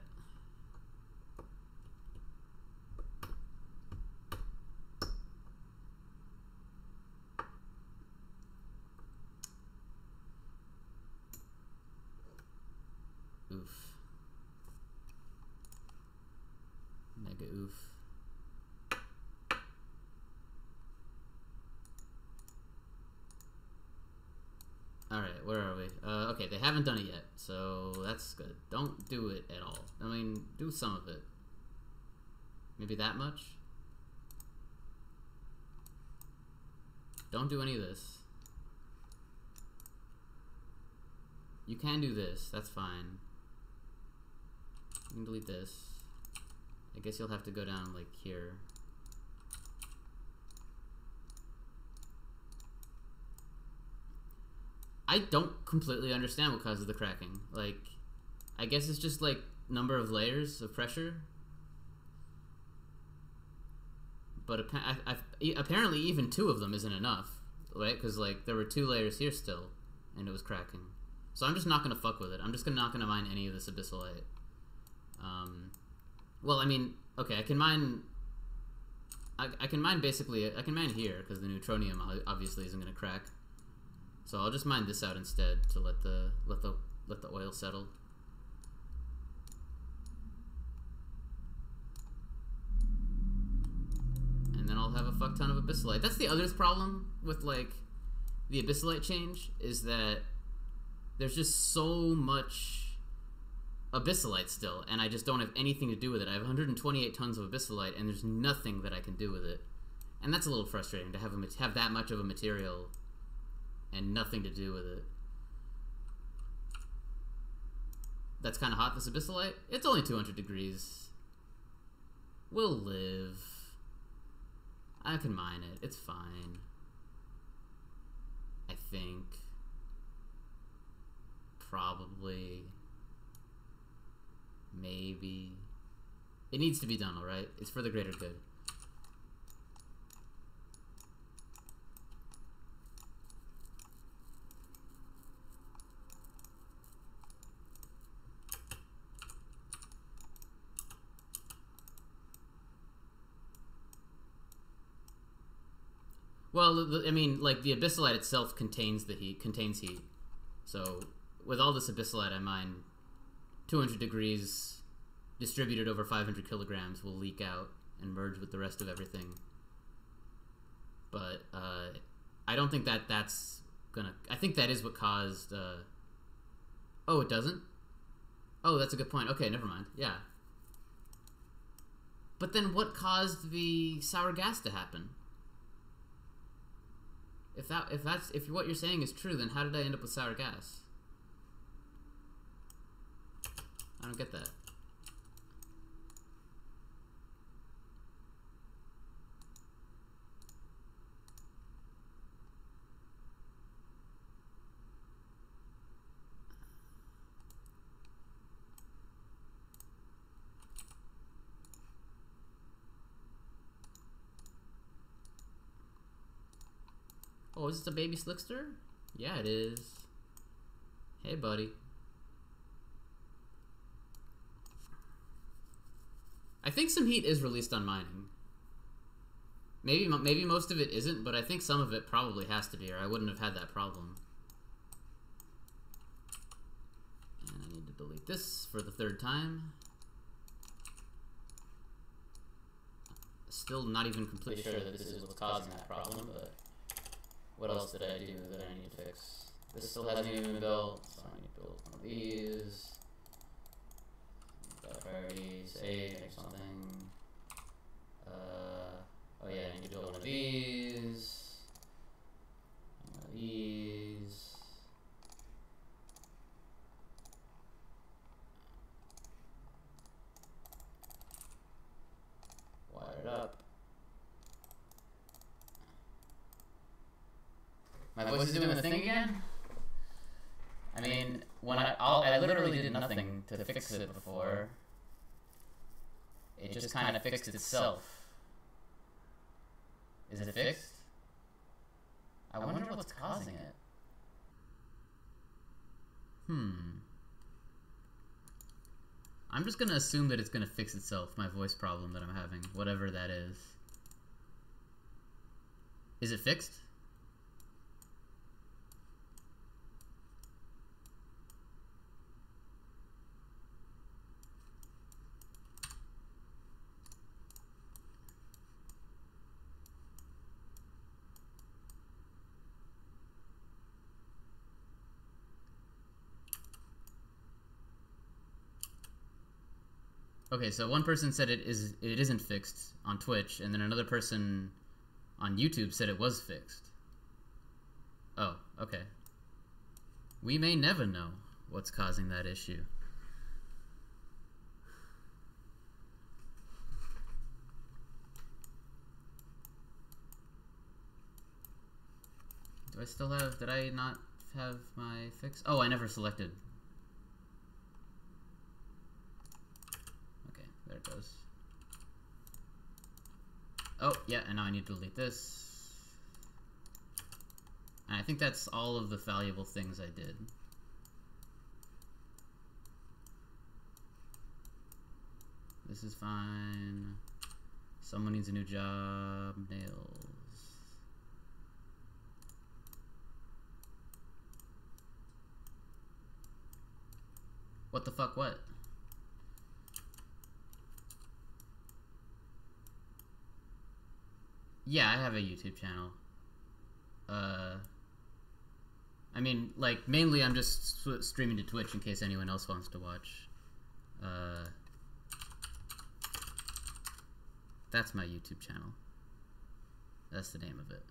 Oof. Mega oof. Alright, where are we? Okay, they haven't done it yet, so that's good. Don't do it at all. I mean, do some of it. Maybe that much? Don't do any of this. You can do this, that's fine. You can delete this. I guess you'll have to go down like here. I don't completely understand what causes the cracking. Like, I guess it's just like number of layers of pressure. But apparently even 2 of them isn't enough, right? Because like there were 2 layers here still, and it was cracking. So I'm just not gonna fuck with it. I'm just not gonna mine any of this abyssalite. Well, I mean, okay, I can mine. I can mine basically. I can mine here because the neutronium obviously isn't gonna crack. So I'll just mine this out instead to let the oil settle. And then I'll have a fuck ton of abyssalite. That's the other problem with like the abyssalite change, is that there's just so much abyssalite still, and I just don't have anything to do with it. I have 128 tons of abyssalite, and there's nothing that I can do with it, and that's a little frustrating to have that much of a material and nothing to do with it. That's kind of hot, this abyssalite. It's only 200 degrees. We'll live. I can mine it. It's fine. I think. Probably. Maybe. It needs to be done, alright? It's for the greater good. Well, I mean, like, the abyssalite itself contains heat. So, with all this abyssalite I mine, 200 degrees distributed over 500 kilograms will leak out and merge with the rest of everything. But I don't think that's gonna... I think that is what caused... Oh, it doesn't? Oh, that's a good point. Okay, never mind. Yeah. But then what caused the sour gas to happen? If what you're saying is true, then how did I end up with sour gas? I don't get that. Oh, is this a baby slickster? Yeah, it is. Hey, buddy. I think some heat is released on mining. Maybe most of it isn't, but I think some of it probably has to be, or I wouldn't have had that problem. And I need to delete this for the third time. Still not even completely sure that this is what's causing that problem, but what else did I do that I need to fix? This still hasn't even been built, so I need to build one of these. Priorities 8 or something. Oh yeah, I need to build one of these. One of these. Wire it up. My voice is doing the thing again? I mean, when I literally did nothing to fix it before. It just kind of fixed itself. Is it fixed? I wonder what's causing it. I'm just gonna assume that it's gonna fix itself, my voice problem that I'm having, whatever that is. Is it fixed? Okay, so one person said it isn't fixed on Twitch, and then another person on YouTube said it was fixed. Oh, okay. We may never know what's causing that issue. Do I still have... Did I not have my fix? Oh, I never selected. There it goes. Oh, yeah, and now I need to delete this. And I think that's all of the valuable things I did. This is fine. Someone needs a new job. Nails. What the fuck, what? Yeah, I have a YouTube channel. I mean, like, mainly I'm just streaming to Twitch in case anyone else wants to watch. That's my YouTube channel. That's the name of it.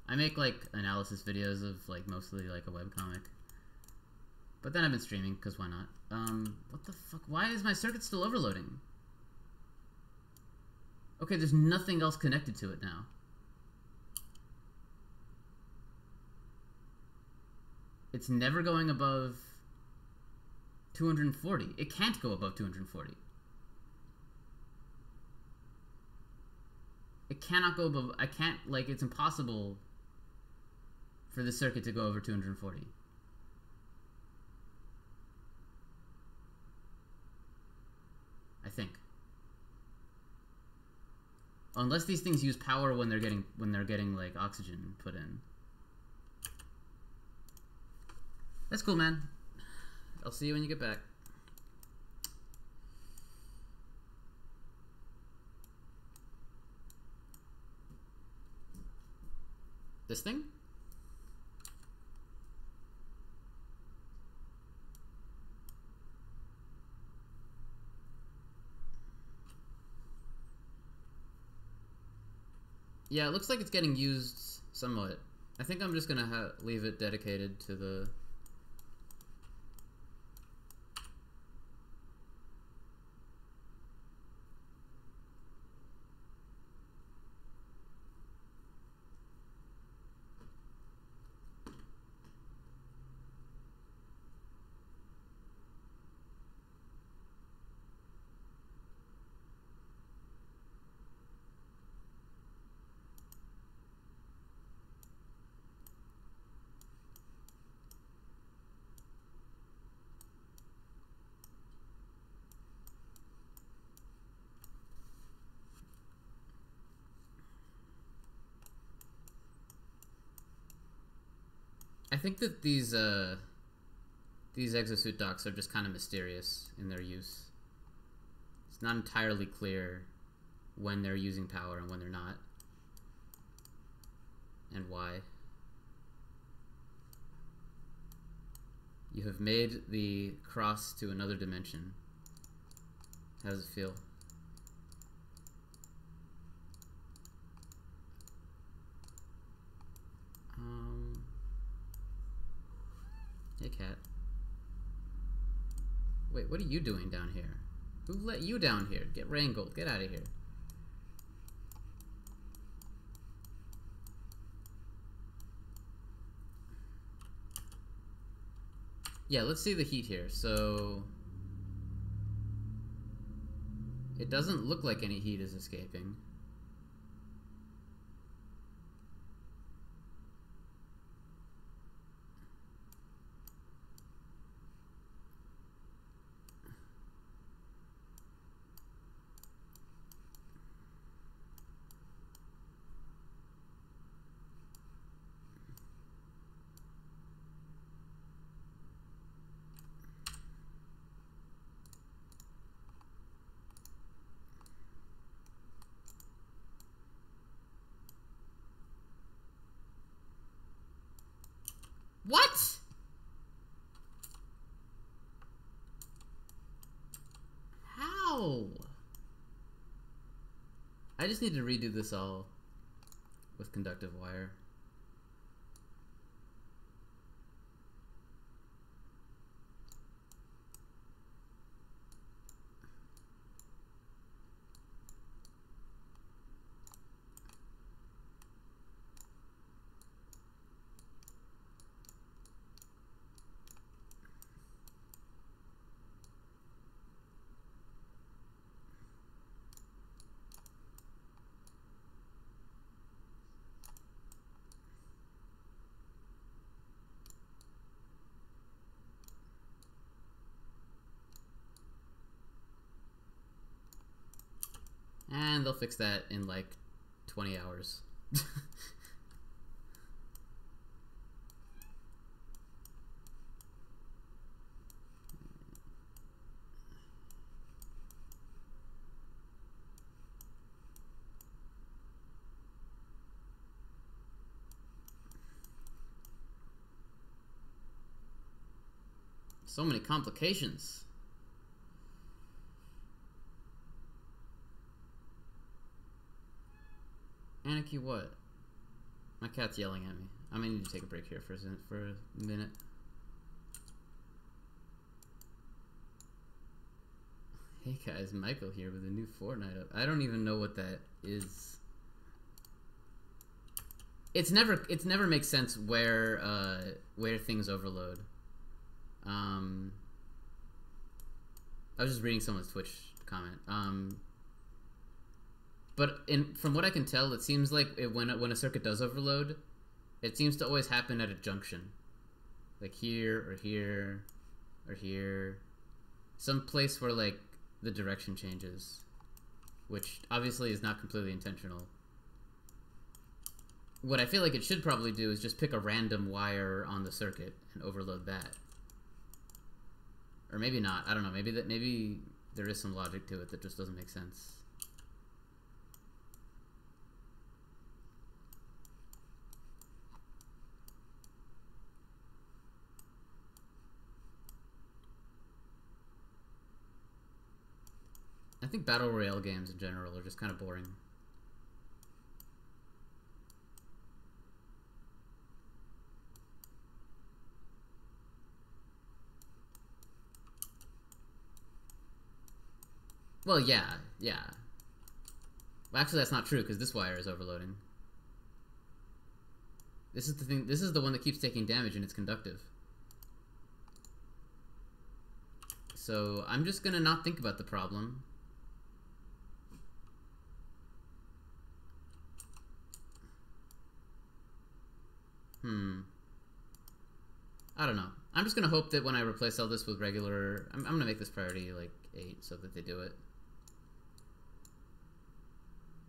I make, like, analysis videos of, like, mostly, like, a webcomic. But then I've been streaming, because why not? What the fuck? Why is my circuit still overloading? Okay, there's nothing else connected to it now. It's never going above 240. It can't go above 240. It cannot go above... I can't... Like, it's impossible for the circuit to go over 240. I think. Unless these things use power when they're getting like oxygen put in. That's cool, man. I'll see you when you get back. This thing? Yeah, it looks like it's getting used somewhat. I think I'm just gonna leave it dedicated to the... I think that these exosuit docks are just kind of mysterious in their use. It's not entirely clear when they're using power and when they're not, and why. You have made the cross to another dimension. How does it feel? Hey, cat. Wait, what are you doing down here? Who let you down here? Get wrangled. Get out of here. Yeah, let's see the heat here. So... it doesn't look like any heat is escaping. What? How? I just need to redo this all with conductive wire. fine. They'll fix that in like 20 hours. So many complications. Anarchy, what? My cat's yelling at me. I may need to take a break here for a minute. Hey guys, Michael here with a new Fortnite up. I don't even know what that is. It's never makes sense where things overload. I was just reading someone's Twitch comment. But from what I can tell, it seems like when a circuit does overload, it seems to always happen at a junction, like here or here or here, some place where like the direction changes, which obviously is not completely intentional. What I feel like it should probably do is just pick a random wire on the circuit and overload that. Or maybe not. I don't know. Maybe there is some logic to it that just doesn't make sense. I think battle royale games in general are just kind of boring. Well, yeah. Well, actually, that's not true because this wire is overloading. This is the thing. This is the one that keeps taking damage and it's conductive. So I'm just gonna not think about the problem. I don't know. I'm just gonna hope that when I replace all this with regular, I'm gonna make this priority like 8 so that they do it.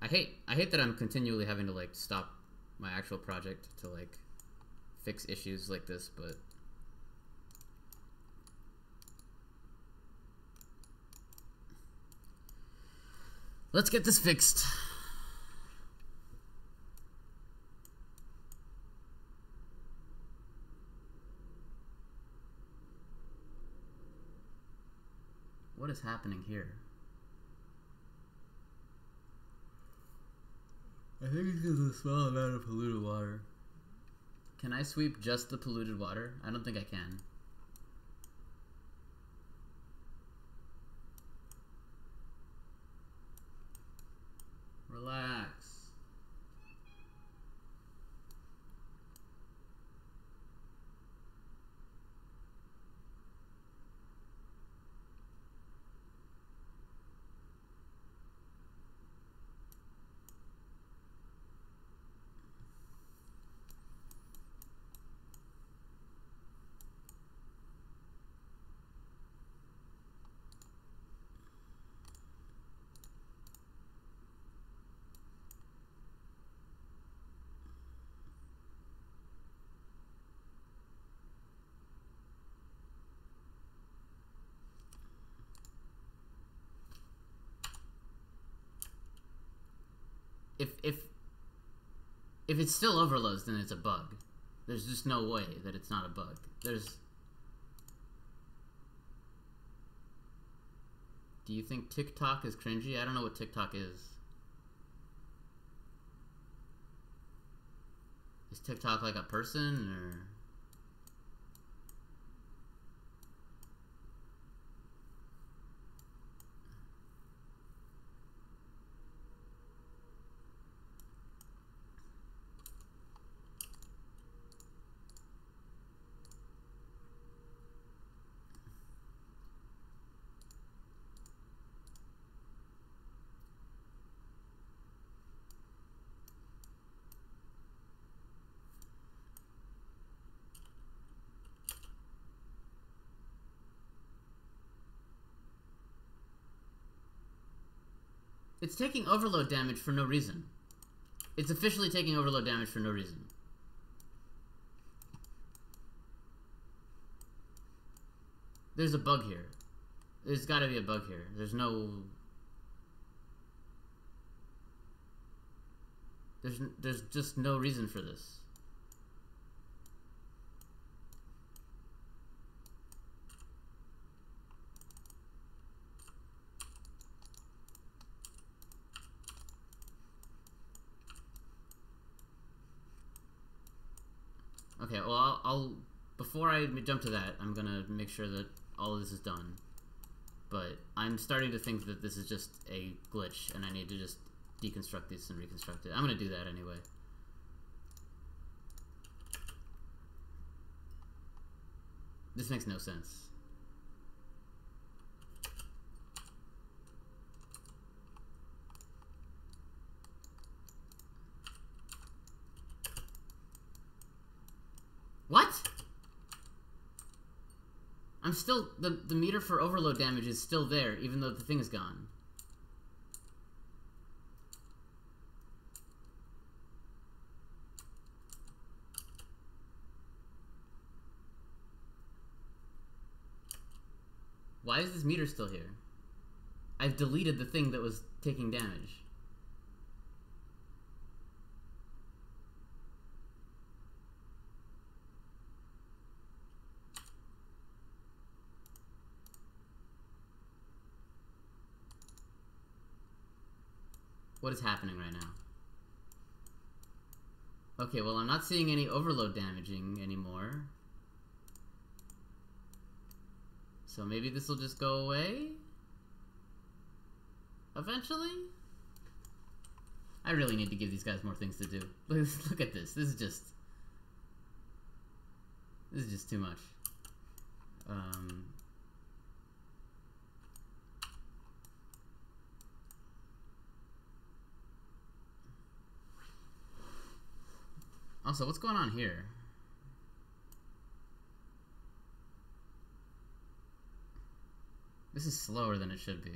I hate that I'm continually having to like stop my actual project to like fix issues like this, but let's get this fixed. What is happening here? I think it's because of the small amount of polluted water. Can I sweep just the polluted water? I don't think I can. Relax. If it still overloads, then it's a bug. There's just no way that it's not a bug. Do you think TikTok is cringy? I don't know what TikTok is. Is TikTok like a person, or? It's taking overload damage for no reason. It's officially taking overload damage for no reason. There's a bug here. There's gotta be a bug here. There's no... There's just no reason for this. Okay, well, I'll before I jump to that, I'm gonna make sure that all of this is done. But I'm starting to think that this is just a glitch, and I need to just deconstruct this and reconstruct it. I'm gonna do that anyway. This makes no sense. What? I'm still... The meter for overload damage is still there, even though the thing is gone. Why is this meter still here? I've deleted the thing that was taking damage. What is happening right now? Okay, well, I'm not seeing any overload damaging anymore. So maybe this will just go away? Eventually? I really need to give these guys more things to do. Look at this. This is just too much. Also, what's going on here? This is slower than it should be.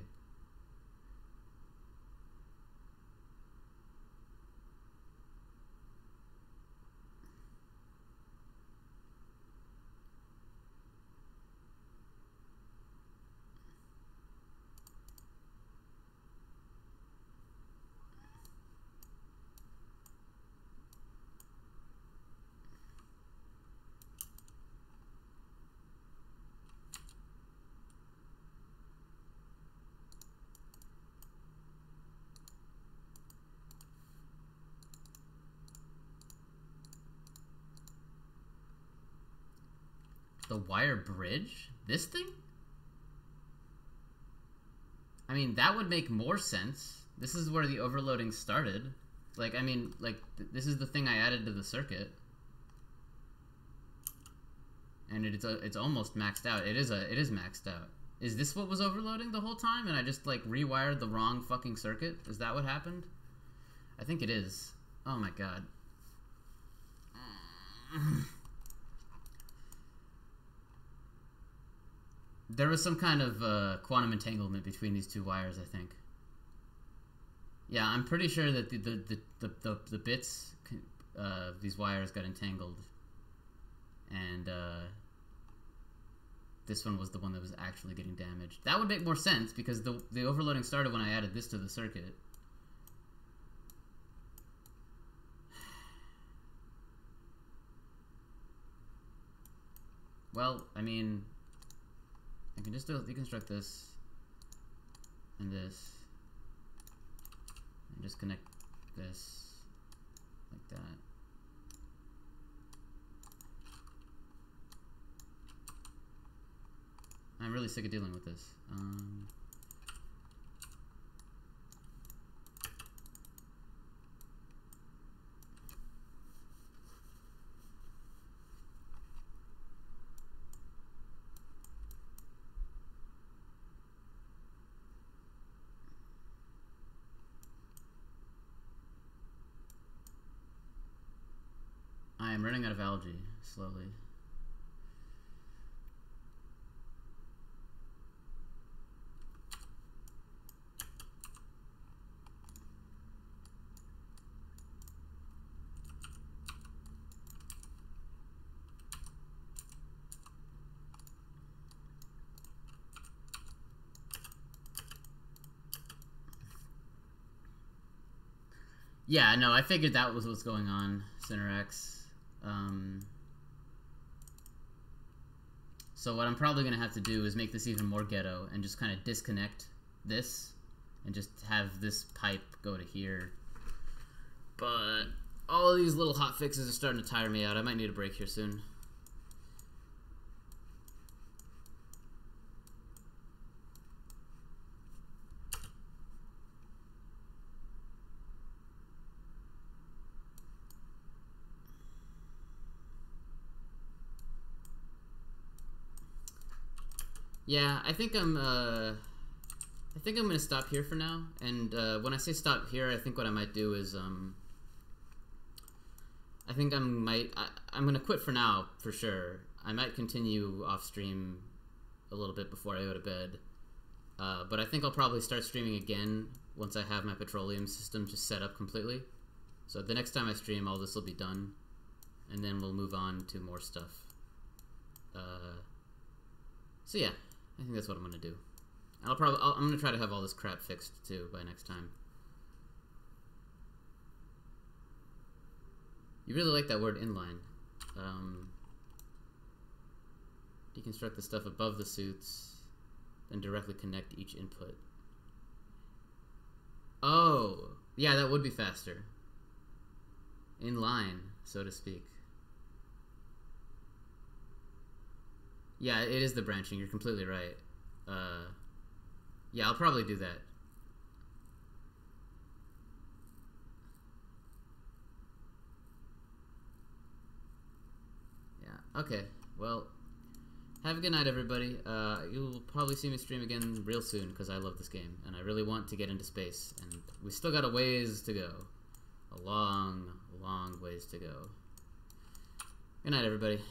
The wire bridge? This thing? I mean, that would make more sense. This is where the overloading started. Like, I mean, like, this is the thing I added to the circuit. And it's almost maxed out. It is maxed out. Is this what was overloading the whole time? And I just, like, rewired the wrong fucking circuit? Is that what happened? I think it is. Oh my god. There was some kind of quantum entanglement between these two wires, I think. Yeah, I'm pretty sure that the bits, these wires got entangled, and this one was the one that was actually getting damaged. That would make more sense because the overloading started when I added this to the circuit. Well, I mean, I can just deconstruct this and this and just connect this like that. I'm really sick of dealing with this. I am running out of algae, slowly. Yeah, no, I figured that was what's going on, Cinerax. So what I'm probably going to have to do is make this even more ghetto and just kind of disconnect this and just have this pipe go to here. But all of these little hot fixes are starting to tire me out. I might need a break here soon. Yeah, I think I'm gonna stop here for now. And when I say stop here, I think what I might do is I think I'm gonna quit for now for sure. I might continue off stream a little bit before I go to bed, but I think I'll probably start streaming again once I have my petroleum system just set up completely. So the next time I stream, all this will be done, and then we'll move on to more stuff. So yeah. I think that's what I'm gonna do. I'm gonna try to have all this crap fixed too by next time. You really like that word inline. Deconstruct the stuff above the suits, then directly connect each input. Oh, yeah, that would be faster. Inline, so to speak. Yeah, it is the branching. You're completely right. Yeah, I'll probably do that. Yeah, okay. Well, have a good night, everybody. You'll probably see me stream again real soon because I love this game and I really want to get into space. And we still got a ways to go. A long, long ways to go. Good night, everybody.